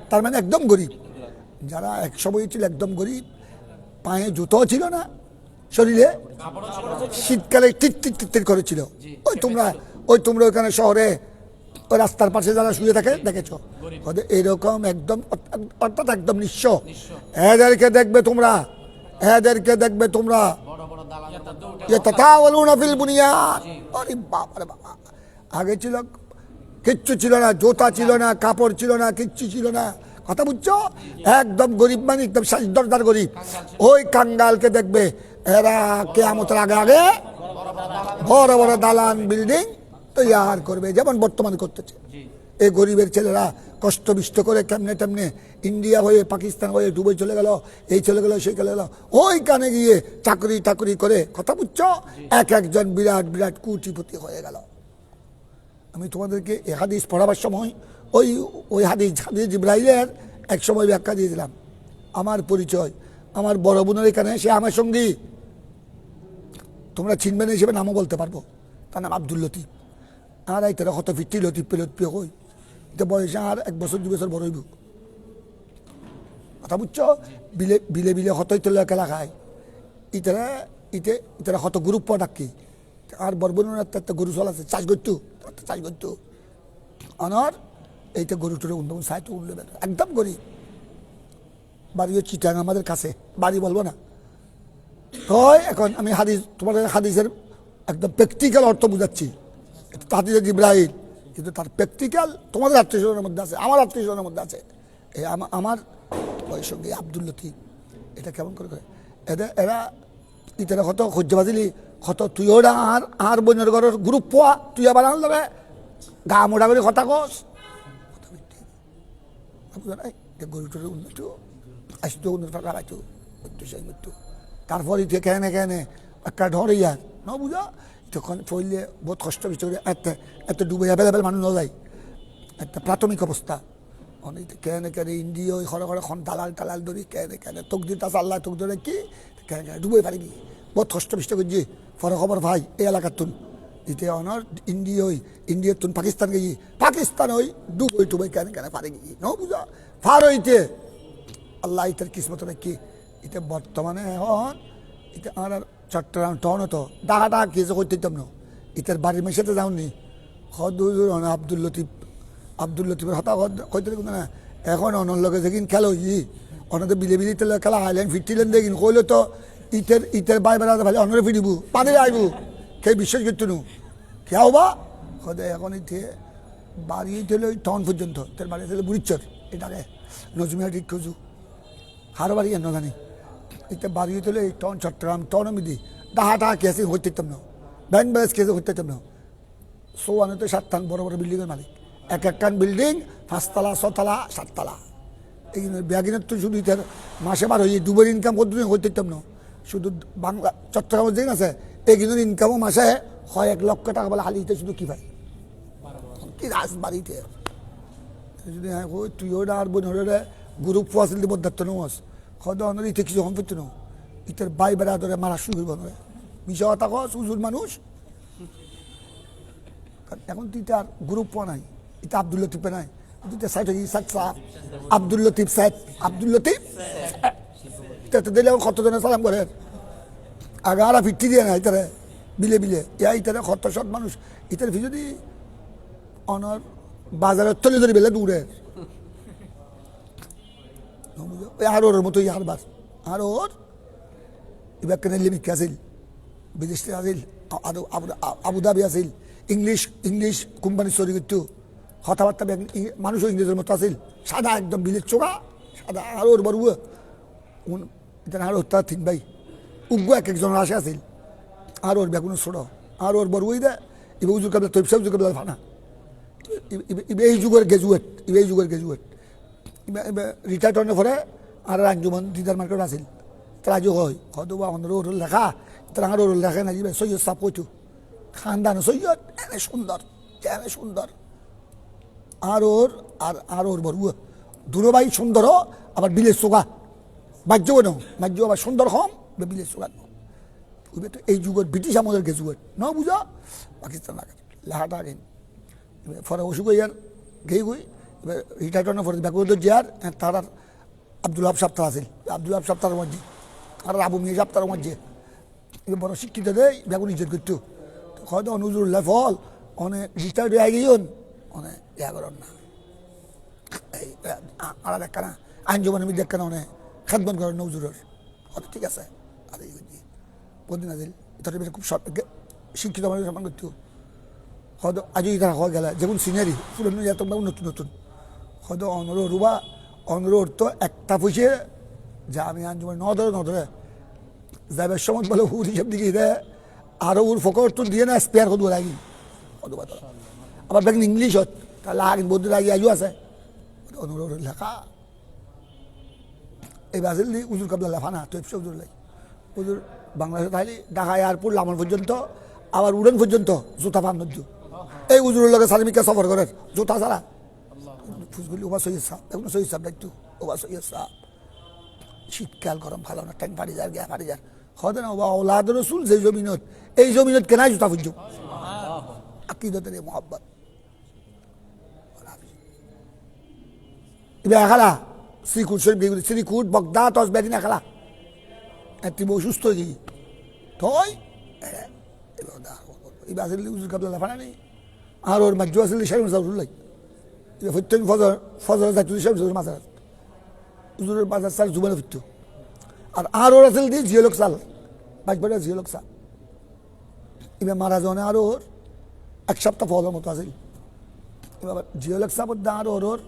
তার মানে একদম গরিব। যারা এক সময় ছিল একদম গরিব, পায়ে জুতোও ছিল না, শরীরে শীতকালে টিট করেছিল। ওই তোমরা ওখানে শহরে ওই রাস্তার পাশে যারা শুয়ে থাকে দেখেছো, এইরকম একদম, অর্থাৎ একদম নিঃস্ব। এদেরকে দেখবে তোমরা আগে ছিল কিচ্ছু ছিল না, জোতা ছিল না, কাপড় ছিল না, কিচ্ছু ছিল না, কথা বুঝছো? একদম গরিব, মানে একদম দরদার গরিব। ওই কাঙ্গালকে দেখবে এরা কিয়ামতের আগে আগে বড় বড় দালান বিল্ডিং তৈরি করবে, যেমন বর্তমানে করতেছে। এই গরিবের ছেলেরা কষ্ট বিষ্ট করে কেমনে টেমনে ইন্ডিয়া হয়ে পাকিস্তান হয়ে দুবাই চলে গেল, এই চলে গেল সেই চলে গেল, ওই কানে গিয়ে চাকরি করে, কথা বুঝছো, একজন বিরাট বিরাট কোটিপতি হয়ে গেল। আমি তোমাদেরকে এই হাদিস পড়াবার সময় ওই হাদিস জিবরাইলের এক সময় ব্যাখ্যা দিয়ে দিলাম। আমার পরিচয়, আমার বড় বোনের এখানে, সে আমার সঙ্গী, তোমরা চিনবে না হিসেবে নামও বলতে পারবো, তার নাম আব্দুল লতিফ। আর এই তারা কত ফিরতি লতিফ পেয়ে হই, এটা বয়সে আর 1 বছর 2 বছর বড় হইব, কথা বুঝছো? বিলে বিলে হতই তো খেলা খায়, ইতারা হত গ্রুপ ডাকি। আর বরবনের একটা গরু চল আছে, চাষ করতো অনর এইটা গরু টরে উন্নয়ন সাইতে উঠলে একদম গরিব। বাড়ি চিটাং আমাদের কাছে, বাড়ি বলবো না। তো এখন আমি তোমাদের হাদিসের একদম প্র্যাকটিক্যাল অর্থ বুঝাচ্ছি। হাদিসে জিবরাইল, কিন্তু তার প্র্যাকটিক্যাল তোমাদের আত্মীয় স্বজনের মধ্যে আছে, আমার আত্মীয় স্বজনের মধ্যে আছে। আমার ওই সঙ্গে আব্দুল লতিফ, এটা কেমন করে এরা ইতারা কত সহ্য বাজিলি, কত তুইও আর বোনের ঘরের গ্রুপ পোয়া, তুই আবার আনল গা মোটা করে কথা কস, গরুটার উন্নত আসতো, উন্নত লাগাইতো, সেই মৃত্যু। তারপর ইতে কেনে একটা ঢর ইয়ার ন বুঝা, তখন পড়লে বহুত কষ্ট বিষ্ট করে এত ডুবে অ্যাভেলেবেল মানুষ ন যায়, একটা প্রাথমিক অবস্থা। অনেক কেনে ইন্ডিয়া ওই ঘরে দালাল ধরি কেনে তোক দিতে আল্লাহ তোক ধরে কি কেনে ডুবে পারিবি, বহুত কষ্ট বিষ্ট করছি। পরে খবর ভাই এই এলাকার তুন দিতে অনর ইন্ডিয়ার তুন পাকিস্তান গেছি, পাকিস্তান ওই ডুবই কেনে পারে গিয়ে ন বুঝা ফার হইতে আল্লাহ ইতার কিসমত নাকি। এটা বর্তমানে এখন এটা আমার চট্টগ্রাম টাউন হতো ডাকাটা কিছু করতে দিতাম না, ইতার বাড়ির মেশাতে যাওনি আব্দুল লতিফের হতা কইতে না। এখন অনর লগে যেদিন খেলা হয়েছি, অনদের বিলে খেলা হাইলেন ফিরতিলেন দেখিন, কইলে তো ইতের বাই বেড়াতে ভালো অনরে ফিরিব, পানি আইব, সেই বিশ্বাস করতো নো খেয়া হবা সদে। এখন ইতে বাড়ি হইলে ওই টাউন পর্যন্ত, তার বাড়ি হইলে বুড়িচ্চর, এটাকে নজমিয়া ঠিক খুঁজু হারো বাড়ি এন জানি, এটা বাড়ি হইলে এই টাউন চট্টগ্রাম টাউনের মিদি ডাহাটা কেসে হইতে না, ব্যাংক ব্যালেন্স কেসে হইতে না। সোয়ানে তো 7 বড় বড় বিল্ডিংয়ের মালিক, এক বিল্ডিং 5 তলা 6 তলা 7 তলা। এই ব্যাগিনের তো শুধু ইতার মাসে বার হয়ে দুবার ইনকাম করতে হইতে না, শুধু বাংলা চট্টগ্রামের যেদিন আছে এইগুলোর ইনকামও মাসে হয় 1 লক্ষ টাকা বলে হালিতে, শুধু কি ভাই কি রাজবাড়িতে যদি তুই ওটা আর বোনের গ্রুপ ফাসিলিটি বদার্থ নস হয়তো অন্য ইতে কিছু হম ফিরত না, ইতের বাই বেড়া ধরে মারা শুরু করবো নয় বিষয় কথা কস উজুর মানুষ। এখন তুই আর গ্রুপ নাই, এটা আব্দুল লতিফে নাই, সাইড আব্দুল লতিফ সাইড আব্দুল লতিফ দিলে কতজনে সালাম করে আগে আর ফিরতি দিয়ে না ইতারে বিলে ইতারে কত সব মানুষ ইতার ফি যদি অনর বাজারের তলে ধরে বেলে দূরে আর ওর মতো হারবার আর ওর এবার কেন লিমিক আসিল, বিদেশ আসিল, আবুধাবি আসিল, ইংলিশ ইংলিশ কোম্পানি চুরি করতো কথাবার্তা মানুষও ইংরেজের মতো আছিল সাদা একদম বিলের চোখা সাদা আরও ওর বড় এটা আরও হত্যা থিন ভাই উগ্র এক একজনের আশে আছিল আর ওর বেগুন ছোট আর ওর বড় ওই দে এবার উজুর কাবলা তৈব উজুর কাবলা ফানা এই যুগের গ্রাজুয়েট এই যুগের গ্রাজুয়েট রিটায়ার্ড হওয়ার পরে আর আঞ্জুমান দিদার মার্কেট আছিল তারা আজও হয় হয়তো বা আমাদের ওর লেখা তারা আর ওর লেখা না যাবে সৈয়দ সাপ কইতো খানদান সৈয়দ এনে সুন্দর এনে সুন্দর আর ওর বড় দুনো ভাই সুন্দর আবার বিলের চোখা বাহ্যও ন বাহ্য আবার সুন্দর হম বিলের চোখা তো এই যুগের ব্রিটিশ আমাদের গ্রাজুয়েট ন বুঝা পাকিস্তান লেখাটা আগে ফরে অসুখ ইয়ার গেই গই এবার রিটায়ার্ড ফরে ব্যাকুদ জিয়ার তার আব্দুল হাব সাপ্তাহ আছিল আব্দুল হাব সাপ্তাহের মধ্যে আর আবু মিয়া সাপ্তাহের মধ্যে এবার বড় শিক্ষিত দেয় ব্যাকুন ইজ্জত করতো হয়তো নজরুল্লাহ ফল অনেক রিটায়ার্ড হয়ে গিয়েন অনেক ইয়া করেন না এই আর দেখা না আইনজীবনের মধ্যে দেখা না অনেক খাদমত করেন নজরুলের হয়তো ঠিক আছে আর এই বদিন আজিল এটা খুব শিক্ষিত মানুষ সম্মান করতো হয়তো আজই তারা হয়ে গেলে যেমন সিনারি পুরনো এত নতুন নতুন হয়তো রুবা অনুরোধ তো একটা পয়সে যা আমি আঞ্জুমান নধরে যাইবার সময় বলে হুর হিসাব দিকে দেয় আরও ওর ফকর তো দিয়ে না স্পেয়ার হতো লাগি আবার দেখেন ইংলিশ হত তাহলে আগে বৌদ্ধ আগে আজও আছে অনুরোধ লেখা এই বাজেল দিয়ে উজুর কাবলা লেখা না তো উজুর লাই উজুর বাংলাদেশে তাহলে ঢাকা এয়ারপোর্ট লামান পর্যন্ত আবার উড়ান পর্যন্ত জুতা পান নজ্জু এই উজুরের লগে সালিমিকা সফর করে জুতা ছাড়া ফুসগুলি ওবা সৈয়দ সাহ এখন সৈয়দ সাহ দেখতো ওবা সৈয়দ সাহ শীতকাল গরম ভালো না ট্যাঙ্ক ফাড়ি যার গিয়া ফাড়ি যার হতে না ওবা ওলাদ রসুল যে জমিনত এই জমিনত কেনাই জুতা ফুজু আকিদতের এই মোহাব্বত এবার এখালা শ্রীকুট শরীফ শ্রীকুট বগদা তস বেদিন এখালা একটি বহু সুস্থ গিয়ে থই এবার আসলে উজুর কাবলা লাফানা নেই আর ওর মাজ্জু আসলে শাহিম সাউরুল্লাহ ফিরতেন ফজর যাইতো শাহিম মাজার উজুরের বাজার চাল জুবানে ফিরত আর ওর আসলে দিয়ে জিয়লক চাল বাজবাড়ি জিয়লক চাল এবার মারা যাওয়া আর ওর এক সপ্তাহ ফলের মতো আছিল এবার জিয়লক চাপ আর ওর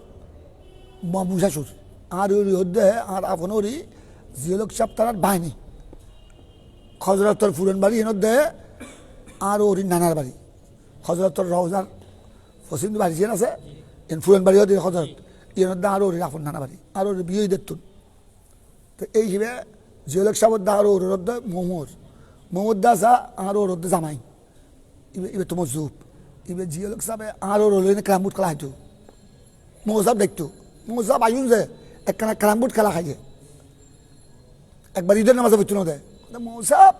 মামু শাশুর আর ওর হদ্দে আর আপনরই জিয়লক চাপ তার বাহিনী খজরতর ফুরন বাড়ি এর দেয় আর ওর নানার বাড়ি হজরতর রওজার ফসিন্দ বাড়ি যেন আছে এন ফুরন বাড়িও দিয়ে হজরত এর দা আর ওর আপন নানা বাড়ি আর ওর বিয়ে দেখতুন তো এই হিসেবে জিয়লক সাবর দা আর ওর রদ্দ মোহাম্মদ দাস আর ওর রদ্দ জামাই এবার তোমার জুপ এবার জিয়লক সাহেব আর ওর হলো ক্রামবুট খেলা হইতো মৌসাব দেখতো মৌসাব আইন যে একখানা ক্রামবুট খেলা খাইছে একবার ঈদের নামাজে পড়তো না দেয় মৌসাব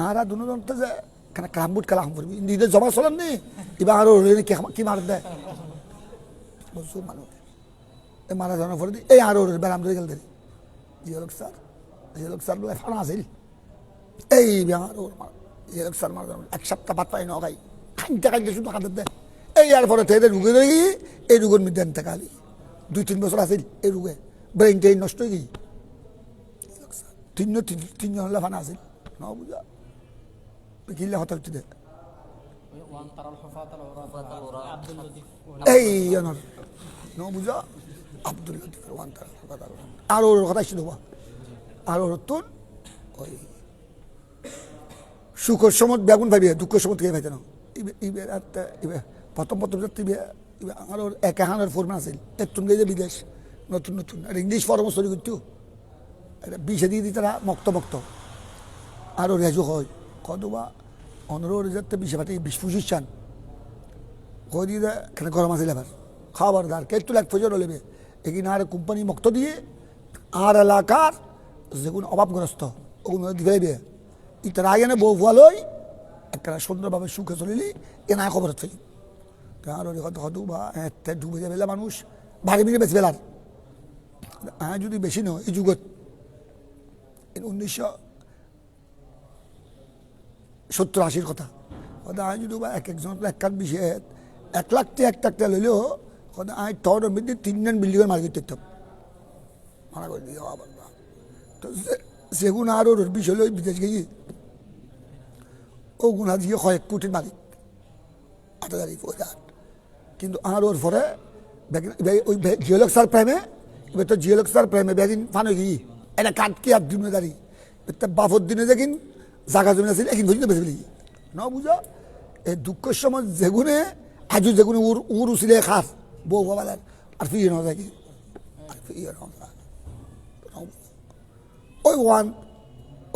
আর দুজন তো যে কেন ক্রামবুট খেলা করবি ঈদের জমা চলেন নি এবার আরো কি মার দেয় মানুষ মারা যাওয়ার পরে এই আরো ব্যারাম ধরে গেল জিয়লক স্যার বলে ফানা আছিল এই জিয়লক স্যার মারা এক সপ্তাহ ভাত পাই নগাই খাইতে শুধু খাতে দেয় এই আর পরে থেকে রুগে রয়ে এই রুগের মধ্যে আনতে খালি 2-3 বছর আছিল এই রুগে ব্রেইন টেইন নষ্ট হয়ে গিয়ে তিনজন ফানা আছিল ন বুঝা কিল্লা হঠাৎ দে এই অনর ন বুঝা আব্দুল লতিফের আর ওর কথা ছিল আর ওর তোর ওই সুখের সময় বেগুন পাইবে দুঃখের সময় থেকে পাইতে না এবার প্রথম আর ওর এক হানের ফর্মে আছিল একটু গেছে বিদেশ নতুন নতুন আর ইংলিশ ফর্ম চলি করতো এটা বিষে দিয়ে দিতে মক্ত আর ওর রেজু হয় কতবা অনরোর যাতে বিষে পাতে 20-25 চান কই দিয়ে কেন গরম আছে লেবার খাবারদার কেটু লাখ ফজর লেবে এখানে আর কোম্পানি মুক্ত দিয়ে আর এলাকার যেগুলো অভাবগ্রস্ত ওগুলো দিবে ইতার আগে না বউ ফুয়ালই একটা সুন্দরভাবে সুখে চলিলি এ না খবর হচ্ছে আর ওর হয়তো হয়তো বা ডুবে যাবে মানুষ ভারী মিলে বেশি বেলার যদি বেশি নয় এই যুগত 1970-80 কথা হয়তো যদি বা একজন এক বিষয়ে 1 লাখ একটা লইলেও হয়তো থর মধ্যে 3 বিল্ডিংয়ের মার্কেট দেখতাম মানা করে দিয়ে তো সেগুন আর ওর বিষয় লই বিদেশ গিয়ে ও গুণা দিয়ে 1 কোটির মালিক 8,000 ফৌজদার। কিন্তু আর ওর পরে ওই জিওলক্সার প্রেমে এবার তো জিওলক্সার প্রেমে বেদিন ফানো গি এটা কাট কি আর জিম্মেদারি বাফর দিনে দেখিন জাগা জমি আছে একদিন বুঝতে পেরেছি ন বুঝো এই দুঃখের সময় যেগুনে আজও যেগুনে উর উচিলে খাস বউ বাবার আর ফিরে না যায় আর ফিরে ওই ওয়ান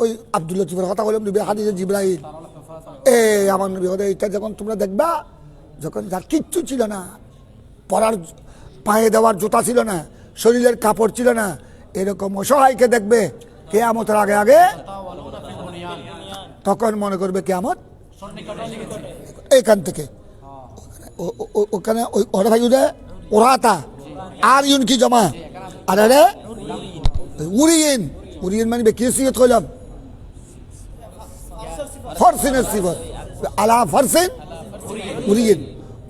ওই আব্দুল লতিফের কথা বললাম নবী হাদিসে জিবরাইল আমার নবী কথা এটা যখন তোমরা দেখবা যখন যার কিচ্ছু ছিল না পরার পায়ে দেওয়ার জুতা ছিল না শরীরের কাপড় ছিল না এরকম অসহায়কে দেখবে কিয়ামতের আগে আগে তখন মনে করবে কিয়ামত এইখান থেকে ওখানে ওরা ভাই ওরাতা আর ইউন কি জমা আর আরে উড়িয়েন উড়িয়েন মানে কি সিগত কইলাম ফরসিনের সিবত আলা ফরসিন উড়িয়েন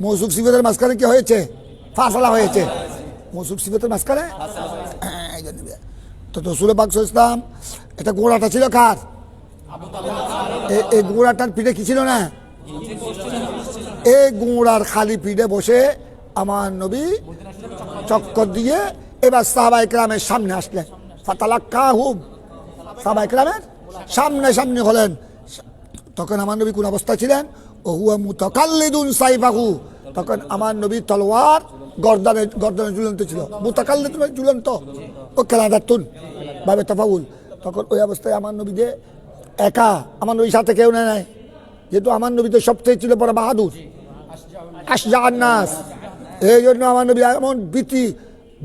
মৌসুফ সিবতের মাঝখানে কি হয়েছে ফাসলা হয়েছে মৌসুফ সিবতের মাঝখানে এই জন্য তো রসুল পাক ইসলাম এটা গোড়াটা ছিল কার এই গোড়াটার পিঠে কি ছিল না এই গোড়ার খালি পিঠে বসে আমার নবী চক্কর দিয়ে এবার সাহাবায়ে কেরামের সামনে আসলেন ফাতালাক্কাহুম সাহাবায়ে কেরামের সামনে সামনে হলেন তখন আমার নবী কোন অবস্থা ছিলেন ও হুয়া মুতাকাল্লিদুন সাইফাহু তখন আমার নবী তলোয়ার গর্দানে ঝুলন্ত ছিল মুতাকাল্লিদ ঝুলন্ত ও খেলাদাতুন ভাবে তাফাউল তখন ওই অবস্থায় আমার নবী যে একা আমার নবীর সাথে কেউ নেয় যেহেতু আমার নবী তো সবচেয়ে ছিল বড় বাহাদুর আশজাআন নাস এই জন্য আমার নবী এমন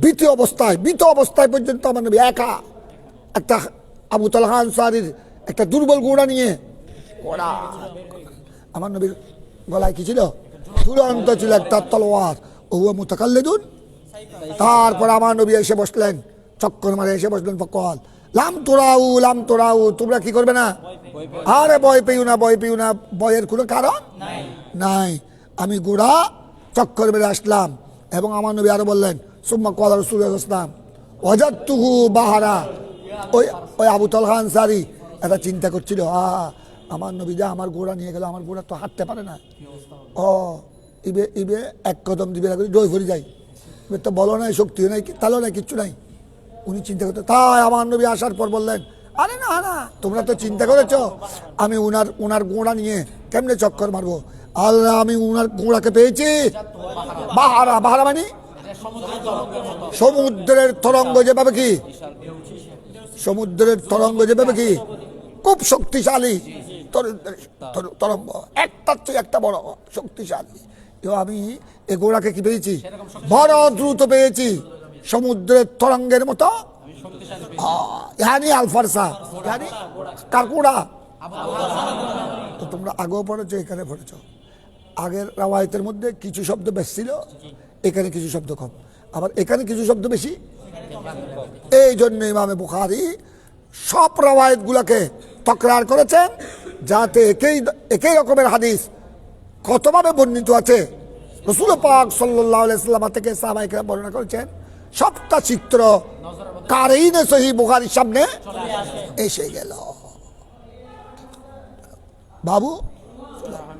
ভীত অবস্থায় পর্যন্ত আমার নবী একা একটা আবু তালহা আনসারীর একটা দুর্বল ঘোড়া নিয়ে ঘোড়া আমার নবীর গলায় কি ছিল ঝুলন্ত ছিল একটা তলোয়ার ও মুতাকাল্লিদুন তারপর আমার নবী এসে বসলেন চক্কর মারে এসে বসলেন ফকল লাম তোরাউ তোমরা কি করবে না আরে ভয় পেও না ভয়ের কোনো কারণ নাই আমি গোড়া চক্কর মেরে আসলাম এবং আমার নবী আরো বললেন সুম্মা ক্বালা রাসূলুল্লাহ সাল্লাল্লাহু আলাইহি ওয়াসাল্লাম ওয়াজাদতুহু বাহারা ওই আবু তালহা আনসারী এটা চিন্তা করছিল আমার নবী যা আমার ঘোড়া নিয়ে গেল আমার ঘোড়া তো হাঁটতে পারে না ইবে এক কদম দিবে জয় ভরে যায় এবার তো বলো নাই শক্তিও নাই তাহলেও নাই কিচ্ছু নাই উনি চিন্তা করতে তাই আমার নবী আসার পর বললেন আরে না তোমরা তো চিন্তা করেছো আমি উনার ঘোড়া নিয়ে কেমনে চক্কর মারবো আল্লাহ আমি উনার ঘোড়াকে পেয়েছি বাহারা মানে সমুদ্রের তরঙ্গ যেভাবে কি খুব শক্তিশালী তরঙ্গ একটার চেয়ে একটা বড় শক্তিশালী আমি এ ঘোড়াকে কি পেয়েছি বড় দ্রুত পেয়েছি সমুদ্রের তরঙ্গের মতো আলফারসা কারকুড়া তো তোমরা আগেও পড়েছো এখানে পড়েছো আগের রাওয়ায়াতের মধ্যে কিছু শব্দ বেশি ছিল এখানে কিছু শব্দ কম আবার এখানে কিছু শব্দ বেশি এই জন্য ইমামে বুখারী সব রাওয়ায়াত গুলাকে তকরার করেছেন যাতে একই রকমের হাদিস কতভাবে বর্ণিত আছে রাসূল পাক সাল্লাল্লাহু আলাইহি ওয়াসাল্লাম থেকে সাহাবায়ে কেরাম বর্ণনা করেছেন সবটা চিত্র কারিনে সহিহ বুখারীর সামনে এসে গেল বাবু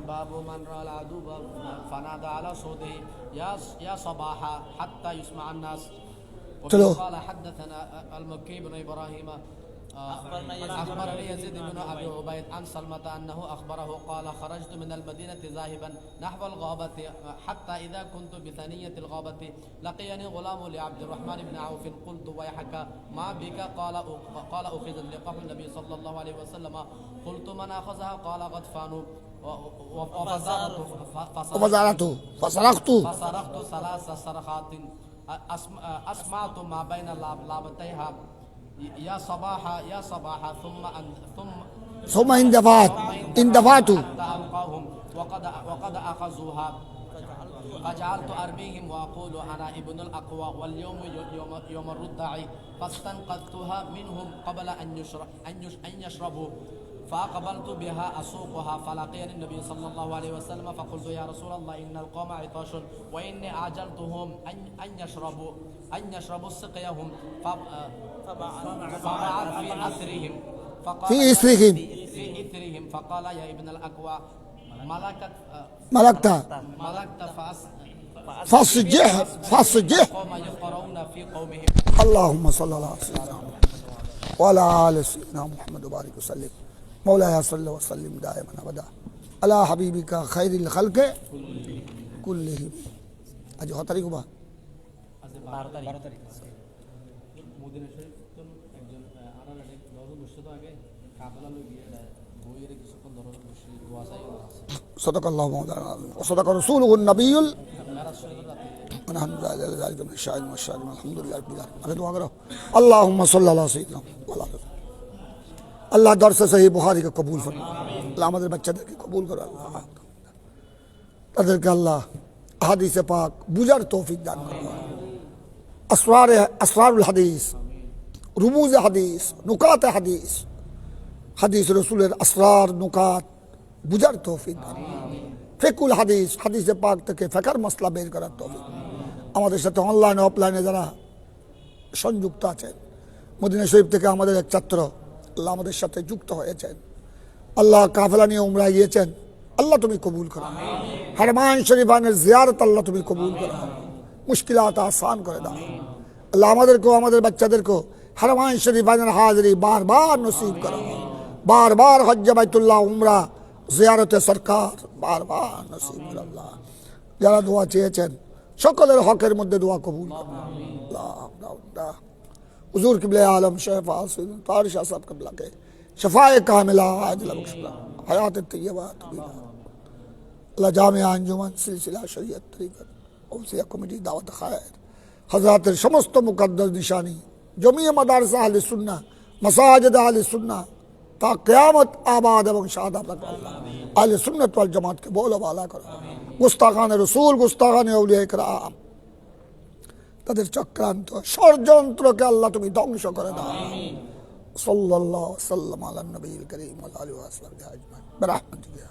باب من رأى العدو فنادى على صوته يا صباحا حتى يسمع الناس. چلو. قال حدثنا المكي بن ابراهيم أخبرني يزيد بن أبي عبيد عن سلمة أنه أخبره قال خرجت من المدينة ذاهبا نحو الغابة حتى إذا كنت بثنية الغابة لقيني غلام لعبد الرحمن بن عوف قلت ويحك ما بك قال أخذ لقاح النبي صلى الله عليه وسلم قلت من أخذها قال غطفان فصرخت ثلاث صرخات أسمعت ما بين لابتيها يا صباحا ثم اندفعت حتى ألقاهم وقد أخذوها فجعلت أرميهم وأقول أنا ابن الأقوى واليوم يوم الردع فاستنقذتها منهم قبل أن يشربوا فأقبلت بها أسوقها فلقيني النبي صلى الله عليه وسلم فقلت يا رسول الله إن القوم عطاش وإني أعجلتهم أن يشربوا سقيهم فبعث في إثرهم في إثرهم فقال يا ابن الأكوى মালাক্তা ফাসজিহ ফাসজিহ قوم يقرؤون في قومهم اللهم صل على سيدنا محمد وعلى آل سيدنا محمد وبارك وسلم مولاي صل وسلم دائما أبدا على حبيبك خير الخلق كلهم আজ কত তারিখ বা 12 তারিখ মদিনা শরীফ কোন একজন আনার আগে নজর মুর্শিদ আগে কাফেলা লই গিয়ে বইয়ের কিছুক্ষণ ধরে মুর্শিদ ওয়াসাই আছে صدق الله مولانا وصدق رسوله النبي ونحن ذلك من الشاهدين والشاهدين الحمد لله رب العالمين আগে দোয়া করো اللهم صل على سيدنا محمد আল্লাহ দরস সহিহ বুখারী কে কবুল ফরমা আল্লাহ আমাদের বাচ্চাদেরকে কবুল করো আল্লাহ তাদেরকে আল্লাহ হাদিসে পাক বুঝার তৌফিক দান করো আসরারুল হাদিস রুমুজ হাদিস নুকাত হাদিস হাদিস রাসূলের আসরার নুকাত বুঝার তৌফিক দান ফিকুল হাদিস হাদিসে পাক থেকে ফিকর মাসলা বের করার তৌফিক আমাদের সাথে অনলাইন অফলাইনে যারা সংযুক্ত আছেন মদিনা শরীফ থেকে আমাদের এক ছাত্র আল্লাহ আমাদের সাথে যুক্ত হয়েছেন আল্লাহ কাফেলা নিয়ে উমরা গিয়েছেন আল্লাহ তুমি কবুল করো হারমান শরীফানের জিয়ারত আল্লাহ তুমি কবুল করো মুশকিলাত আসান করে দাও আল্লাহ আমাদেরকেও আমাদের বাচ্চাদেরকেও হারমান শরীফানের হাজিরি বারবার নসিব করো বারবার হজ্জে বাইতুল্লাহ উমরা জিয়ারতে সরকার বারবার নসিব করো আল্লাহ যারা দোয়া চেয়েছেন সকলের হকের মধ্যে দোয়া কবুল আল্লাহ हुजूर किबले आलम शेफ आसिल तारिश साहब कबला के शफाए कामिला आजिला बख्शला हयात तय्यबा तबीला अल्लाह जामिया अंजुमन सिलसिला शरीयत तरीकत औसिया कमेटी दावत खैर हजरत समस्त मुकद्दस निशानी जमीय मदारस अहले सुन्नाह मसाजिद अहले सुन्नाह ता क़यामत आबाद एवं शादात रख अल्लाह अहले सुन्नत वल जमात के बोलो वाला करो गुस्ताखान रसूल गुस्ताखान औलिया इकराम তাদের চক্রান্ত ষড়যন্ত্রকে আল্লাহ তুমি ধ্বংস করে দাও সাল্লাল্লাহু সাল্লাম আলা নবীল করিম ওয়া আলিহি ওয়া সাহবিহি আজমাইন বিরহমাতিকা